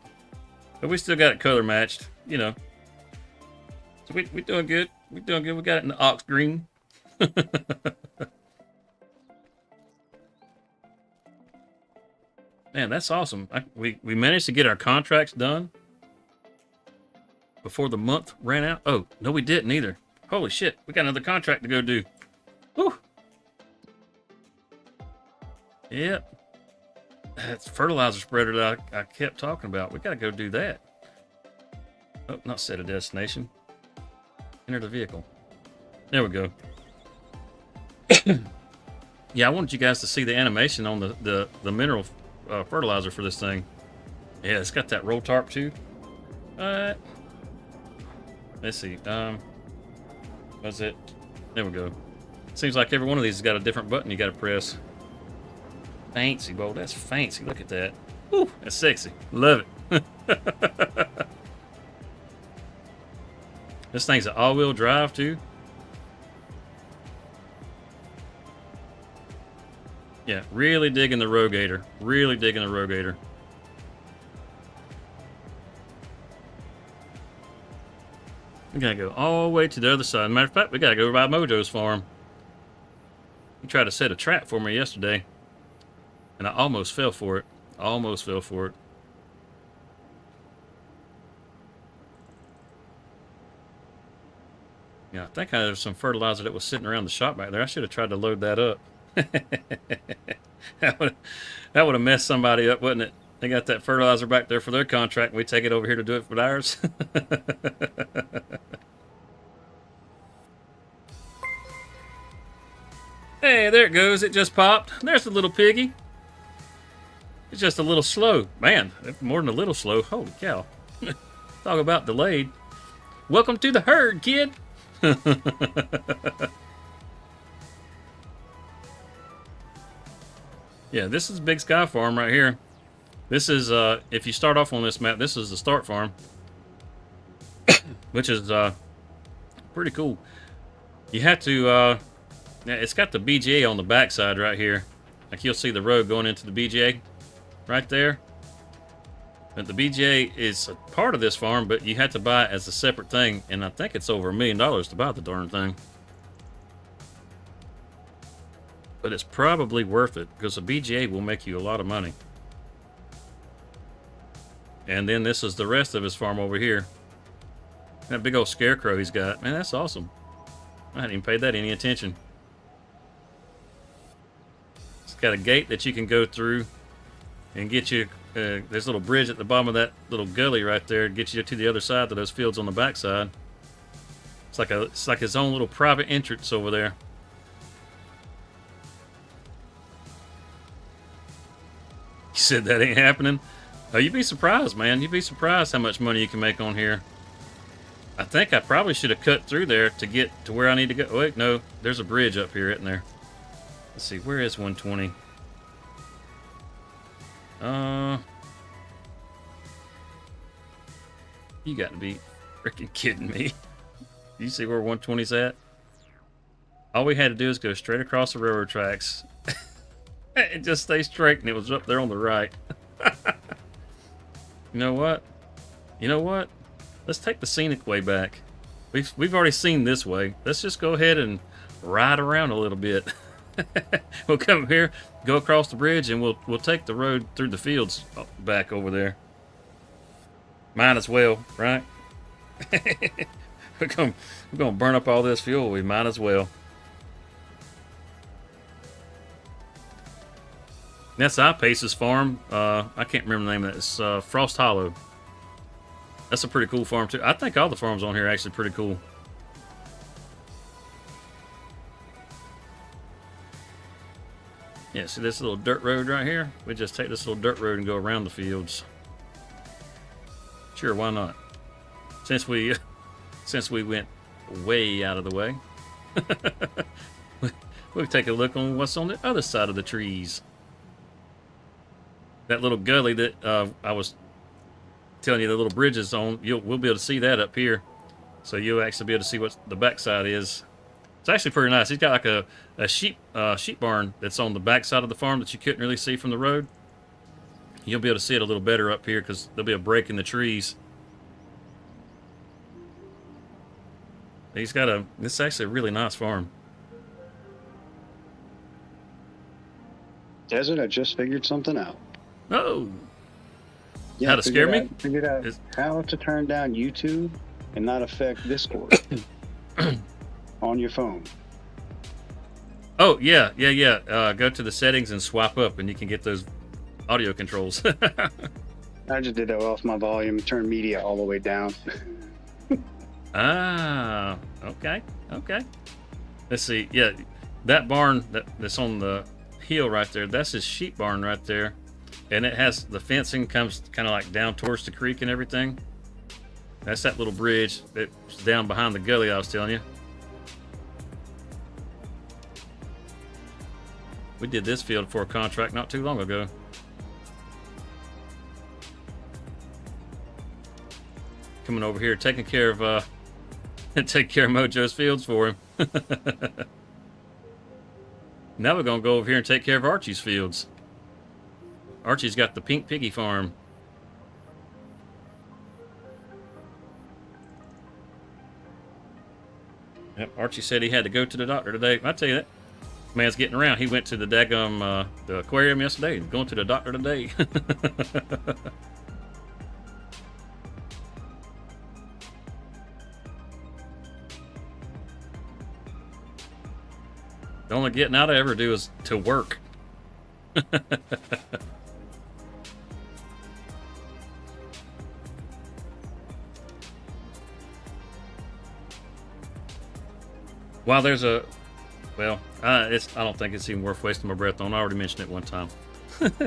but we still got it color matched, you know. So we doing good. We doing good. We got it in the ox green. Man, that's awesome. We managed to get our contracts done before the month ran out. Oh, no, we didn't either. Holy shit, we got another contract to go do. Woo! Yep. That's fertilizer spreader that I kept talking about. We got to go do that. Oh, not set a destination. Enter the vehicle. There we go. Yeah, I wanted you guys to see the animation on the mineral fertilizer for this thing. Yeah, it's got that roll tarp too. Let's see. What's it? There we go. Seems like every one of these has got a different button you got to press. Fancy, boy. That's fancy. Look at that. Woo, that's sexy. Love it. This thing's an all-wheel drive too. Yeah, really digging the Rogator. Really digging the Rogator. We gotta go all the way to the other side. Matter of fact, we gotta go by Mojo's farm. He tried to set a trap for me yesterday, and I almost fell for it. Almost fell for it. Yeah, I think there was some fertilizer that was sitting around the shop back there. I should have tried to load that up. That would have messed somebody up, wouldn't it? They got that fertilizer back there for their contract, and we take it over here to do it for ours. Hey, there it goes. It just popped. There's the little piggy. It's just a little slow. Man, more than a little slow. Holy cow. Talk about delayed. Welcome to the herd, kid. Yeah, this is Big Sky Farm right here. This is, if you start off on this map, this is the start farm. Which is, pretty cool. You have to, it's got the BGA on the backside right here. Like you'll see the road going into the BGA right there. But the BGA is a part of this farm, but you have to buy it as a separate thing. And I think it's over $1 million to buy the darn thing. But it's probably worth it because the BGA will make you a lot of money. And then this is the rest of his farm over here. That big old scarecrow he's got. Man, that's awesome. I hadn't even paid that any attention. It's got a gate that you can go through and get you. There's a little bridge at the bottom of that little gully right there to get you to the other side of those fields on the backside. It's like his own little private entrance over there. You said that ain't happening? Oh, you'd be surprised, man. You'd be surprised how much money you can make on here. I think I probably should have cut through there to get to where I need to go. Wait, no. There's a bridge up here, isn't there? Let's see. Where is 120? You got to be freaking kidding me. You see where 120's at? All we had to do is go straight across the railroad tracks. And just stay straight, and it was up there on the right. You know what? You know what? Let's take the scenic way back. We've already seen this way. Let's just go ahead and ride around a little bit. We'll come here, go across the bridge, and we'll take the road through the fields back over there. Might as well, right? We're gonna burn up all this fuel. We might as well. That's Ep6's farm. I can't remember the name of that. It's Frost Hollow. That's a pretty cool farm too. I think all the farms on here are actually pretty cool. Yeah, see this little dirt road right here? We just take this little dirt road and go around the fields. Sure, why not? Since we went way out of the way, we'll take a look on what's on the other side of the trees. That little gully that I was telling you the little bridges on, we'll be able to see that up here. So you'll actually be able to see what the backside is. It's actually pretty nice. He's got like a sheep barn that's on the backside of the farm that you couldn't really see from the road. You'll be able to see it a little better up here because there'll be a break in the trees. He's got this is actually a really nice farm. Desert, I just figured something out. Oh! Yeah, How to scare me? Figured out how to turn down YouTube and not affect Discord on your phone. Oh, yeah. Go to the settings and swipe up and you can get those audio controls. I just did that off my volume, turn media all the way down. Ah, okay. Let's see. Yeah, that barn that's on the hill right there, that's his sheep barn right there. And it has the fencing comes kind of like down towards the creek and everything. That's that little bridge that's down behind the gully I was telling you. We did this field for a contract not too long ago. Coming over here, taking care of Mojo's fields for him. Now we're gonna go over here and take care of Archie's fields. Archie's got the pink piggy farm. Yep, Archie said he had to go to the doctor today. I tell you that man's getting around. He went to the daggum the aquarium yesterday. He's going to the doctor today. The only getting out I ever do is to work. While there's I don't think it's even worth wasting my breath on. I already mentioned it one time. Let's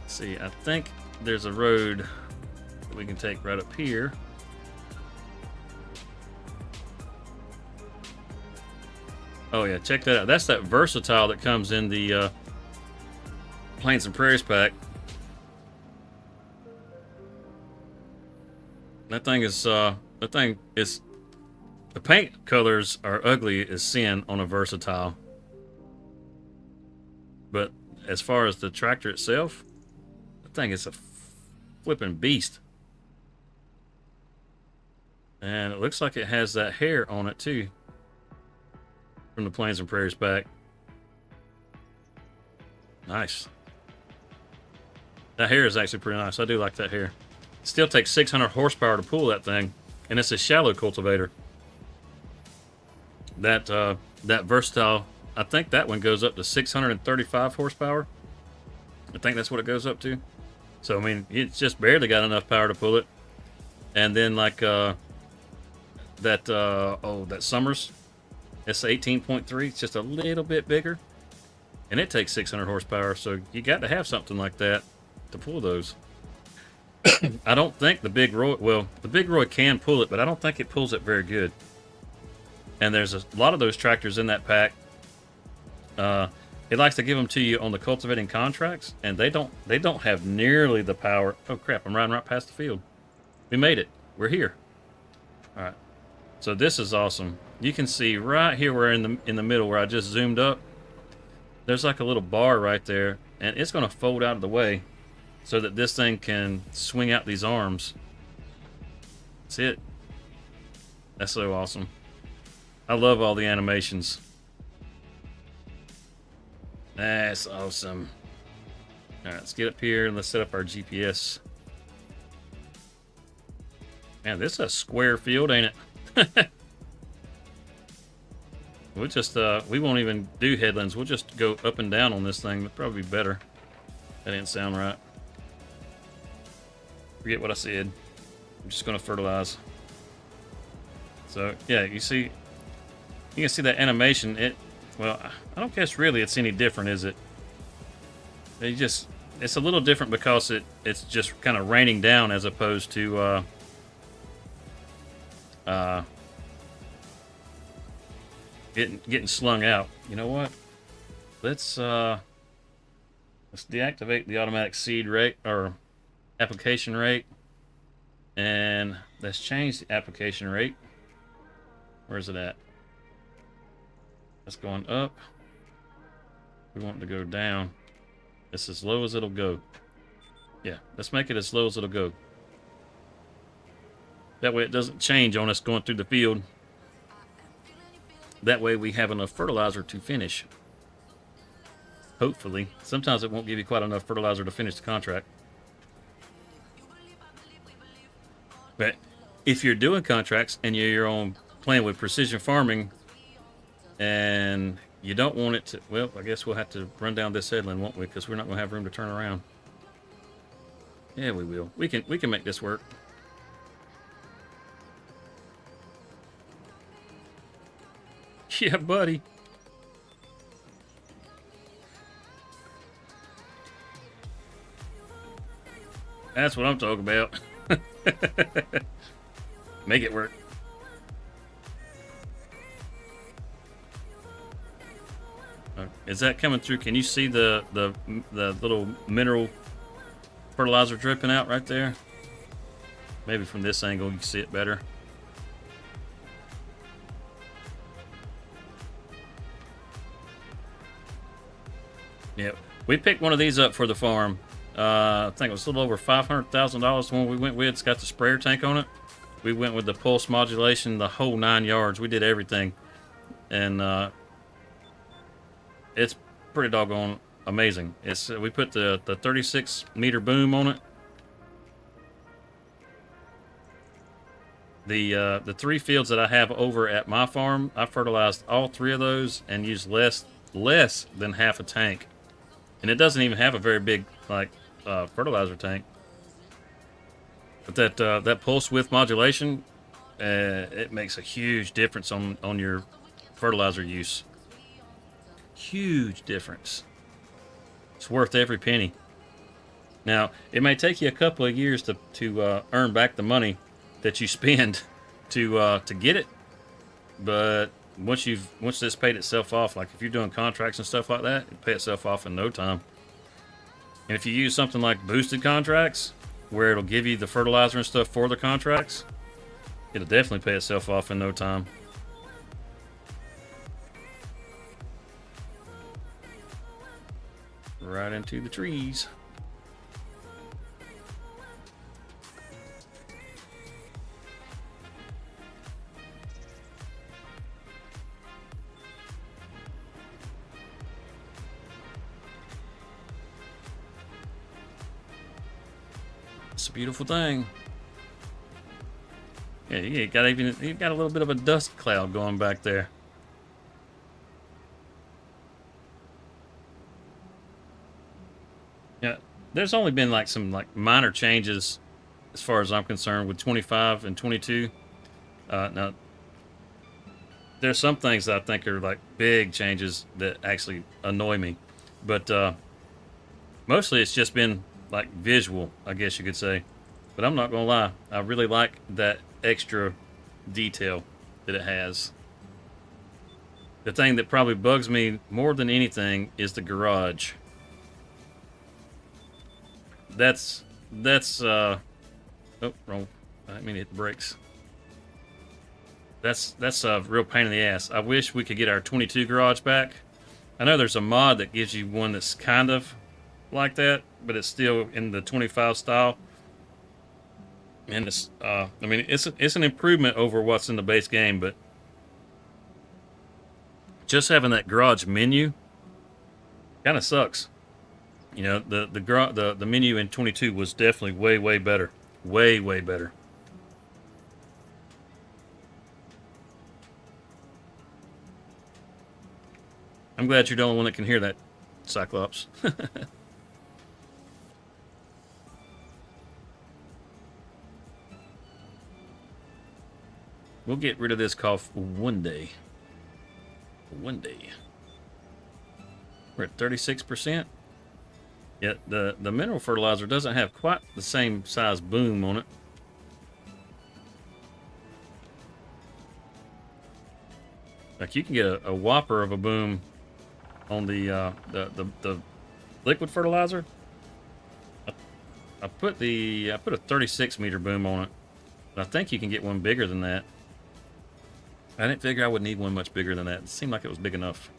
see, I think there's a road that we can take right up here. Oh yeah, check that out. That's that versatile that comes in the Plains and Prairies pack. That thing is the paint colors are ugly as sin on a versatile. But as far as the tractor itself, that thing is a flipping beast. And it looks like it has that hair on it too. From the Plains and Prairies pack. Nice. That hair is actually pretty nice. I do like that hair. It still takes 600 horsepower to pull that thing, and it's a shallow cultivator. That versatile, I think that one goes up to 635 horsepower. I think that's what it goes up to. So I mean, it's just barely got enough power to pull it. And then like that Summers. It's 18.3. It's just a little bit bigger. And it takes 600 horsepower. So you got to have something like that to pull those. I don't think the Big Roy... Well, the Big Roy can pull it, but I don't think it pulls it very good. And there's a lot of those tractors in that pack. It likes to give them to you on the cultivating contracts. And they don't have nearly the power... Oh, crap. I'm riding right past the field. We made it. We're here. All right. So this is awesome. You can see right here where in the middle where I just zoomed up, there's like a little bar right there, and it's going to fold out of the way so that this thing can swing out these arms. That's it. That's so awesome. I love all the animations. That's awesome. All right, let's get up here and let's set up our GPS. Man, this is a square field, ain't it? We'll just, we won't even do headlands. We'll just go up and down on this thing. That'd probably be better. That didn't sound right. Forget what I said. I'm just going to fertilize. So, yeah, you can see that animation. Well, I don't guess really it's any different, is it? It's a little different because it's just kind of raining down as opposed to, getting slung out. You know what? Let's Let's deactivate the automatic seed rate or application rate. And let's change the application rate. Where's it at? That's going up. We want it to go down. It's as low as it'll go. Yeah, let's make it as low as it'll go. That way it doesn't change on us going through the field. That way we have enough fertilizer to finish. Hopefully. Sometimes it won't give you quite enough fertilizer to finish the contract. But if you're doing contracts and you're on playing with precision farming and you don't want it to, well, I guess we'll have to run down this headland, won't we? Because we're not going to have room to turn around. Yeah, we will. We can make this work. Yeah, buddy. That's what I'm talking about. Make it work. Is that coming through? Can you see the little mineral fertilizer dripping out right there? Maybe from this angle you can see it better. Yep. We picked one of these up for the farm. I think it was a little over $500,000 the one we went with. It's got the sprayer tank on it. We went with the pulse modulation, the whole 9 yards. We did everything. And it's pretty doggone amazing. It's we put the 36 meter boom on it. The 3 fields that I have over at my farm, I fertilized all 3 of those and used less than half a tank. And it doesn't even have a very big fertilizer tank. But that pulse width modulation, it makes a huge difference on your fertilizer use. Huge difference. It's worth every penny. Now, it may take you a couple of years to earn back the money that you spend to get it, but once this paid itself off, like if you're doing contracts and stuff like that, it'll pay itself off in no time. And if you use something like boosted contracts, where it'll give you the fertilizer and stuff for the contracts, it'll definitely pay itself off in no time. Right into the trees. It's a beautiful thing. Yeah, you got a little bit of a dust cloud going back there. Yeah, there's only been some minor changes as far as I'm concerned with 25 and 22. Now there's some things that I think are big changes that actually annoy me, but mostly it's just been visual, I guess you could say. But I'm not gonna lie, I really like that extra detail that it has. The thing that probably bugs me more than anything is the garage. That's oh, wrong. I didn't mean to hit the brakes. That's a real pain in the ass. I wish we could get our 22 garage back. I know there's a mod that gives you one that's kind of like that, but it's still in the 25 style. And it's I mean it's an improvement over what's in the base game, but just having that garage menu kind of sucks. You know, the menu in 22 was definitely way better. Way better. I'm glad you're the only one that can hear that, Cyclops. We'll get rid of this cough one day. One day. We're at 36%. Yet the mineral fertilizer doesn't have quite the same size boom on it. Like you can get a whopper of a boom on the liquid fertilizer. I put a 36 meter boom on it, but I think you can get one bigger than that. I didn't figure I would need one much bigger than that. It seemed like it was big enough.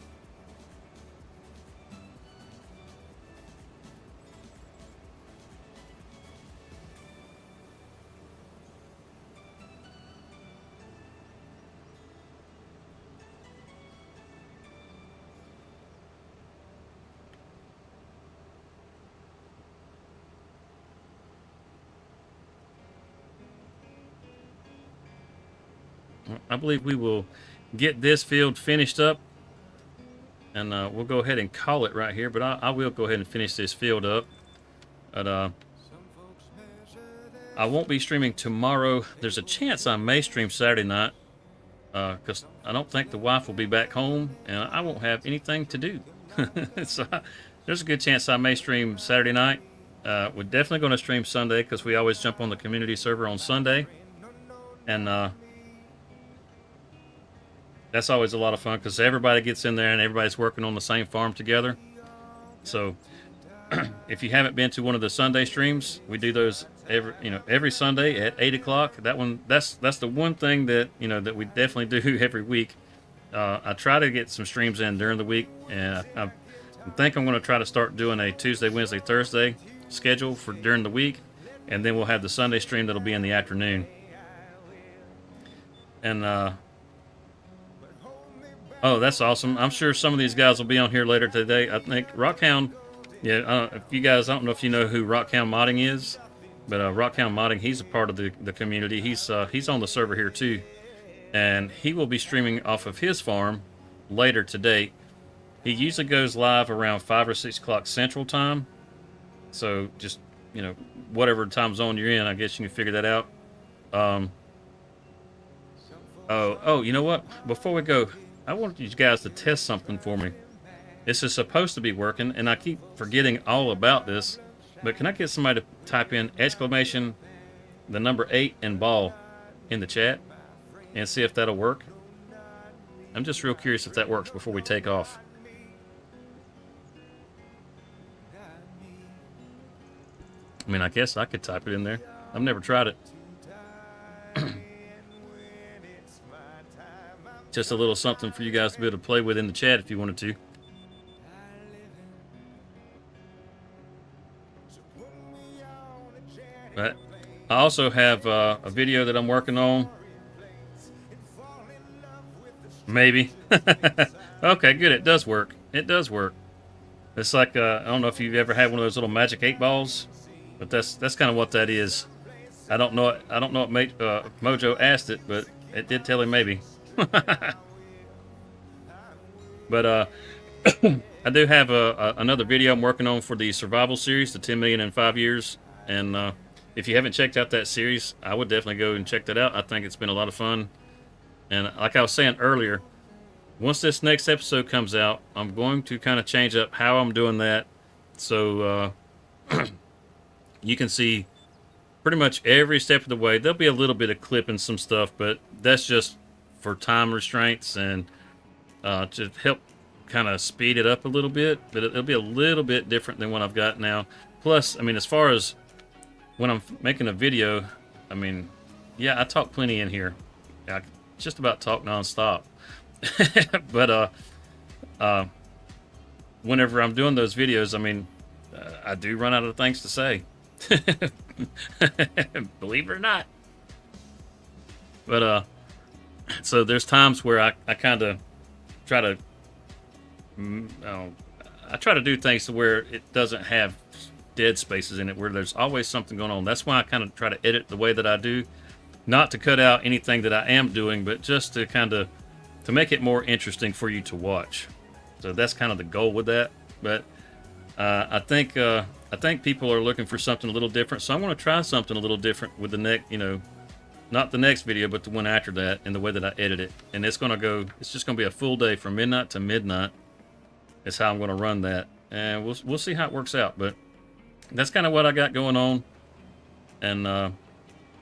I believe we will get this field finished up, and we'll go ahead and call it right here, but I will go ahead and finish this field up. But I won't be streaming tomorrow. There's a chance I may stream Saturday night, because I don't think the wife will be back home, and I won't have anything to do. So there's a good chance I may stream Saturday night. We're definitely going to stream Sunday, because we always jump on the community server on Sunday, and that's always a lot of fun because everybody gets in there and everybody's working on the same farm together. So if you haven't been to one of the Sunday streams, we do those every Sunday at 8 o'clock. That's the one thing that that we definitely do every week. I try to get some streams in during the week, and I think I'm going to try to start doing a Tuesday, Wednesday, Thursday schedule for during the week, and then we'll have the Sunday stream that'll be in the afternoon. And oh, that's awesome. I'm sure some of these guys will be on here later today. I think Rockhound, if you guys, I don't know if you know who Rockhound Modding is, but Rockhound Modding, he's a part of the community. He's on the server here too, and he will be streaming off of his farm later today. He usually goes live around 5 or 6 o'clock Central Time, so just, whatever time zone you're in, I guess you can figure that out. Oh, you know what? Before we go, I want you guys to test something for me. This is supposed to be working, and I keep forgetting all about this, but can I get somebody to type in exclamation, the number 8 and ball in the chat and see if that'll work? I'm just real curious if that works before we take off. I mean, I guess I could type it in there. I've never tried it. Just a little something for you guys to be able to play with in the chat if you wanted to. But I also have a video that I'm working on. Maybe. Okay, good. It does work. It does work. It's like I don't know if you've ever had one of those little magic 8 balls, but that's kind of what that is. I don't know. I don't know what Mojo asked it, but it did tell him maybe. But I do have another video I'm working on for the survival series, the 10 million in 5 years, and if you haven't checked out that series, I would definitely go and check that out. I think it's been a lot of fun, and like I was saying earlier, once this next episode comes out, I'm going to kind of change up how I'm doing that, so you can see pretty much every step of the way. There'll be a little bit of clipping some stuff, but that's just for time restraints and to help kind of speed it up a little bit, but it'll be a little bit different than what I've got now. Plus, I mean, as far as when I'm making a video, I mean, yeah, I talk plenty in here. I just about talk nonstop. But whenever I'm doing those videos, I mean, I do run out of things to say. Believe it or not. But so there's times where I kind of try to I try to do things to where it doesn't have dead spaces in it, where there's always something going on. That's why I kind of try to edit the way that I do, not to cut out anything that I am doing, but just to kind of to make it more interesting for you to watch. So that's kind of the goal with that. But I think people are looking for something a little different, so I'm going to try something a little different with the next, not the next video, but the one after that, and the way that I edit it. And it's just going to be a full day from midnight to midnight. That's how I'm going to run that, and we'll see how it works out. But that's kind of what I got going on. And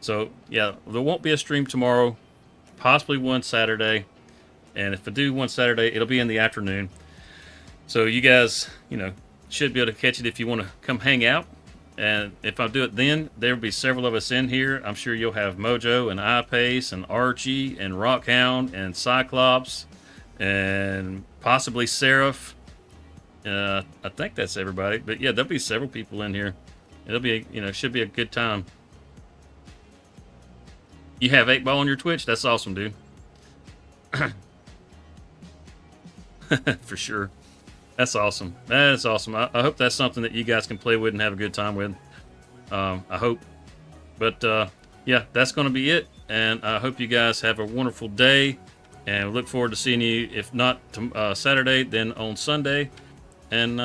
so yeah, there won't be a stream tomorrow, possibly one Saturday, and if I do one Saturday, it'll be in the afternoon. So you guys, should be able to catch it if you want to come hang out. And if I do it then, there'll be several of us in here. I'm sure you'll have Mojo and iPace and Archie and Rockhound and Cyclops and possibly Seraph. I think that's everybody. But yeah, there'll be several people in here. It'll be, should be a good time. You have 8-Ball on your Twitch? That's awesome, dude. For sure. That's awesome. That is awesome. I hope that's something that you guys can play with and have a good time with. I hope. But yeah, that's going to be it. And I hope you guys have a wonderful day. And we look forward to seeing you, if not Saturday, then on Sunday. And,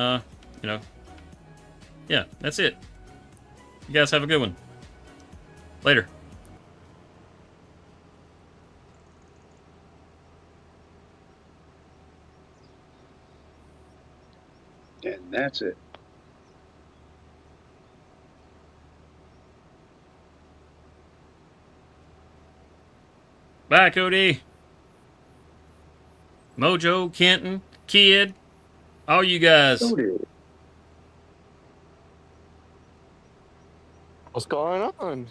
yeah, that's it. You guys have a good one. Later. And that's it. Bye, Cody. Mojo, Kenton, Kid, all you guys. What's going on?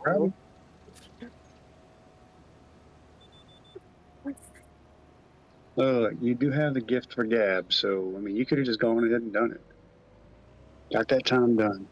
Probably. You do have the gift for Gab, so I mean, you could have just gone ahead and done it. Got that time done.